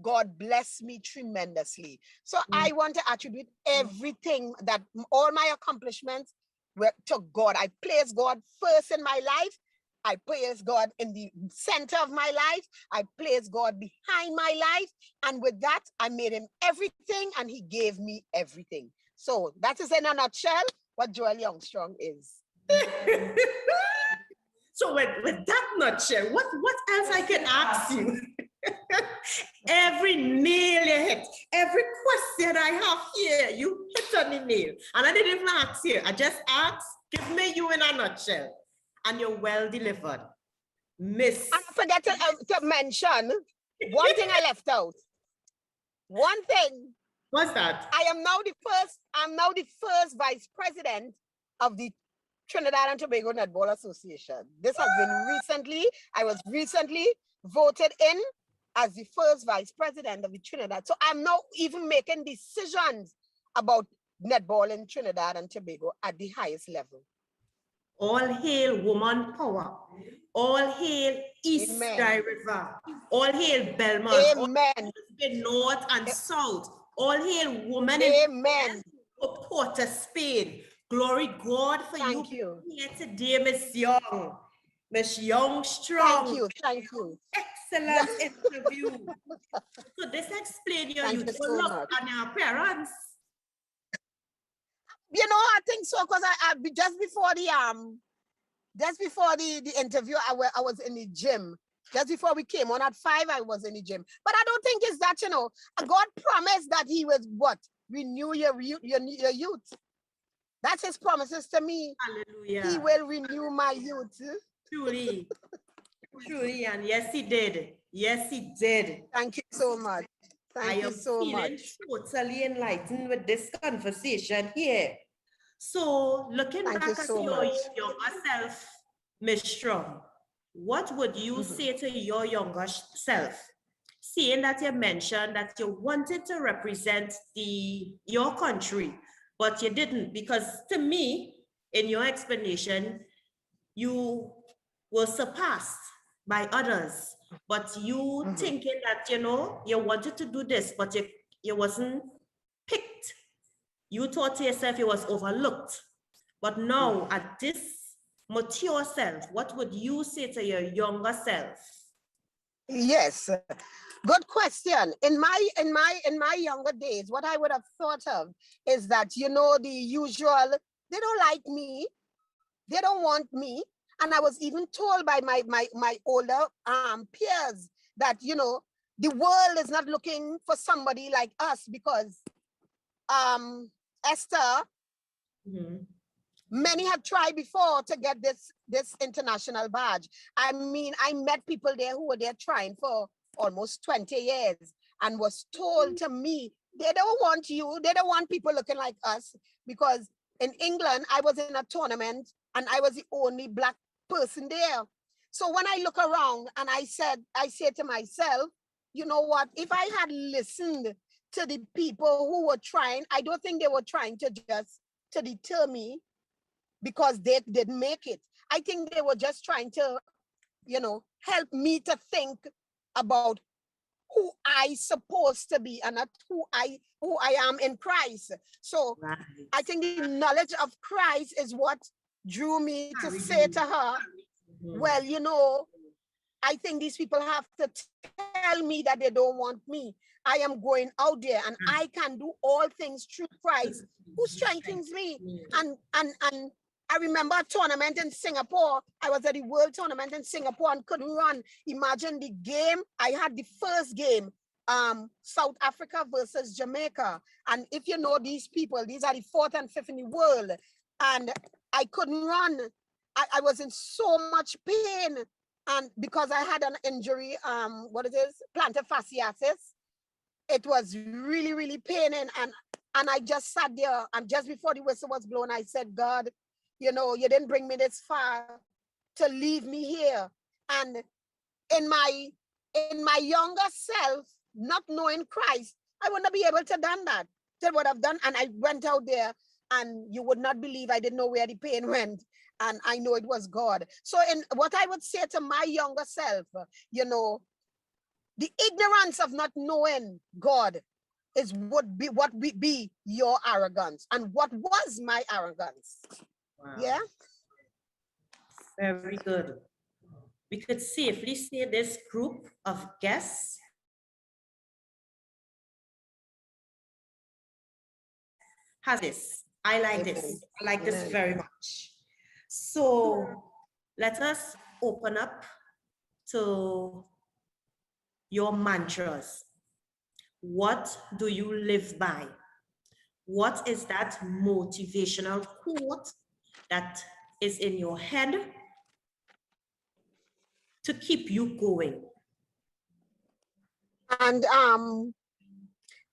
Speaker 8: God blessed me tremendously. So I want to attribute everything, that all my accomplishments were to God. I place God first in my life. I place God in the center of my life. I place God behind my life. And with that, I made him everything and he gave me everything. So that is in a nutshell what Joel Youngstrong is.
Speaker 17: So with that nutshell, what else I can ask you? Every nail you hit, every question I have here, you hit on the nail. And I didn't even ask you. I just asked, give me you in a nutshell. And you're well delivered. Miss.
Speaker 8: I forgot to mention one thing I left out. One thing.
Speaker 17: What's that?
Speaker 8: I'm now the first vice president of the Trinidad and Tobago Netball Association. This has been I was recently voted in as the first vice president of the Trinidad. So I'm now even making decisions about netball in Trinidad and Tobago at the highest level.
Speaker 17: All hail woman power. All hail East
Speaker 8: Amen.
Speaker 17: River. All hail Belmont.
Speaker 8: Amen.
Speaker 17: All hail North and South. All hail women
Speaker 8: Amen.
Speaker 17: in Port of Spain. Glory God for
Speaker 8: Thank
Speaker 17: you here today, Miss Young. Miss Young Strong.
Speaker 8: Thank you. Thank you.
Speaker 17: Excellent interview. So this explains your
Speaker 8: Thank you
Speaker 17: youthful
Speaker 8: so
Speaker 17: love
Speaker 8: much.
Speaker 17: and your parents.
Speaker 8: You know, I think so, because I just before the interview, I was in the gym. Just before we came on at 5, I was in the gym. But I don't think it's that, you know, God promised that he was what? Renew your youth. That's his promises to me.
Speaker 17: Hallelujah.
Speaker 8: He will renew my youth.
Speaker 17: Truly. Truly, and yes, he did. Yes, he did.
Speaker 8: Thank you so much. Thank you so much.
Speaker 17: I am feeling totally enlightened with this conversation here. So, looking back at your younger self, Ms. Strong, what would you say to your younger self? Seeing that you mentioned that you wanted to represent your country, but you didn't, because to me, in your explanation, you were surpassed by others, but you thinking that, you know, you wanted to do this, but you wasn't picked. You thought to yourself you was overlooked. But now at this mature self, what would you say to your younger self?
Speaker 8: Yes, good question. In my younger days, what I would have thought of is that, you know, the usual, they don't like me, they don't want me. And I was even told by my older peers that, you know, the world is not looking for somebody like us because Esther, many had tried before to get this international badge. I mean, I met people there who were there trying for almost 20 years and was told to me, they don't want you, they don't want people looking like us, because in England, I was in a tournament and I was the only Black person there. So when I look around and I say to myself, you know what, if I had listened to the people who were trying, I don't think they were trying to just to deter me because they didn't make it. I think they were just trying to, you know, help me to think about who I supposed to be and not who I am in Christ. So I think the knowledge of Christ is what drew me to say to her, well, you know, I think these people have to tell me that they don't want me. I am going out there and I can do all things through Christ who strengthens me. And I remember a tournament in Singapore. I was at the world tournament in Singapore and couldn't run. Imagine the game. I had the first game, South Africa versus Jamaica. And if you know these people, these are the 4th and 5th in the world. And I couldn't run. I was in so much pain. And because I had an injury, plantar fasciitis, it was really, really paining. And I just sat there, and just before the whistle was blown, I said, God, you know, you didn't bring me this far to leave me here. And in my younger self, not knowing Christ, I wouldn't be able to have done that. That would have done. And I went out there, and you would not believe I didn't know where the pain went. And I know it was God. So in what I would say to my younger self, you know, the ignorance of not knowing God would be your arrogance, and what was my arrogance. Wow. Yeah.
Speaker 17: Very good. We could safely say this group of guests has this. I like this. I like this very much. So let us open up to your mantras. What do you live by? What is that motivational quote that is in your head to keep you going?
Speaker 8: And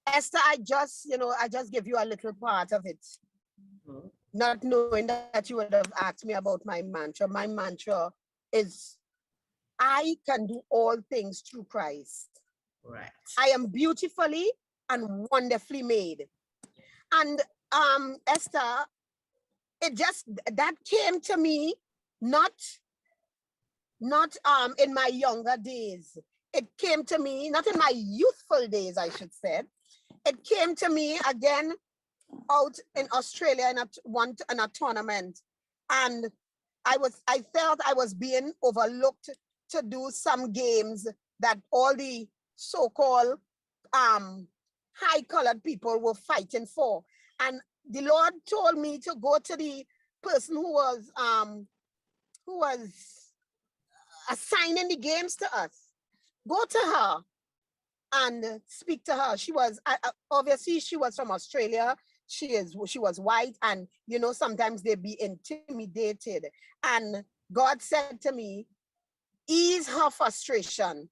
Speaker 8: Esther, I just give you a little part of it. Not knowing that you would have asked me about my mantra. My mantra is, I can do all things through Christ.
Speaker 17: Right.
Speaker 8: I am beautifully and wonderfully made. And Esther, that came to me, not in my younger days. It came to me, not in my youthful days, I should say. It came to me again out in Australia in a tournament. And I felt I was being overlooked to do some games that all the so-called high-colored people were fighting for. And the Lord told me to go to the person who was assigning the games to us. Go to her and speak to her. She was obviously she was from Australia. She was white, and you know sometimes they be intimidated. And God said to me, ease her frustration.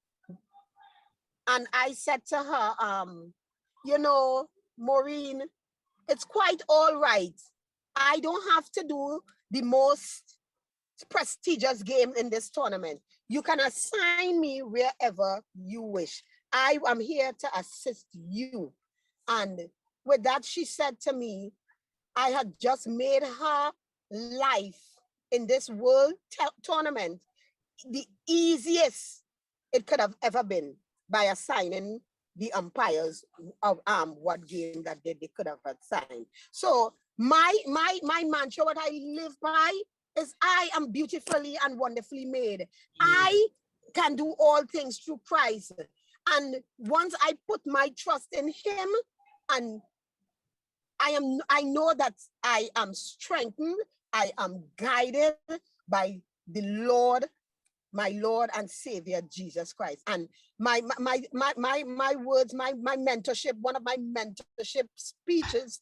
Speaker 8: And I said to her, you know, Maureen, it's quite all right. I don't have to do the most prestigious game in this tournament. You can assign me wherever you wish. I am here to assist you. And with that, she said to me, I had just made her life in this world tournament the easiest it could have ever been by assigning the umpires of what game that they could have assigned. So my mantra, what I live by, is I am beautifully and wonderfully made. I can do all things through Christ. And once I put my trust in him, and I know that I am strengthened, I am guided by the Lord, my Lord and Savior, Jesus Christ. And my words, my mentorship, one of my mentorship speeches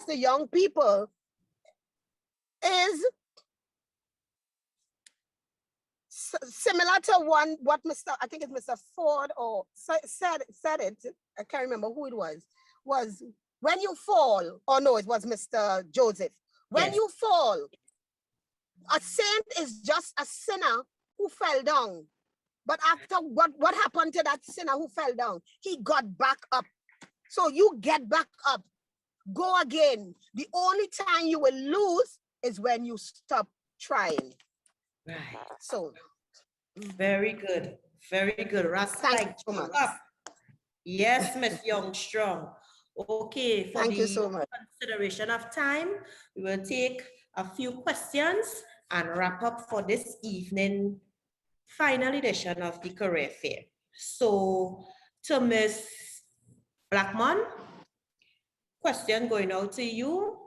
Speaker 8: to young people is similar to what I think it's Mr. Ford or said it, I can't remember who it was when you fall, or no, it was Mr. Joseph. When you fall, a saint is just a sinner who fell down. But after what happened to that sinner who fell down? He got back up. So you get back up, go again. The only time you will lose is when you stop trying.
Speaker 17: Right.
Speaker 8: So
Speaker 17: very good. Very good. Rasta,
Speaker 8: thank you so much.
Speaker 17: Yes, Miss Youngstrong. Okay, for
Speaker 8: thank
Speaker 17: the
Speaker 8: you so much.
Speaker 17: consideration of time, we will take a few questions and wrap up for this evening final edition of the career fair. So to Ms. Blackman, question going out to you.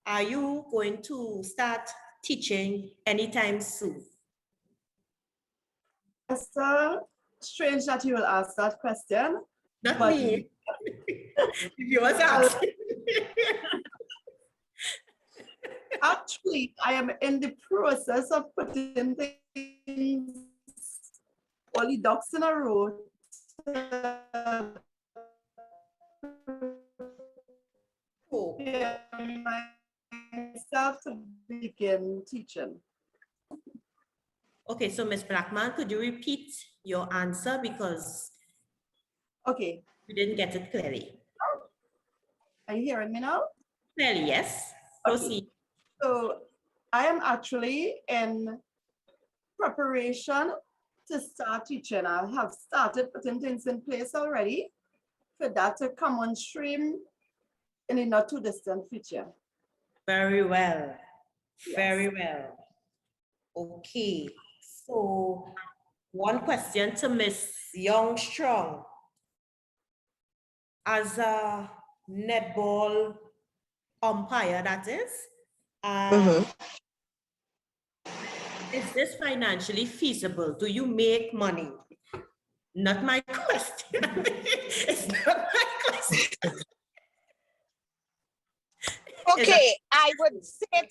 Speaker 17: Are you going to start teaching anytime soon?
Speaker 20: It's strange that you will ask that question.
Speaker 17: Not me. If you was asking.
Speaker 20: Actually, I am in the process of putting things, all the ducks in a row, myself to begin teaching.
Speaker 17: Okay, so Ms. Blackman, could you repeat your answer, because
Speaker 20: okay,
Speaker 17: we didn't get it clearly.
Speaker 20: Are you hearing me now?
Speaker 17: Clearly, yes. Proceed.
Speaker 20: So I am actually in preparation to start teaching. I have started putting things in place already for that to come on stream in a not too distant future.
Speaker 17: Very well.
Speaker 20: Yes.
Speaker 17: Very well. Okay. So one question to Ms. Youngstrong. As a netball umpire, that is, is this financially feasible? Do you make money? Not my question. It's not my question.
Speaker 8: Okay, I would say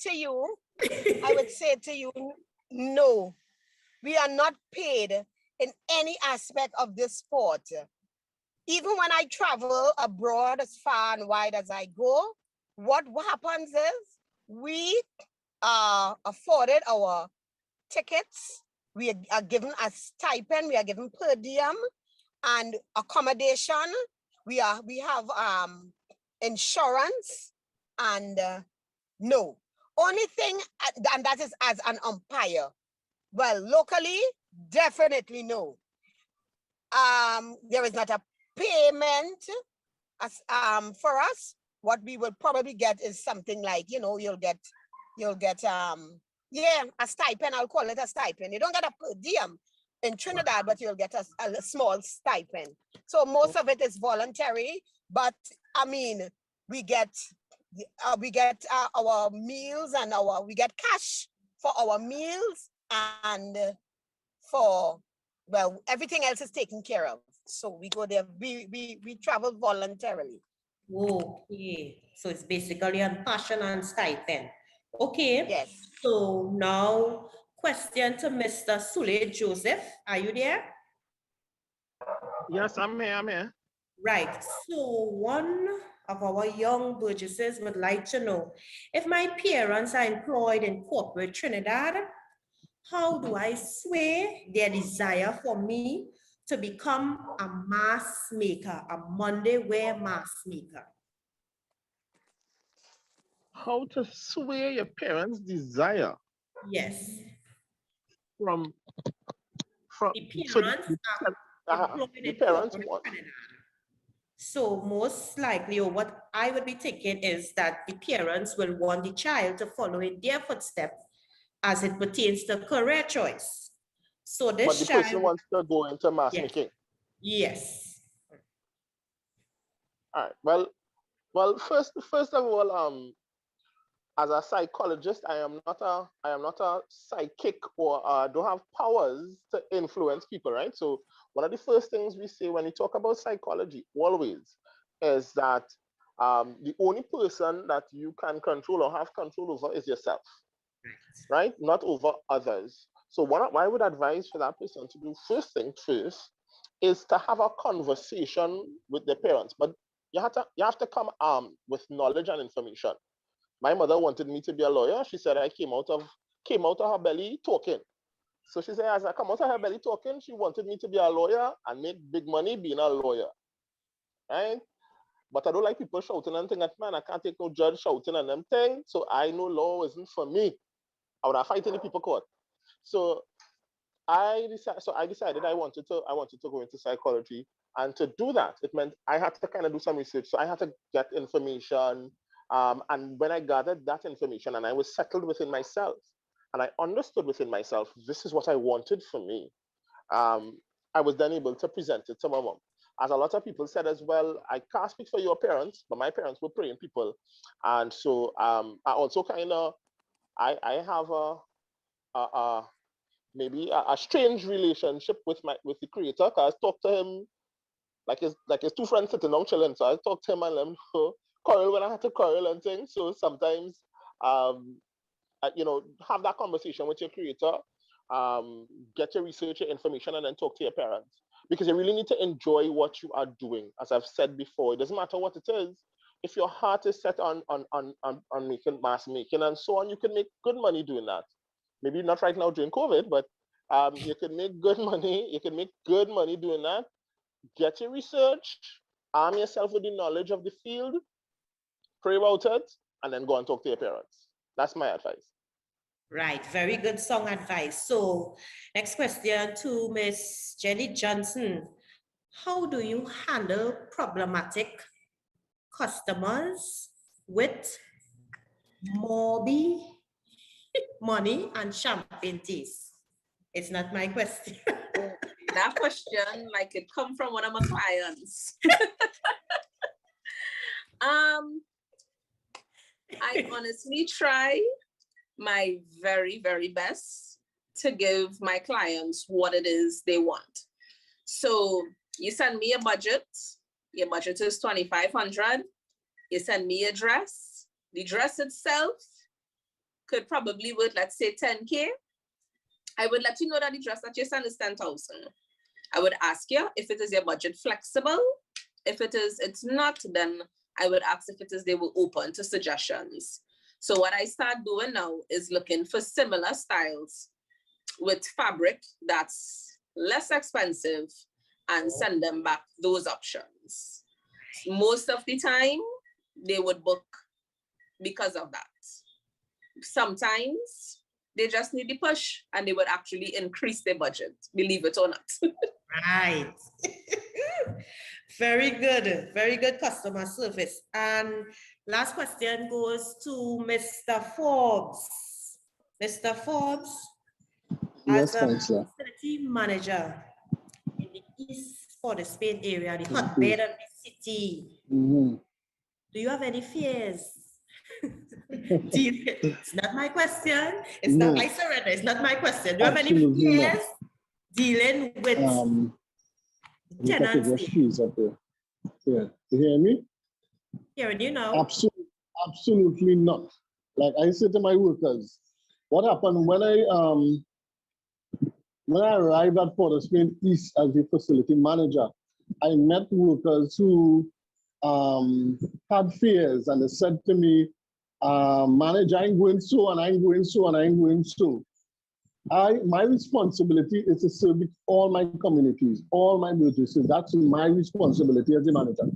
Speaker 8: to you, no, we are not paid in any aspect of this sport. Even when I travel abroad as far and wide as I go, what happens is we are afforded our tickets, we are given a stipend, we are given per diem and accommodation. We have insurance, and no. Only thing, and that is as an umpire. Well, locally, definitely no. There is not a payment as for us. What we will probably get is something like, you know, you'll get yeah, a stipend. I'll call it a stipend. You don't get a per diem in Trinidad, but you'll get a small stipend. So most of it is voluntary, but I mean, we get our meals and we get cash for our meals and for, well, everything else is taken care of. So we go there, we travel voluntarily.
Speaker 17: Okay, so it's basically on passion and stipend. Okay.
Speaker 8: Yes.
Speaker 17: So now question to Mr. Sule Joseph. Are you there?
Speaker 1: Yes, I'm here.
Speaker 17: Right. So one of our young burgesses would like to know, if my parents are employed in corporate Trinidad, how do I sway their desire for me to become a mask maker, a Monday wear mask maker?
Speaker 1: How to sway your parents' desire?
Speaker 17: Yes.
Speaker 1: From
Speaker 17: the
Speaker 1: so
Speaker 17: parents
Speaker 1: the parents want.
Speaker 17: So most likely, or what I would be thinking is that the parents will want the child to follow in their footsteps as it pertains to career choice. So this
Speaker 1: But the
Speaker 17: child
Speaker 1: person wants to go into mask making.
Speaker 17: Yes.
Speaker 1: All right. Well, first of all, as a psychologist, I am not a psychic or don't have powers to influence people, right? So one of the first things we say when we talk about psychology always is that the only person that you can control or have control over is yourself, right? Not over others. So what I would advise for that person to do first is to have a conversation with their parents, but you have to come armed with knowledge and information. My mother wanted me to be a lawyer. She said I came out of her belly talking. So she said, as I come out of her belly talking, she wanted me to be a lawyer and make big money being a lawyer, right? But I don't like people shouting and things. Man, I can't take no judge shouting and them things. So I know law isn't for me. I would have fight in the people court. So I decided I wanted to go into psychology, and to do that, it meant I had to kind of do some research. So I had to get information. And when I gathered that information and I was settled within myself and I understood within myself, this is what I wanted for me, I was then able to present it to my mom. As a lot of people said as well, I can't speak for your parents, but my parents were praying people. And so I also kind of, I have maybe a strange relationship with the creator, because I talk to him like his two friends sitting down chilling. So I talk to him and let him know quarrel when I had to quarrel and things. So sometimes, have that conversation with your creator, get your research, your information, and then talk to your parents, because you really need to enjoy what you are doing. As I've said before, it doesn't matter what it is. If your heart is set on making mask making and so on, you can make good money doing that. Maybe not right now during COVID, but you can make good money. You can make good money doing that. Get your research, arm yourself with the knowledge of the field, pray about it, and then go and talk to your parents. That's my advice.
Speaker 17: Right, very good song advice. So next question to Miss Jenny Johnson. How do you handle problematic customers with Morby money and champagne taste? It's not my question.
Speaker 19: That question, like, it come from one of my clients. I honestly try my very, very best to give my clients what it is they want. So you send me a budget, your budget is $2,500. You send me a dress. The dress itself could probably worth, let's say, $10K. I would let you know that the dress that you send is $10,000. I would ask you if it is your budget flexible. If it is, it's not, then I would ask if it is they were open to suggestions. So what I start doing now is looking for similar styles with fabric that's less expensive and send them back those options. Most of the time, they would book because of that. sometimes they just need the push and they would actually increase their budget, believe it or not.
Speaker 17: Right. Very good customer service. And last question goes to Mr. Forbes. Mr. Forbes,
Speaker 7: Yes,
Speaker 17: as a
Speaker 7: Councillor.
Speaker 17: facility manager in the East Port of Spain area, the hotbed of the city, do you have any fears? It's not my question. It's
Speaker 7: No.
Speaker 17: not, I surrender. It's not my question. Do you have any
Speaker 7: Absolutely not.
Speaker 17: fears dealing with
Speaker 7: Look at
Speaker 17: tenants?
Speaker 7: the trees up there. Yeah. You hear me?
Speaker 17: Hearing you now.
Speaker 7: Absolutely not. Like I say to my workers, what happened when I arrived at Port of Spain East as the facility manager, I met workers who had fears, and they said to me, manager, I'm going so, and I'm going so, and I'm going so. My responsibility is to service all my communities, all my businesses. That's my responsibility as a manager.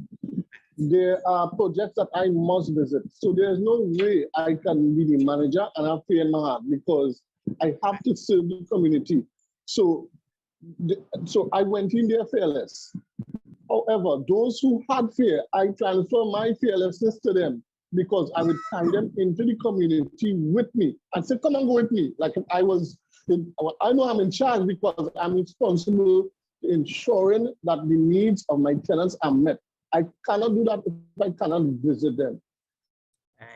Speaker 7: There are projects that I must visit. So there's no way I can be the manager and have fear in my heart, because I have to serve the community. So I went in there fearless. However, those who had fear, I transfer my fearlessness to them, because I would carry them into the community with me and say, come and go with me. Like I know I'm in charge, because I'm responsible for ensuring that the needs of my tenants are met. I cannot do that if I cannot visit them.
Speaker 17: Right.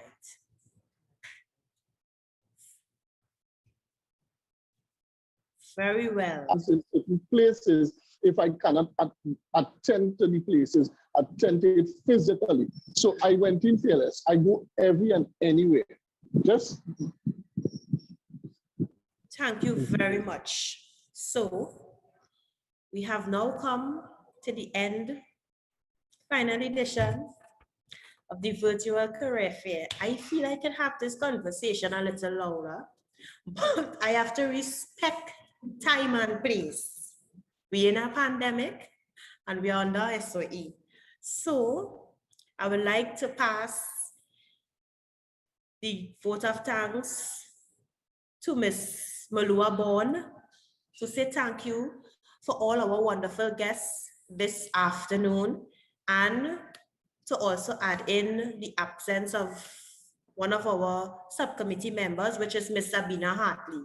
Speaker 17: Very well.
Speaker 7: As in certain places, if I cannot attend to the places, attend to it physically. So I went in fearless. I go every and anywhere. Just.
Speaker 17: Thank you very much. So we have now come to the end, final edition of the virtual career fair. I feel I can have this conversation a little longer, but I have to respect time and place. We're in a pandemic and we're under SOE. So I would like to pass the vote of thanks to Ms. Malua Bond to say thank you for all our wonderful guests this afternoon, and to also add in the absence of one of our subcommittee members, which is Ms. Sabina Hartley.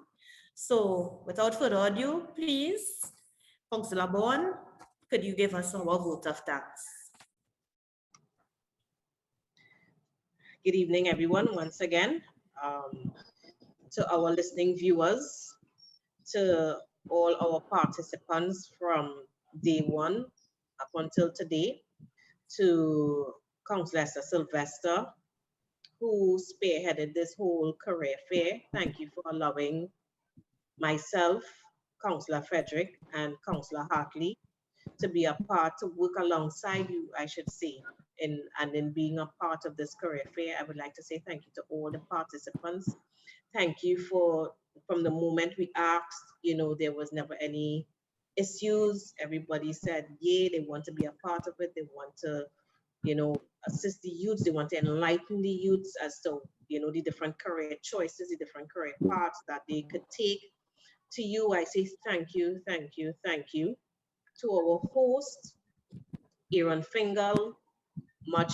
Speaker 17: So without further ado, please, Councillor Bond, could you give us our vote of thanks?
Speaker 21: Good evening, everyone, once again. To our listening viewers, to all our participants from day one up until today, to Councillor Sylvester, who spearheaded this whole career fair. Thank you for allowing myself, Councillor Frederick, and Councillor Hartley to be a part, to work alongside you, I should say, in being a part of this career fair. I would like to say thank you to all the participants. Thank you for, from the moment we asked, you know, there was never any issues. Everybody said, yeah, they want to be a part of it. They want to, you know, assist the youths. They want to enlighten the youths as to, you know, the different career choices, the different career paths that they could take. To you, I say thank you, thank you, thank you. To our host, Aaron Fingal, much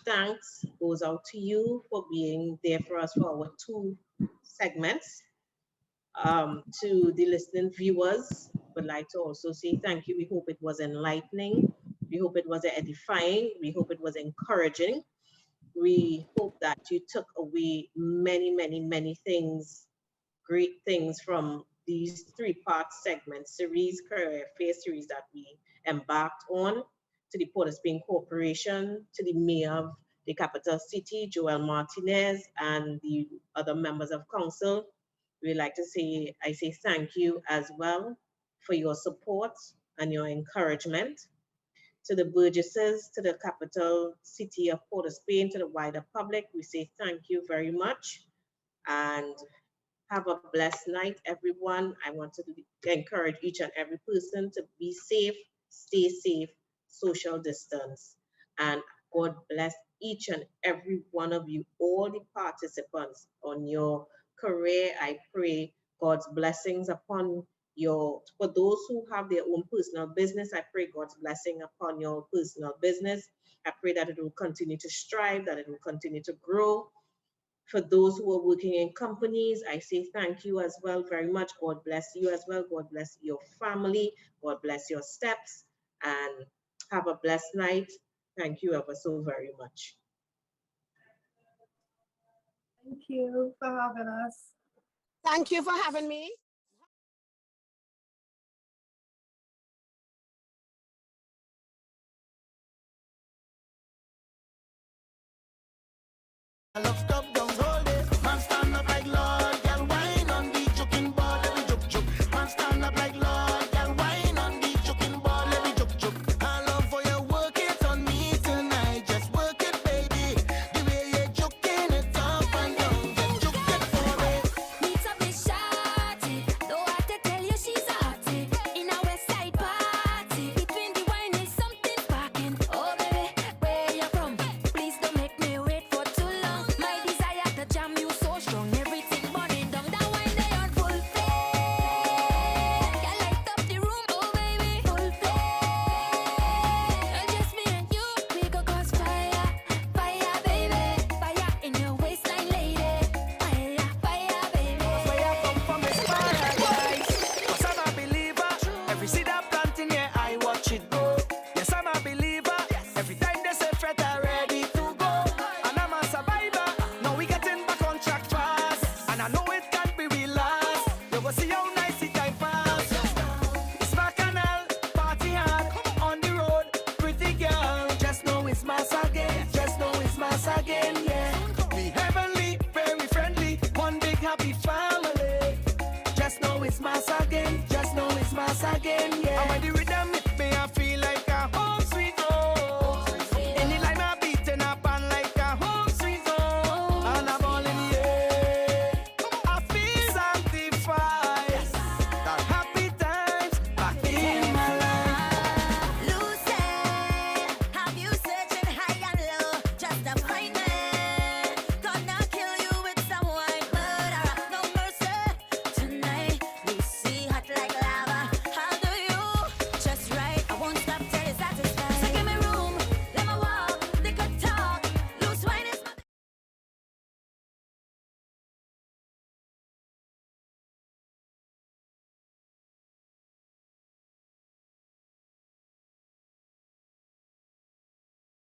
Speaker 21: thanks goes out to you for being there for us for our 2 segments. To the listening viewers, would like to also say thank you. We hope it was enlightening. We hope it was edifying. We hope it was encouraging. We hope that you took away many, many, many things, great things from these 3-part segment series, career fair series that we embarked on. To the Port of Spain Corporation, to the Mayor of the capital city, Joel Martinez, and the other members of council. We'd like to say, I say thank you as well for your support and your encouragement. To the Burgesses, to the capital city of Port of Spain, to the wider public, we say thank you very much and have a blessed night, everyone. I want to encourage each and every person to be safe, stay safe, social distance, and God bless each and every one of you, all the participants on your career. I pray God's blessings upon for those who have their own personal business, I pray God's blessing upon your personal business. I pray that it will continue to strive, that it will continue to grow. For those who are working in companies, I say thank you as well very much. God bless you as well. God bless your family. God bless your steps, and have a blessed night. Thank you ever so very much.
Speaker 20: Thank you for having us.
Speaker 8: Thank you for having me.
Speaker 16: Love cup down, hold it. Man stand up like Lord, girl wine on the joking ball, let me juke juke. Man stand up like Lord, girl wine on the joking ball, let me juke juke. I love for you work it on me tonight, just work it, baby. The way you're joking it up and down, just juke it for me.
Speaker 6: Meet up with Shawty, don't have to tell you she's hotty. In a West Side party, between the wine is something sparking. Oh baby, where you from? Please don't make me wait for too long. My desire to jam you so strong, everything burning down. That wine they on full flame. Girl, light up the room, oh baby, full flame. And just me and you, we go cause fire, fire, baby, fire in your waistline, lady. Fire, fire, baby.
Speaker 9: Where I come from is paradise. 'Cause I'm a believer. Every seed I plant in here, I watch it grow. Yes, I'm a believer. Every time they say fret, I'm ready to go. And I'm a survivor. Now we getting back on track fast. And I know it can't be real last. You will see how nice it time pass. It's bacchanal, party hard, on the road, pretty girl. Just know it's mass again. Just know it's mass again, yeah. We heavenly, very friendly, one big happy